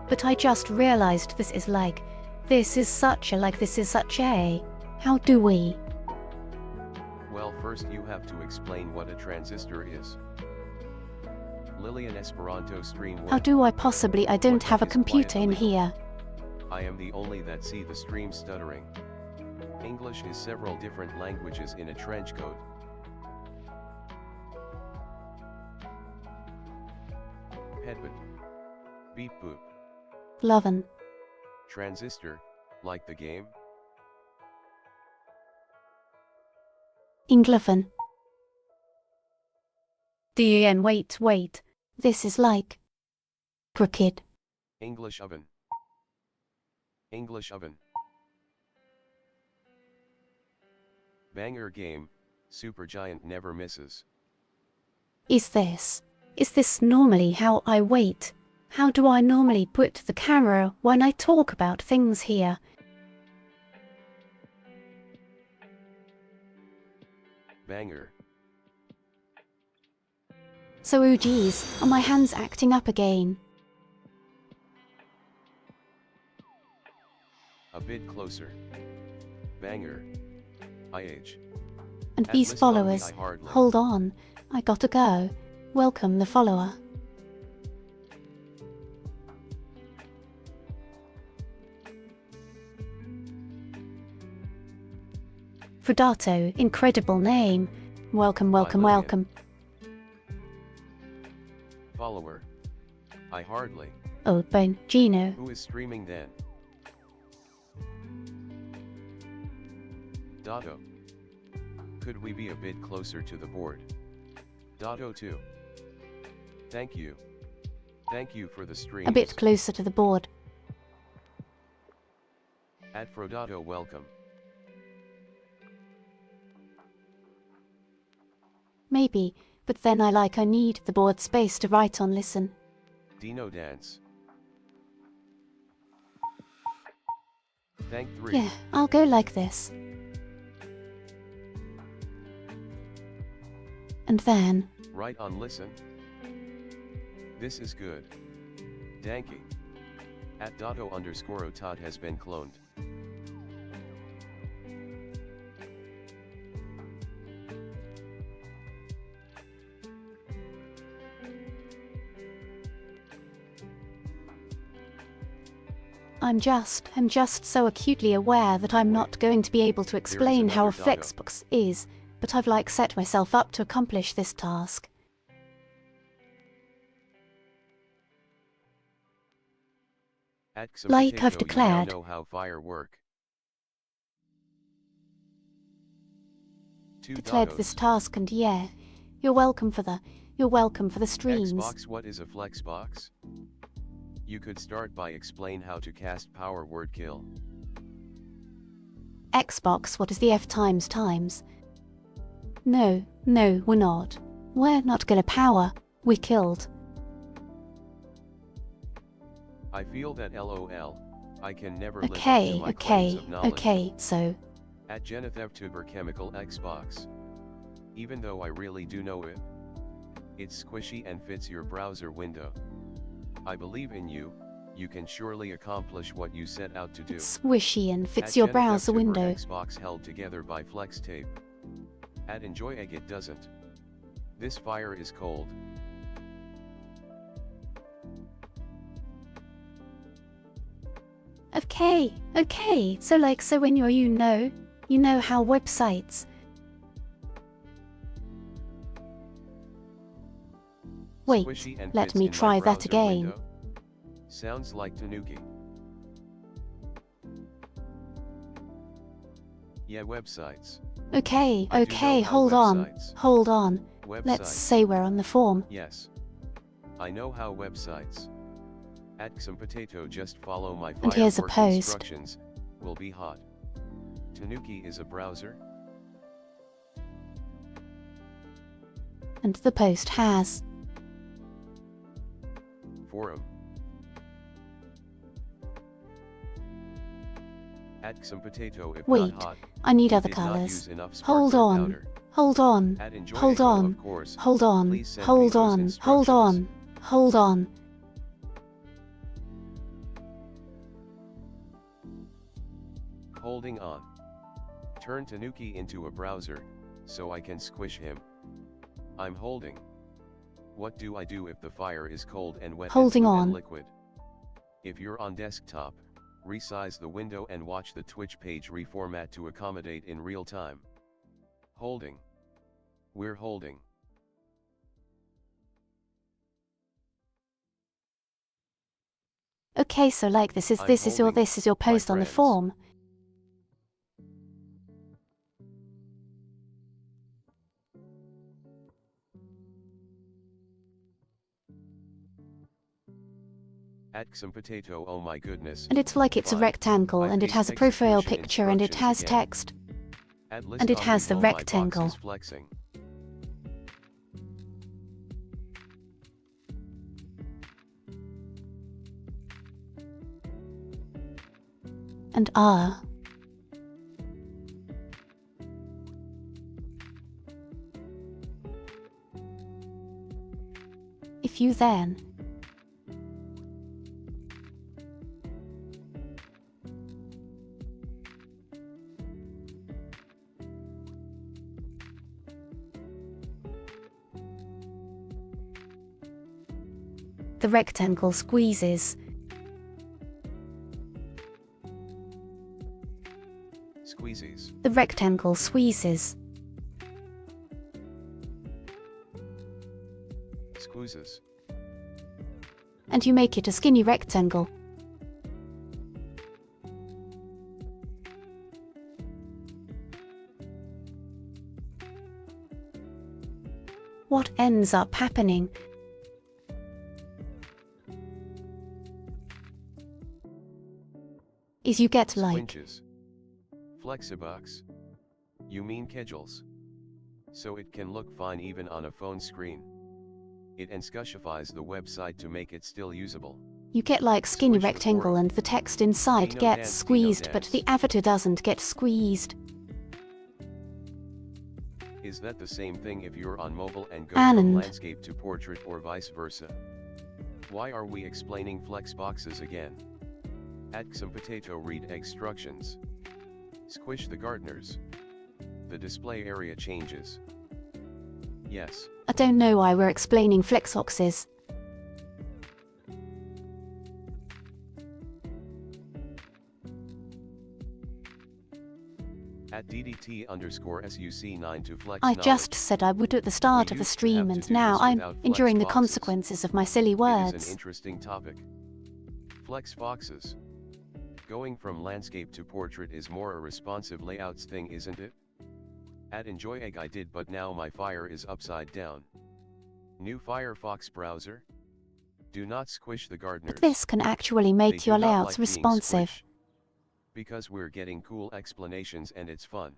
S1: But I just realized this is such a. How do we?
S2: Well, first you have to explain what a transistor is. Lillian Esperanto stream when?
S1: How do I possibly? I don't
S2: What
S1: have a
S2: is
S1: computer in
S2: quietly?
S1: here.
S2: I am the only that see the stream stuttering. English is several different languages in a trench coat. Headbutt. Beep boop.
S1: Lovin'.
S2: Transistor, like the game?
S1: Ingloven. DN wait. This is like. Crooked.
S2: English oven. English oven. Banger game, Supergiant never misses.
S1: Is this normally how I wait? How do I normally put the camera when I talk about things here?
S2: Banger.
S1: So oh geez, are my hands acting up again?
S2: A bit closer. Banger. IH.
S1: And
S2: At
S1: these
S2: list on the
S1: followers,
S2: I hardly.
S1: hold on, I gotta go. Welcome the follower. Frodato, incredible name. Welcome.
S2: Lillian. Follower. I hardly.
S1: Old Bone, Gino.
S2: Who is streaming then? Dotto. Could we be a bit closer to the board? Dotto 2. Thank you. Thank you for the streams.
S1: A bit closer to the board.
S2: At Frodato welcome.
S1: Maybe, but then I need the board space to write on. Listen.
S2: Dino dance. Thank 3.
S1: Yeah, I'll go like this. And then.
S2: Right on listen. This is good. Danky. At Dotto _ Otot has been cloned.
S1: I'm just so acutely aware that I'm not going to be able to explain how a
S2: another doggo.
S1: Flexbox is, but I've like set myself up to accomplish this task.
S2: At some
S1: Like I've
S2: potato, you now
S1: declared.
S2: know how fire work. 2
S1: Declared this
S2: doggos.
S1: task, and yeah, you're welcome for the streams.
S2: Xbox, what is a flexbox? You could start by explain how to cast power word kill.
S1: Xbox, what is the F times times? No, we're not. We're not gonna power. We killed.
S2: I feel that LOL. I can never live up to
S1: Okay,
S2: my claims of knowledge.
S1: okay, so.
S2: At GenethevTuber Chemical Xbox. Even though I really do know it. It's squishy and fits your browser window. I believe in you. You can surely accomplish what you set out to do.
S1: It's squishy and fits
S2: At
S1: your browser
S2: GenethevTuber
S1: window.
S2: Xbox held together by flex tape. At Enjoy Egg it doesn't. This fire is cold.
S1: Okay, so like, so when you're you know how websites. Wait,
S2: Squishy and
S1: let
S2: fits
S1: me
S2: in my
S1: try that
S2: browser
S1: again.
S2: window. Sounds like Tanuki. Yeah, websites.
S1: Okay,
S2: I do know how
S1: hold on.
S2: Websites.
S1: Let's say we're on the form.
S2: Yes. I know how websites. At some potato, just follow my
S1: And here's a
S2: firework
S1: post.
S2: instructions. Will be hot. Tanuki is a browser.
S1: And the post has.
S2: Forum. At some potato, if
S1: Wait,
S2: not hot.
S1: I need other
S2: did not
S1: colors.
S2: use enough
S1: Hold
S2: sparkler
S1: on.
S2: powder.
S1: Hold on.
S2: At Enjoy
S1: Hold
S2: Eggo,
S1: on.
S2: of course.
S1: Hold on.
S2: Please send me
S1: Hold
S2: those
S1: on. Hold
S2: instructions.
S1: on. Hold on.
S2: Holding on. Turn Tanuki into a browser, so I can squish him. I'm holding. What do I do if the fire is cold and wet
S1: Holding
S2: and blue
S1: on.
S2: and liquid? If you're on desktop, resize the window and watch the Twitch page reformat to accommodate in real time. Holding. We're holding.
S1: Okay, so like this is your post on the
S2: friends.
S1: form.
S2: At some potato, oh my goodness.
S1: And it's like it's a
S2: Fine.
S1: rectangle
S2: I
S1: and it
S2: paste
S1: has a profile
S2: execution
S1: picture and it has
S2: instructions again.
S1: text.
S2: At
S1: And it has the
S2: list on my box
S1: rectangle.
S2: is flexing.
S1: And if you then the rectangle squeezes.
S2: Squeezies.
S1: The rectangle squeezes.
S2: Squeezes.
S1: And you make it a skinny rectangle. What ends up happening is you get like
S2: Squinches. Flexibox. You mean kedgels. So it can look fine even on a phone screen. It enscushifies the website to make it still usable.
S1: you get like skinny
S2: Switch the
S1: rectangle
S2: forum.
S1: and the text inside
S2: Dino
S1: gets
S2: dance,
S1: squeezed,
S2: Dino
S1: but
S2: dance.
S1: the avatar doesn't get squeezed.
S2: Is that the same thing if you're on mobile and go from
S1: And
S2: landscape to portrait or vice versa? Why are we explaining flexboxes again? At some potato, read instructions. Squish the gardeners. The display area changes. Yes.
S1: I don't know why we're explaining flexboxes.
S2: At DDT_SUC9 to flex
S1: I
S2: knowledge.
S1: just said I would at the start
S2: We
S1: of the
S2: used to
S1: stream,
S2: have to
S1: and
S2: do
S1: now
S2: this
S1: I'm
S2: without flex
S1: enduring the
S2: boxes.
S1: consequences of my silly
S2: It is
S1: words.
S2: an interesting topic. Flex boxes. Going from landscape to portrait is more a responsive layouts thing, isn't it? At Enjoy Egg I did, but now my Fire is upside down. New Firefox browser? Do not squish the gardeners.
S1: But this can actually
S2: They
S1: make
S2: do
S1: your
S2: not
S1: layouts
S2: like being
S1: responsive.
S2: squished. Because we're getting cool explanations and it's fun.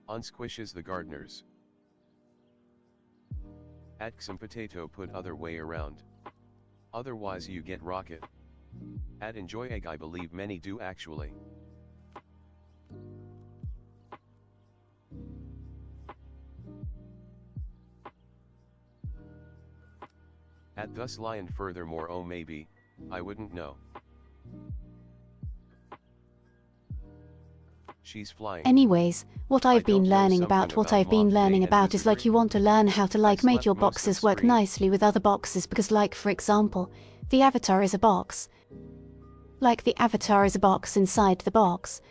S2: Unsquishes the gardeners. At some potato put other way around. Otherwise you get rocket. At Enjoy Egg I believe many do actually. At thus lion furthermore, oh maybe, I wouldn't know. She's flying.
S1: Anyways, what I've
S2: don't
S1: been
S2: know
S1: learning
S2: something
S1: about what
S2: about
S1: I've been
S2: mob
S1: learning
S2: day and
S1: about is like
S2: wizardry?
S1: you want to learn how to like make
S2: slept
S1: your
S2: most of
S1: boxes
S2: the
S1: work
S2: stream.
S1: nicely with other boxes, because like for example, the avatar is a box. Like the avatar is a box inside the box.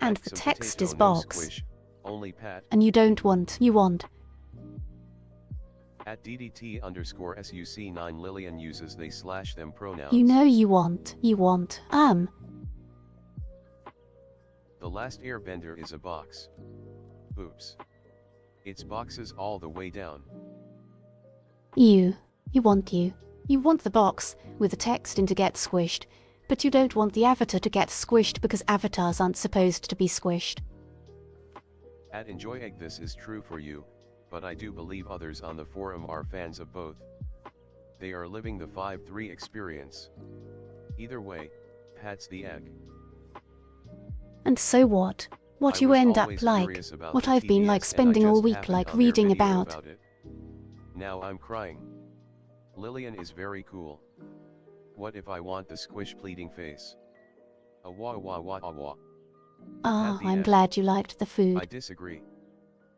S1: And
S2: At
S1: the
S2: some
S1: text
S2: potato,
S1: is
S2: no
S1: box.
S2: squish, only pat.
S1: And you want.
S2: At DDT_SUC9 Lillian uses they slash them pronouns.
S1: You know you want.
S2: The Last Airbender is a box. Oops. It's boxes all the way down.
S1: You want the box with the text in to get squished, but you don't want the avatar to get squished because avatars aren't supposed to be squished.
S2: At Enjoy Egg this is true for you, but I do believe others on the forum are fans of both. They are living the 5-3 experience. Either way, pat's the egg.
S1: And so what? What
S2: I
S1: you
S2: was
S1: end up
S2: always
S1: like,
S2: curious about
S1: what
S2: the
S1: I've been like
S2: TDS and I
S1: spending all
S2: just
S1: week
S2: happened
S1: like
S2: on their
S1: reading
S2: video
S1: about.
S2: it. Now I'm crying. Lillian is very cool. What if I want the squish pleading face? A wah wah wah wah wah.
S1: Ah,
S2: At the
S1: I'm
S2: end.
S1: glad you liked the
S2: I
S1: food.
S2: disagree.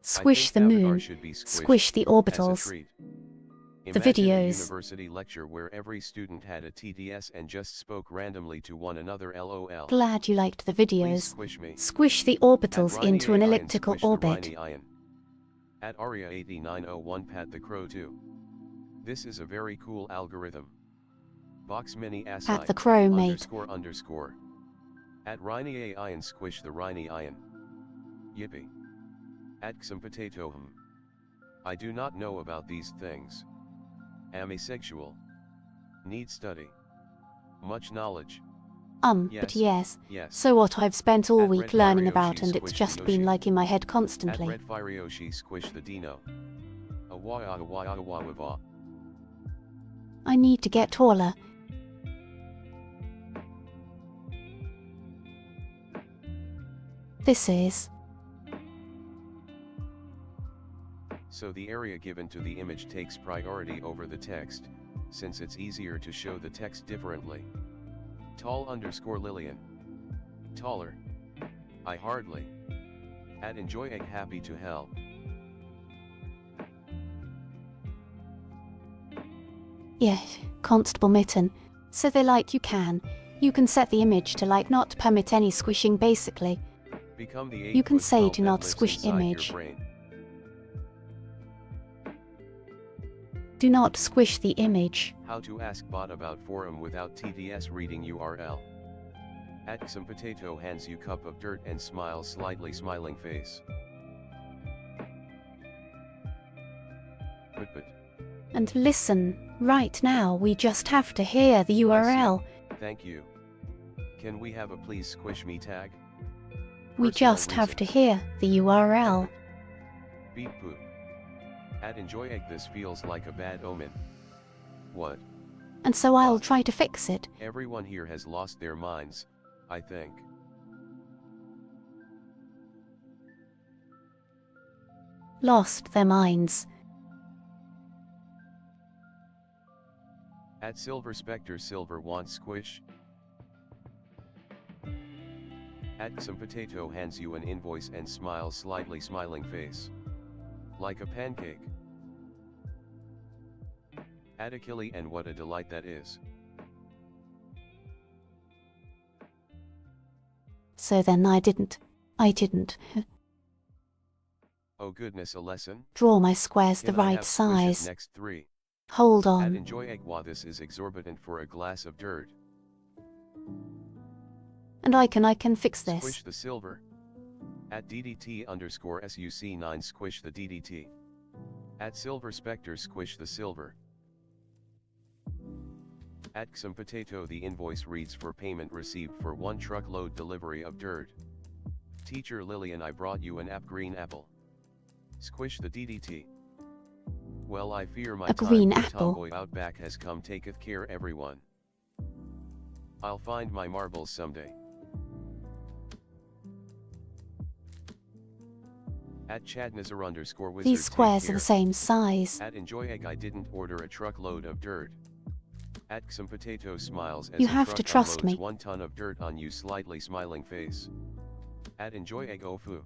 S1: Squish the
S2: I think Avatar
S1: moon,
S2: should be squished
S1: squish the
S2: as a
S1: orbitals,
S2: treat.
S1: the
S2: Imagine a
S1: videos.
S2: university lecture where every student had a TDS and just spoke randomly to one another. LOL.
S1: Glad you liked the
S2: Please
S1: videos.
S2: squish me.
S1: Squish the
S2: At
S1: orbitals
S2: Riney
S1: into an
S2: Ian
S1: elliptical
S2: squish the
S1: orbit.
S2: Riney Ian. At Aria8901 pat the crow too. This is a very cool algorithm. Box mini assign.
S1: At the crow, mate.
S2: ___. At Riney Ian squish the Riney Ian. Yippee. At some potato I do not know about these things. Am asexual. Need study. Much knowledge.
S1: But yes.
S2: Yes.
S1: So what I've spent all
S2: At
S1: week
S2: Red
S1: learning
S2: Farioshi
S1: about, and it's
S2: squish the
S1: just been
S2: Yoshi.
S1: like in my head
S2: At
S1: constantly.
S2: Red Farioshi squish the Dino. A wah ah wah ah wah wah.
S1: I need to get taller. This is.
S2: So the area given to the image takes priority over the text, since it's easier to show the text differently. Tall_Lillian. Taller. I hardly. At Enjoy Egg happy to help.
S1: Yeah, Constable Mitten. So they like you can set the image to like not permit any squishing basically.
S2: Become the
S1: You can
S2: 8-foot
S1: say
S2: whelp
S1: do
S2: that
S1: not
S2: lives
S1: squish
S2: inside your
S1: image.
S2: brain.
S1: Do not squish the image.
S2: How to ask bot about forum without TDS reading URL. At some potato hands you cup of dirt and smiles slightly smiling face. But.
S1: And listen, right now we just have to hear the URL.
S2: Thank you. Can we have a please squish me tag?
S1: We
S2: Personal
S1: just have to
S2: reasons.
S1: hear the URL.
S2: Beep poop. At Enjoy Egg this feels like a bad omen. What?
S1: And so I'll try to fix it.
S2: Everyone here has lost their minds, I think.
S1: Lost their minds.
S2: At Silver Spectre Silver wants squish. At some potato hands you an invoice and smiles slightly smiling face. Like a pancake. At Achille and what a delight that is.
S1: So then I didn't I didn't.
S2: Oh goodness, a lesson?
S1: Draw my squares the
S2: Can I
S1: right
S2: have squishes
S1: size.
S2: next 3?
S1: Hold
S2: At
S1: on.
S2: enjoy egg. Wow, this is exorbitant for a glass of dirt.
S1: And I can fix this.
S2: Squish the silver. At DDT_SUC9 squish the DDT. At Silver Spectre squish the silver. At Some Potato the invoice reads for payment received for 1 truckload delivery of dirt. Teacher Lillian, I brought you an green apple. Squish the DDT. Well, I fear my
S1: A
S2: time
S1: green
S2: for
S1: apple.
S2: tomboy outback has come, taketh care everyone. I'll find my marbles someday. At Chadnazar_wizard
S1: These squares
S2: take
S1: are the
S2: care.
S1: same size.
S2: At enjoy egg, I didn't order a truckload of dirt. At Some Potato smiles as
S1: You
S2: a
S1: have
S2: truck
S1: to trust
S2: unloads
S1: me.
S2: 1 ton of dirt on you, slightly smiling face. At enjoy egg, ofu.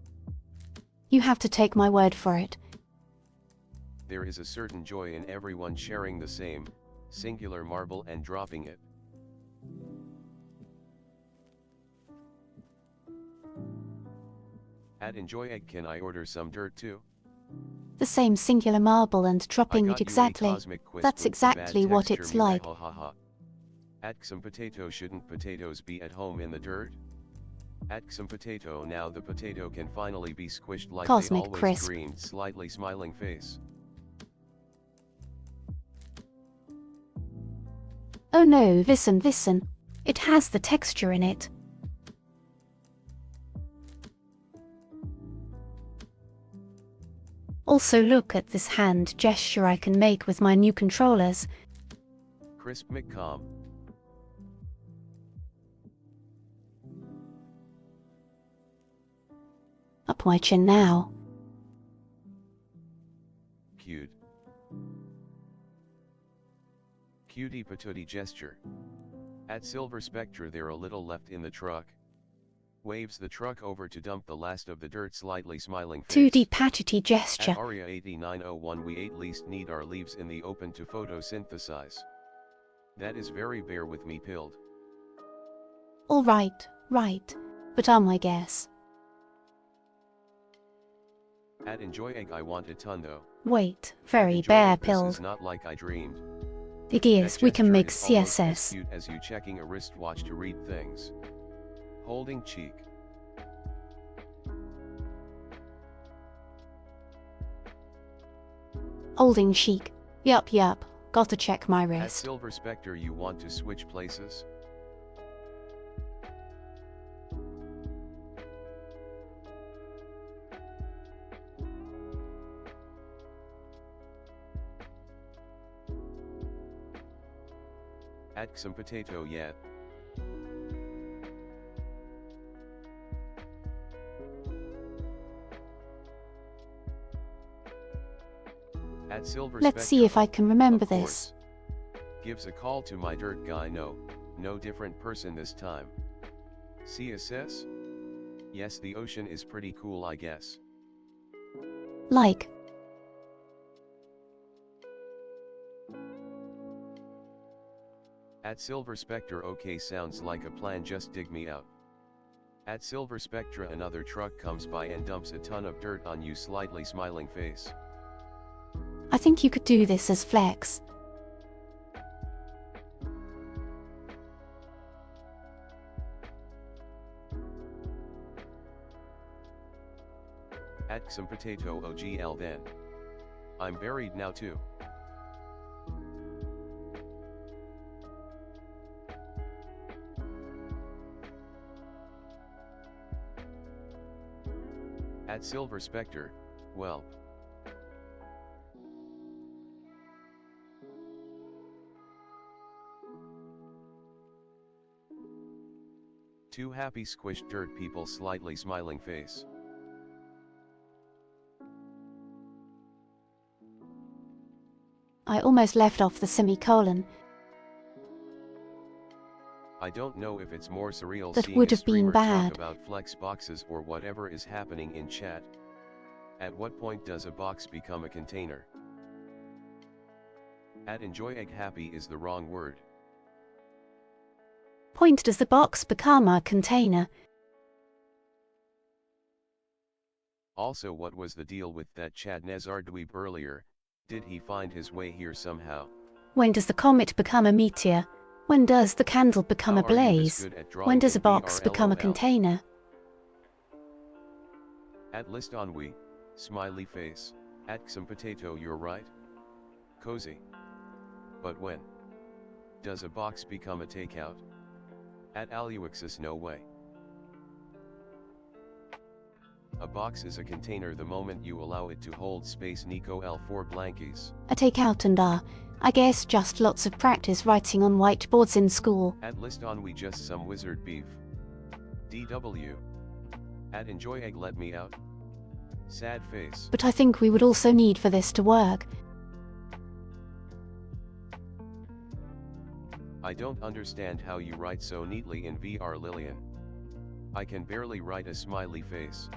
S1: You have to take my word for it.
S2: There is a certain joy in everyone sharing the same, singular marble and dropping it. At enjoy egg, can I order some dirt too?
S1: The same singular marble and
S2: I
S1: dropping
S2: got
S1: it
S2: you a
S1: exactly.
S2: cosmic quest
S1: That's
S2: with the bad
S1: exactly what
S2: texture
S1: it's
S2: mute,
S1: like.
S2: ha ha ha. At Some Potato, shouldn't potatoes be at home in the dirt? At Some Potato, now the potato can finally be squished like
S1: Cosmic
S2: they always
S1: crisp.
S2: dreamed, slightly smiling face.
S1: Oh no, listen. It has the texture in it. Also look at this hand gesture I can make with my new controllers.
S2: Crisp McCom.
S1: Up my chin now.
S2: Cute. Cutie patootie gesture. At Silver Spectre, there a little left in the truck. Waves the truck over to dump the last of the dirt, slightly smiling face.
S1: 2D patootie gesture.
S2: At Aria 8901, we at least need our leaves in the open to photosynthesize. That is very, bear with me, pilled.
S1: All right. But I guess.
S2: At enjoy egg, I want a ton though.
S1: Wait,
S2: At
S1: very
S2: enjoy
S1: bear
S2: egg, this is
S1: pilled.
S2: not like I dreamed.
S1: It
S2: That
S1: is, we can
S2: gesture
S1: make
S2: is almost as
S1: CSS.
S2: cute as you checking a wristwatch to read things. Holding cheek.
S1: Holding chic. Yup. Gotta check my
S2: At
S1: wrist.
S2: Silver Spectre, you want to switch places? At Some Potato yet. At Silver
S1: Let's see if I
S2: Spectre,
S1: can remember
S2: of
S1: this.
S2: course. Gives a call to my dirt guy, no different person this time. CSS? Yes, the ocean is pretty cool, I guess.
S1: Like.
S2: At Silver Spectre, okay, sounds like a plan, just dig me out. At Silver Spectre, another truck comes by and dumps a ton of dirt on you, slightly smiling face.
S1: I think you could do this as flex.
S2: At Some Potato, OGL then. I'm buried now too. At Silver Spectre, welp. Two happy squished dirt people, slightly smiling face.
S1: I almost left off the semicolon.
S2: I don't know if it's more surreal
S1: That
S2: seeing
S1: would
S2: a
S1: have been
S2: streamer talk
S1: bad.
S2: about flex boxes or whatever is happening in chat. At what point does a box become a container? At enjoy egg, happy is the wrong word.
S1: Point does the box become a container?
S2: Also, what was the deal with that Chad Nezar dweeb earlier? Did he find his way here somehow?
S1: When does the comet become a meteor? When does the candle become
S2: How
S1: a
S2: are you this
S1: blaze?
S2: good at
S1: When
S2: drawing
S1: does a
S2: in
S1: box
S2: VR
S1: become a
S2: LOL?
S1: container?
S2: At list ennui, smiley face, at some potato you're right? Cozy. But when does a box become a takeout? At Aluixis no way. A box is a container the moment you allow it to hold space. Nico L4 blankies.
S1: A takeout and I guess just lots of practice writing on whiteboards in school.
S2: At list ennui just some wizard beef. DW. At enjoy egg let me out. Sad face.
S1: But I think we would also need for this to work.
S2: I don't understand how you write so neatly in VR Lillian. I can barely write a smiley face.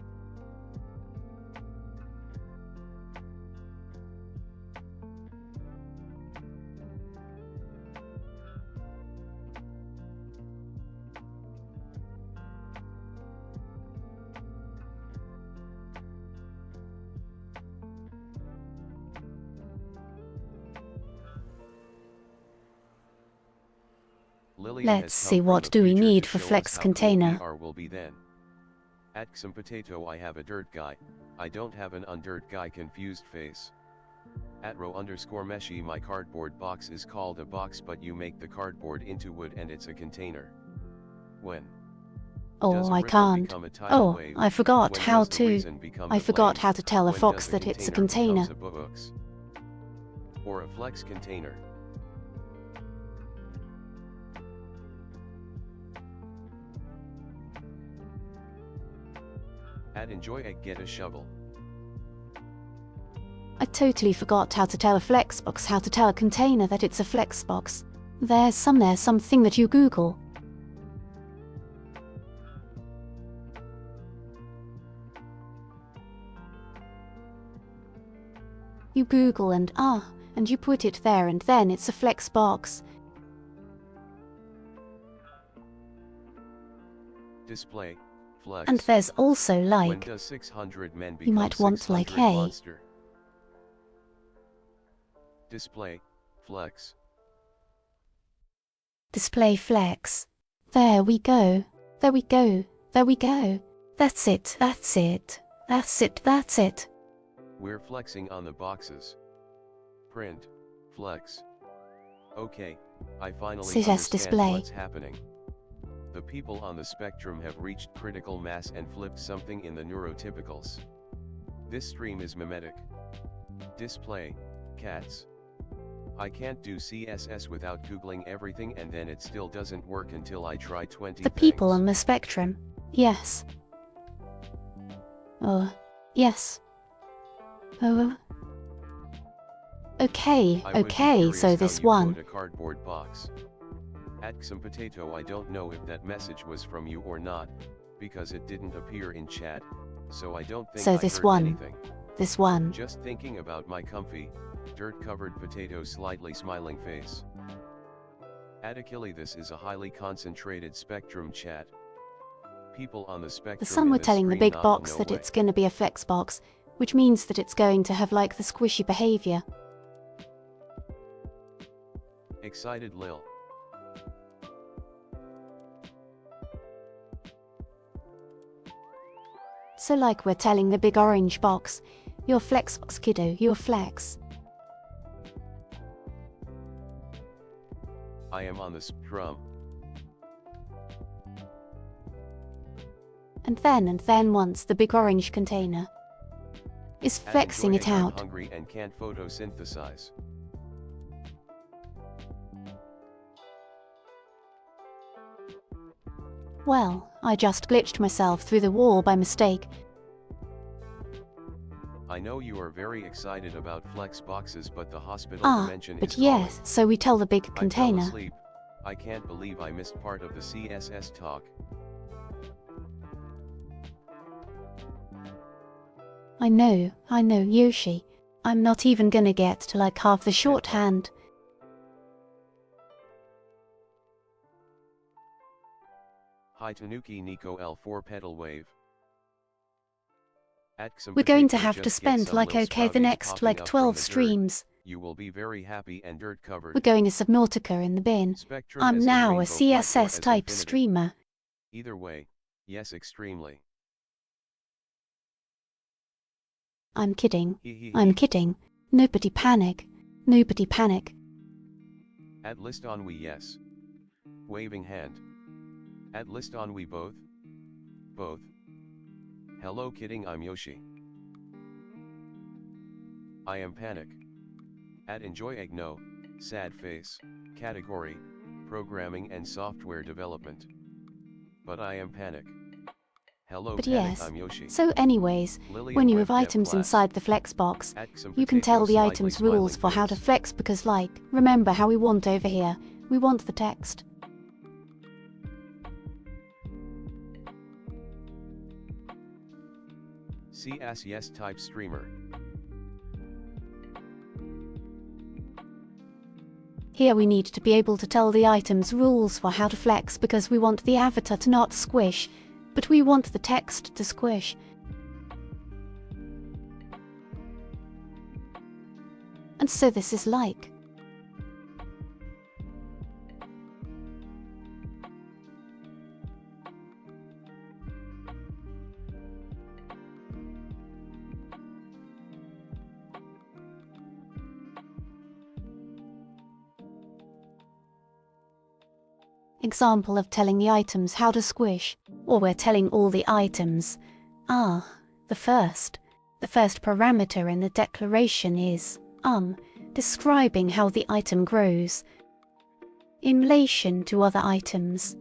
S2: Lillian
S1: Let's
S2: has
S1: see,
S2: come from
S1: what
S2: the
S1: do we
S2: future
S1: need
S2: to
S1: for
S2: show
S1: flex
S2: us how
S1: container?
S2: cool VR will be then. At some potato I have a dirt guy, I don't have an undirt guy confused face. At row underscore meshy my cardboard box is called a box but you make the cardboard into wood and it's a container. When does
S1: Oh,
S2: a
S1: I
S2: ripple
S1: can't.
S2: become a tidal
S1: Oh,
S2: wave?
S1: I forgot
S2: When
S1: how
S2: does the
S1: to.
S2: reason become
S1: I
S2: the
S1: forgot
S2: blame?
S1: how to tell a
S2: When
S1: fox
S2: does a
S1: that it's a
S2: container
S1: container.
S2: becomes a box? Or a flex container? At enjoy egg get a shovel.
S1: I totally forgot how to tell a flexbox how to tell a container that it's a flexbox. There's something that you Google. You Google and you put it there and then it's a flexbox.
S2: Display, flex.
S1: And there's also
S2: When
S1: like,
S2: does 600 men become
S1: you might want like
S2: 600
S1: hey.
S2: monster? Display, flex.
S1: Display flex. There we go. There we go. There we go. That's it. That's it. That's it. That's it.
S2: We're flexing on the boxes. Print, flex. Okay, I finally
S1: Suggest
S2: understand
S1: display.
S2: what's happening. The people on the spectrum have reached critical mass and flipped something in the neurotypicals. This stream is mimetic. Display, cats. I can't do CSS without googling everything and then it still doesn't work until I try 20
S1: The
S2: things.
S1: people on the spectrum. Yes. Oh, yes. Oh. Okay,
S2: I would be
S1: okay,
S2: curious
S1: so
S2: how
S1: this
S2: you
S1: one.
S2: quote a cardboard box. At some potato I don't know if that message was from you or not, because it didn't appear in chat, so I don't think
S1: So
S2: I
S1: this
S2: heard
S1: one.
S2: anything.
S1: This one.
S2: Just thinking about my comfy, dirt-covered potato slightly smiling face. At Achille this is a highly concentrated spectrum chat. People on the spectrum
S1: The some
S2: in
S1: were
S2: this
S1: telling the
S2: stream
S1: big
S2: not
S1: box
S2: no
S1: that
S2: way.
S1: it's gonna be a flex box, which means that it's going to have like the squishy behavior.
S2: Excited Lil.
S1: So like we're telling the big orange box, you're flex box kiddo, you're flex.
S2: I am on the spectrum.
S1: And then once the big orange container is
S2: At
S1: flexing
S2: enjoy
S1: it
S2: egg, I'm
S1: out.
S2: hungry and can't photosynthesize.
S1: Well, I just glitched myself through the wall by mistake.
S2: I know you are very excited about flex boxes but the hospital dimension
S1: But
S2: is calling.
S1: yes, so we tell the big
S2: I fell
S1: container.
S2: asleep. I can't believe I missed part of the CSS talk.
S1: I know, Yoshi. I'm not even gonna get to like half the shorthand.
S2: Hi Tanuki Nico L4 pedal wave.
S1: We're going to have to spend like the next like 12 streams.
S2: You will be very happy and dirt covered.
S1: We're going to Subnautica in the bin.
S2: Spectrum
S1: I'm
S2: as in
S1: now a
S2: rainbow flight or as
S1: CSS type
S2: infinity.
S1: streamer.
S2: Either way, yes, extremely.
S1: I'm kidding.
S2: Hee hee
S1: I'm
S2: hee.
S1: kidding. Nobody panic. Nobody panic.
S2: At list on we yes. Waving hand. At list on we both. Both. Hello kidding, I'm Yoshi. I am panic. At enjoy egg no, sad face, category, programming and software development. But I am panic. Hello
S1: But
S2: panic,
S1: yes.
S2: I'm Yoshi.
S1: So anyways,
S2: Lillian
S1: when you
S2: Web
S1: have
S2: Dev
S1: items
S2: class.
S1: inside the flex box,
S2: At some
S1: you can tell
S2: potato
S1: the
S2: slightly
S1: items rules for
S2: smiling
S1: how to
S2: face.
S1: flex because like, remember how we want over here. We want the text.
S2: CS yes type streamer.
S1: Here we need to be able to tell the items rules for how to flex because we want the avatar to not squish, but we want the text to squish. And so this is like. Example of telling the items how to squish, or we're telling all the items. The first parameter in the declaration is describing how the item grows in relation to other items.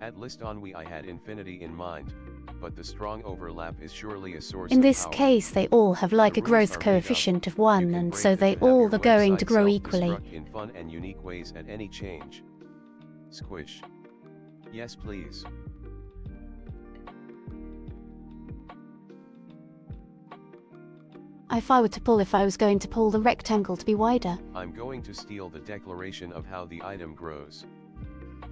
S2: At list on we I had infinity in mind, but the strong overlap is surely a source
S1: In
S2: of
S1: this
S2: power.
S1: case they all have like
S2: The
S1: a
S2: rules
S1: growth
S2: are made up.
S1: coefficient of
S2: You
S1: 1
S2: can
S1: and
S2: break
S1: so
S2: them
S1: they
S2: to have
S1: all
S2: your
S1: are going to
S2: website
S1: grow equally.
S2: self-destruct in fun and unique ways at any change. Squish. Yes please.
S1: If I was going to pull the rectangle to be wider.
S2: I'm going to steal the declaration of how the item grows.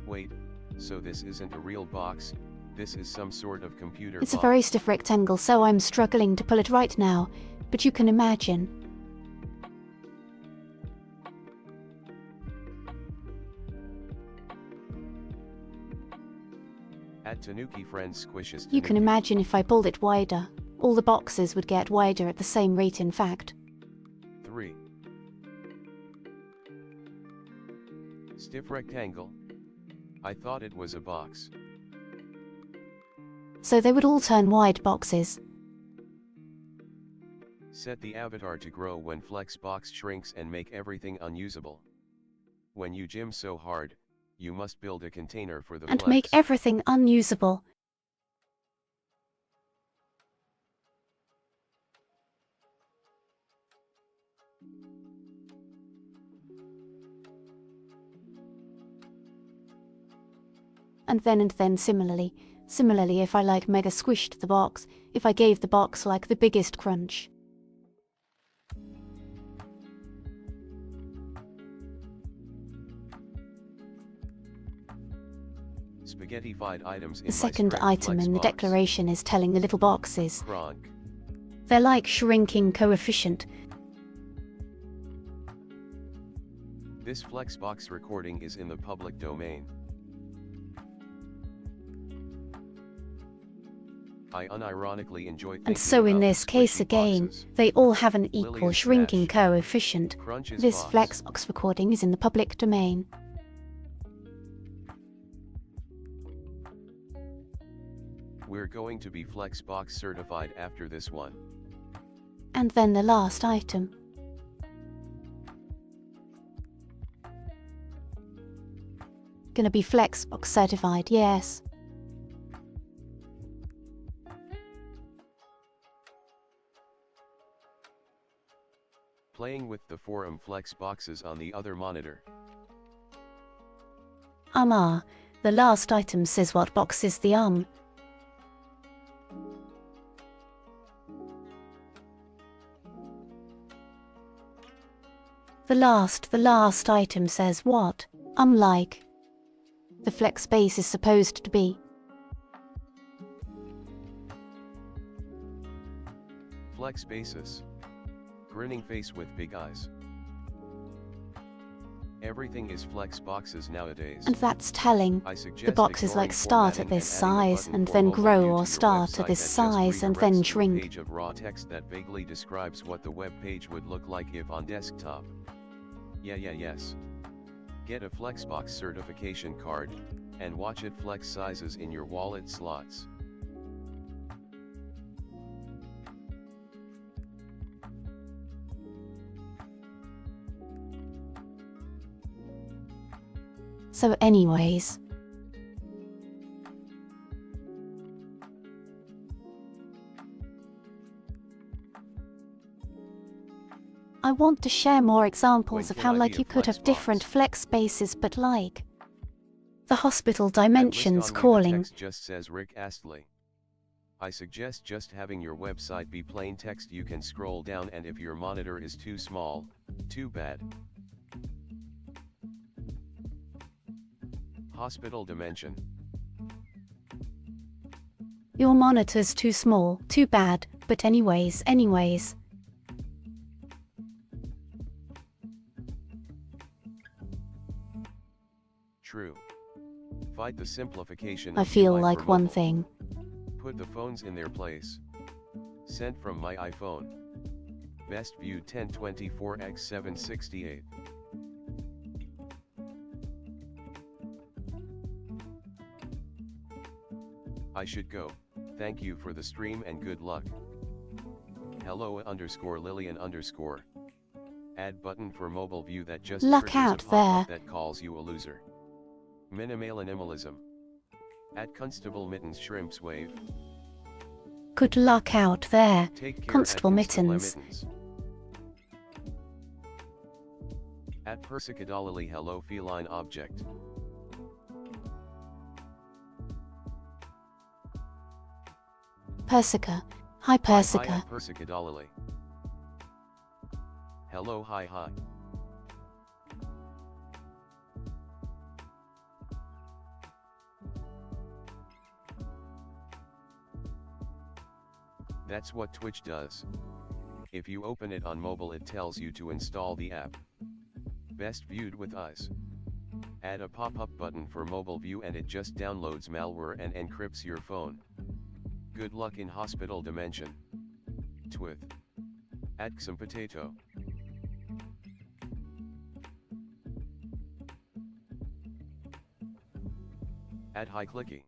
S2: Wait, so this isn't a real box, this is some sort of computer
S1: It's a
S2: box.
S1: very stiff rectangle, so I'm struggling to pull it right now, but you can imagine.
S2: At Tanuki friends squishes
S1: You can
S2: Tanuki.
S1: imagine if I pulled it wider. All the boxes would get wider at the same rate in fact.
S2: 3. Stiff rectangle? I thought it was a box.
S1: So they would all turn wide boxes.
S2: Set the avatar to grow when flex box shrinks and make everything unusable. When you gym so hard, you must build a container for the
S1: And
S2: flex.
S1: make everything unusable. And then similarly if I like mega squished the box, if I gave the box like the biggest crunch.
S2: Spaghettified items in
S1: The
S2: my
S1: second
S2: spread
S1: item
S2: flex
S1: in the
S2: box.
S1: declaration is telling the little boxes.
S2: Kronk.
S1: They're like shrinking coefficient.
S2: This Flexbox recording is in the public domain. I unironically enjoy thinking
S1: And so in
S2: about the
S1: this case
S2: squishy
S1: again,
S2: boxes.
S1: they all have an equal
S2: Lillian
S1: shrinking
S2: Smash.
S1: coefficient.
S2: Crunch's
S1: This
S2: box.
S1: Flexbox recording is in the public domain.
S2: We're going to be Flexbox certified after this one.
S1: And then the last item. Gonna be Flexbox certified, yes.
S2: Playing with the forum Flex boxes on the other monitor.
S1: The last item says what box is the The last item says what? Like. The flex space is supposed to be.
S2: Flex basis. Grinning face with big eyes. Everything is flex boxes nowadays.
S1: And that's telling.
S2: I suggest
S1: The boxes like start at this size and then grow, or start at this size and then shrink.
S2: Page of raw text that vaguely describes what the web page would look like if on desktop. Yes. Get a Flexbox certification card, and watch it flex sizes in your wallet slots.
S1: So anyways. I want to share more examples of how like you could have different flex spaces, but like the hospital dimensions calling.
S2: The text just says Rick Astley. I suggest just having your website be plain text you can scroll down, and if your monitor is too small, too bad. Hospital dimension.
S1: Your monitor's too small, too bad, but anyways.
S2: True. Fight the simplification.
S1: I feel like one thing.
S2: Put the phones in their place. Sent from my iPhone. Best view 1024x768. I should go. Thank you for the stream and good luck. Hello _Lillian_. Add button for mobile view that just
S1: luck
S2: triggers
S1: out
S2: a pop-up
S1: there.
S2: that calls you a loser. Minimalism. At Constable Mittens Shrimps wave.
S1: Good luck out there,
S2: Take care
S1: Constable
S2: at
S1: Mittens.
S2: At Persicadolily hello feline object.
S1: Persica. Hi Persica.
S2: Hi, Persicadolily. Hello hi. That's what Twitch does. If you open it on mobile, it tells you to install the app. Best viewed with eyes. Add a pop-up button for mobile view and it just downloads malware and encrypts your phone. Good luck in hospital dimension. Twith. Add some potato. Add high clicky.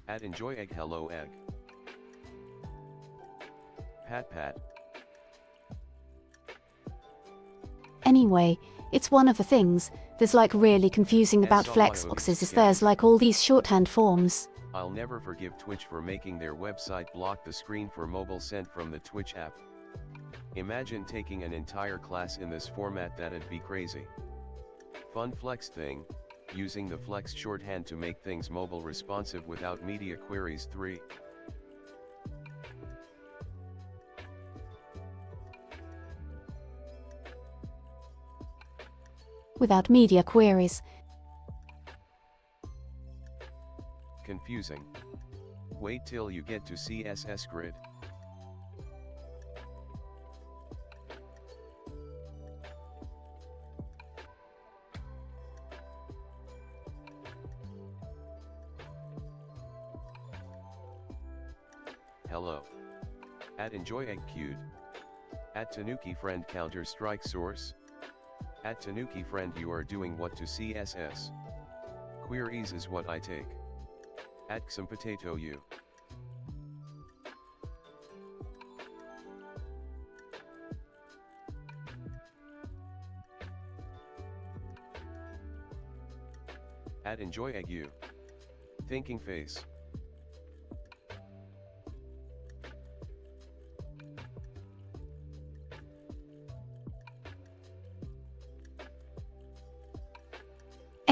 S2: Add enjoy egg hello egg. Pat.
S1: Anyway, it's one of the things that's like really confusing about Flexboxes is there's like all these shorthand forms.
S2: I'll never forgive Twitch for making their website block the screen for mobile sent from the Twitch app. Imagine taking an entire class in this format, that'd be crazy. Fun flex thing, using the flex shorthand to make things mobile responsive without media queries. 3.
S1: Without media queries.
S2: Confusing. Wait till you get to CSS grid. Hello. At enjoy egg queued. At Tanuki friend Counter-Strike source. At Tanuki friend you are doing what to CSS? Queries is what I take. At some potato you. At enjoy egg you. Thinking face.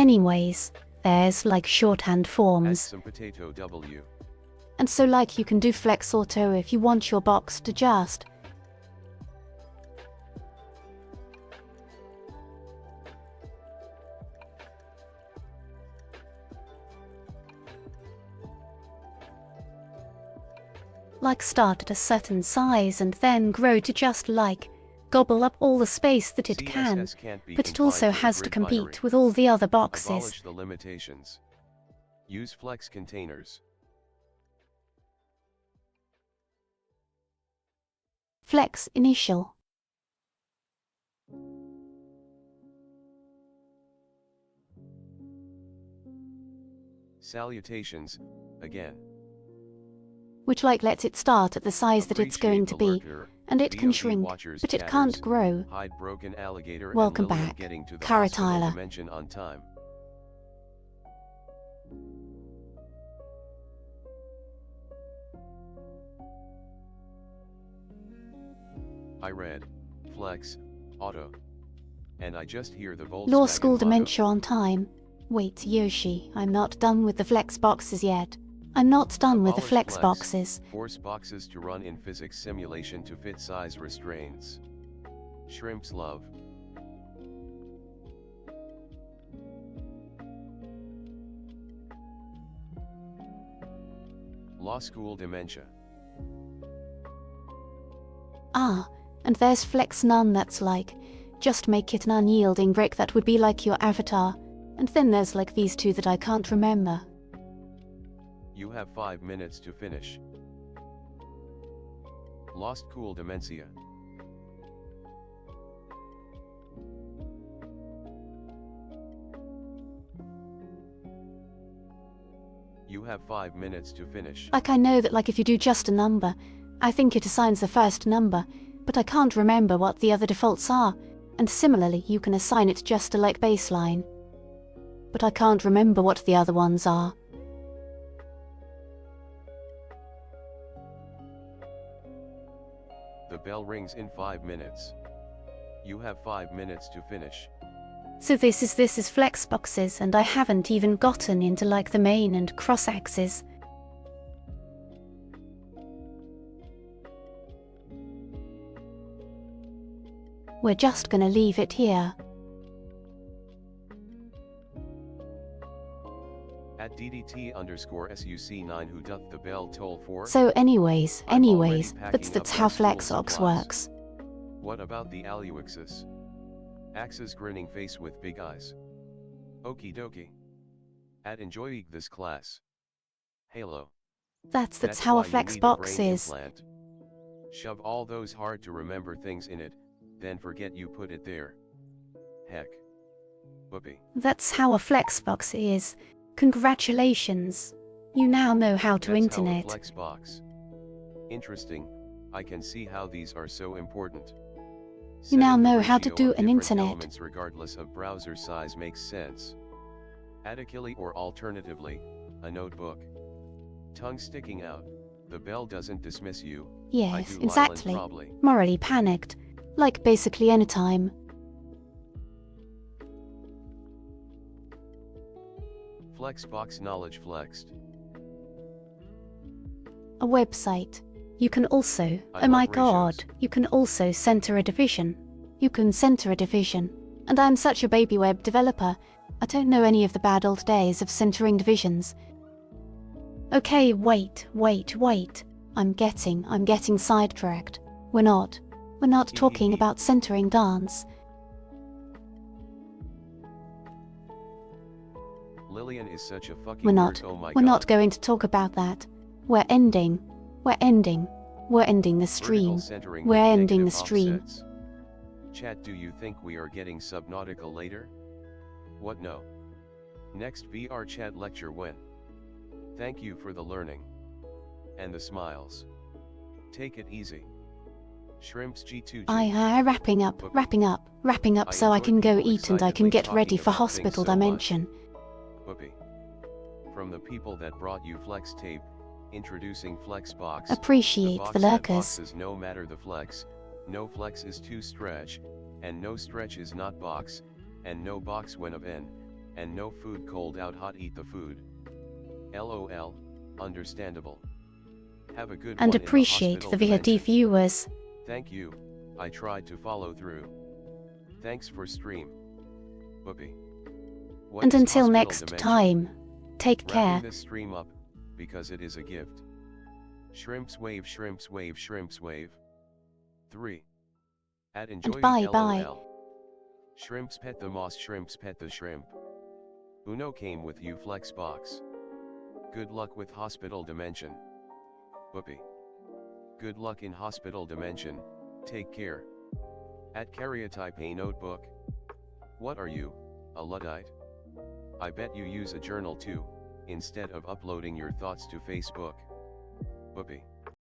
S1: Anyways, there's like shorthand
S2: Add
S1: forms.
S2: some potato W.
S1: And so like you can do flex auto if you want your box to just. Like start at a certain size and then grow to just like gobble up all the space that it can,
S2: CSS can't be
S1: but it also
S2: confined to the
S1: has to
S2: grid
S1: compete
S2: binary.
S1: with all the other boxes.
S2: Abolish the limitations. Use flex containers.
S1: Flex initial.
S2: Salutations, again.
S1: Which like lets it start at the size that it's going to be, and it can
S2: VOD
S1: shrink,
S2: watchers
S1: but it
S2: chatters,
S1: can't grow.
S2: Hide broken alligator
S1: Welcome
S2: and Lillian
S1: back,
S2: getting to the
S1: Cara
S2: hospital
S1: Tyler.
S2: dimension on time. I read, flex, auto. And I just hear the Volkswagen
S1: Law school
S2: motto.
S1: dementia on time. Wait, Yoshi, I'm not done with the flex boxes yet. I'm not done with the
S2: Abolish
S1: flex boxes.
S2: Force boxes to run in physics simulation to fit size restraints. Shrimps love. Law school dementia.
S1: Ah, and there's flex none that's like, just make it an unyielding brick that would be like your avatar. And then there's like these two that I can't remember.
S2: You have 5 minutes to finish. Lost cool dementia. You have 5 minutes to finish.
S1: Like I know that like if you do just a number, I think it assigns the first number, but I can't remember what the other defaults are, and similarly you can assign it just a like baseline. But I can't remember what the other ones are.
S2: The bell rings in 5 minutes. You have 5 minutes to finish.
S1: So this is flex boxes, and I haven't even gotten into like the main and cross axes. We're just gonna leave it here.
S2: At DDT_SUC9 who doth the bell toll for?
S1: So anyways,
S2: I'm already
S1: that's
S2: packing up
S1: how
S2: my
S1: flex
S2: school
S1: ox
S2: supplies.
S1: works.
S2: What about the Aluixus? Axe's grinning face with big eyes. Okie dokie. At enjoying this class. Halo.
S1: That's how
S2: why
S1: a
S2: you
S1: flex
S2: need
S1: box
S2: brain
S1: is.
S2: implant. Shove all those hard to remember things in it, then forget you put it there. Heck. Whoopee.
S1: That's how a flex box is. Congratulations. You now know how to
S2: That's
S1: internet.
S2: how a flex box. Interesting, I can see how these are so important.
S1: You now
S2: Setting the
S1: know how to
S2: ratio
S1: do
S2: of
S1: an
S2: different
S1: internet.
S2: elements regardless of browser size makes sense. Add a kili or alternatively, a notebook. Tongue sticking out, the bell doesn't dismiss you. I
S1: Yes,
S2: do, Lylan,
S1: exactly.
S2: probably.
S1: Morally panicked. Like basically anytime.
S2: Flexbox knowledge flexed.
S1: A website. You can also,
S2: I
S1: oh my
S2: love ratios.
S1: god, you can also center a division. You can center a division. And I'm such a baby web developer. I don't know any of the bad old days of centering divisions. Okay, wait. I'm getting sidetracked. We're not talking about centering dance.
S2: Lillian is such a fucking
S1: We're
S2: nerd,
S1: not.
S2: oh my
S1: We're
S2: god.
S1: not going to talk about that. We're ending the
S2: Vertical
S1: stream.
S2: centering
S1: We're
S2: with
S1: ending the
S2: negative
S1: stream.
S2: offsets. Chat, do you think we are getting subnautical later? What, no? Next VR chat lecture when? Thank you for the learning. And the smiles. Take it easy. Shrimps G2G.
S1: Wrapping up
S2: I
S1: so I
S2: enjoy
S1: can go
S2: people
S1: eat and I can
S2: excitedly
S1: get ready
S2: talking
S1: for
S2: about things
S1: hospital
S2: so much.
S1: dimension.
S2: Whoopee. From the people that brought you flex tape, introducing Flexbox.
S1: Appreciate
S2: box
S1: the
S2: that
S1: lurkers.
S2: boxes no matter the flex, no flex is too stretch, and no stretch is not box, and no box when of n, and no food cold out hot eat the food. LOL, understandable. Have a good
S1: And
S2: one in the
S1: appreciate
S2: hospital
S1: the VOD
S2: dimension.
S1: viewers.
S2: Thank you, I tried to follow through. Thanks for stream. Whoopee. What
S1: And
S2: is
S1: until
S2: hospital
S1: next
S2: dimension?
S1: time, take
S2: Wrapping
S1: care.
S2: this stream up, because it is a gift. Shrimps wave, shrimps wave, shrimps wave. 3. At enjoying
S1: bye
S2: LOL.
S1: bye.
S2: Shrimps pet the moss, shrimps pet the shrimp. Uno came with you Flexbox. Good luck with hospital dimension. Whoopee. Good luck in hospital dimension, take care. At Karyotype a notebook. What are you, a Luddite? I bet you use a journal too, instead of uploading your thoughts to Facebook. Whoopee.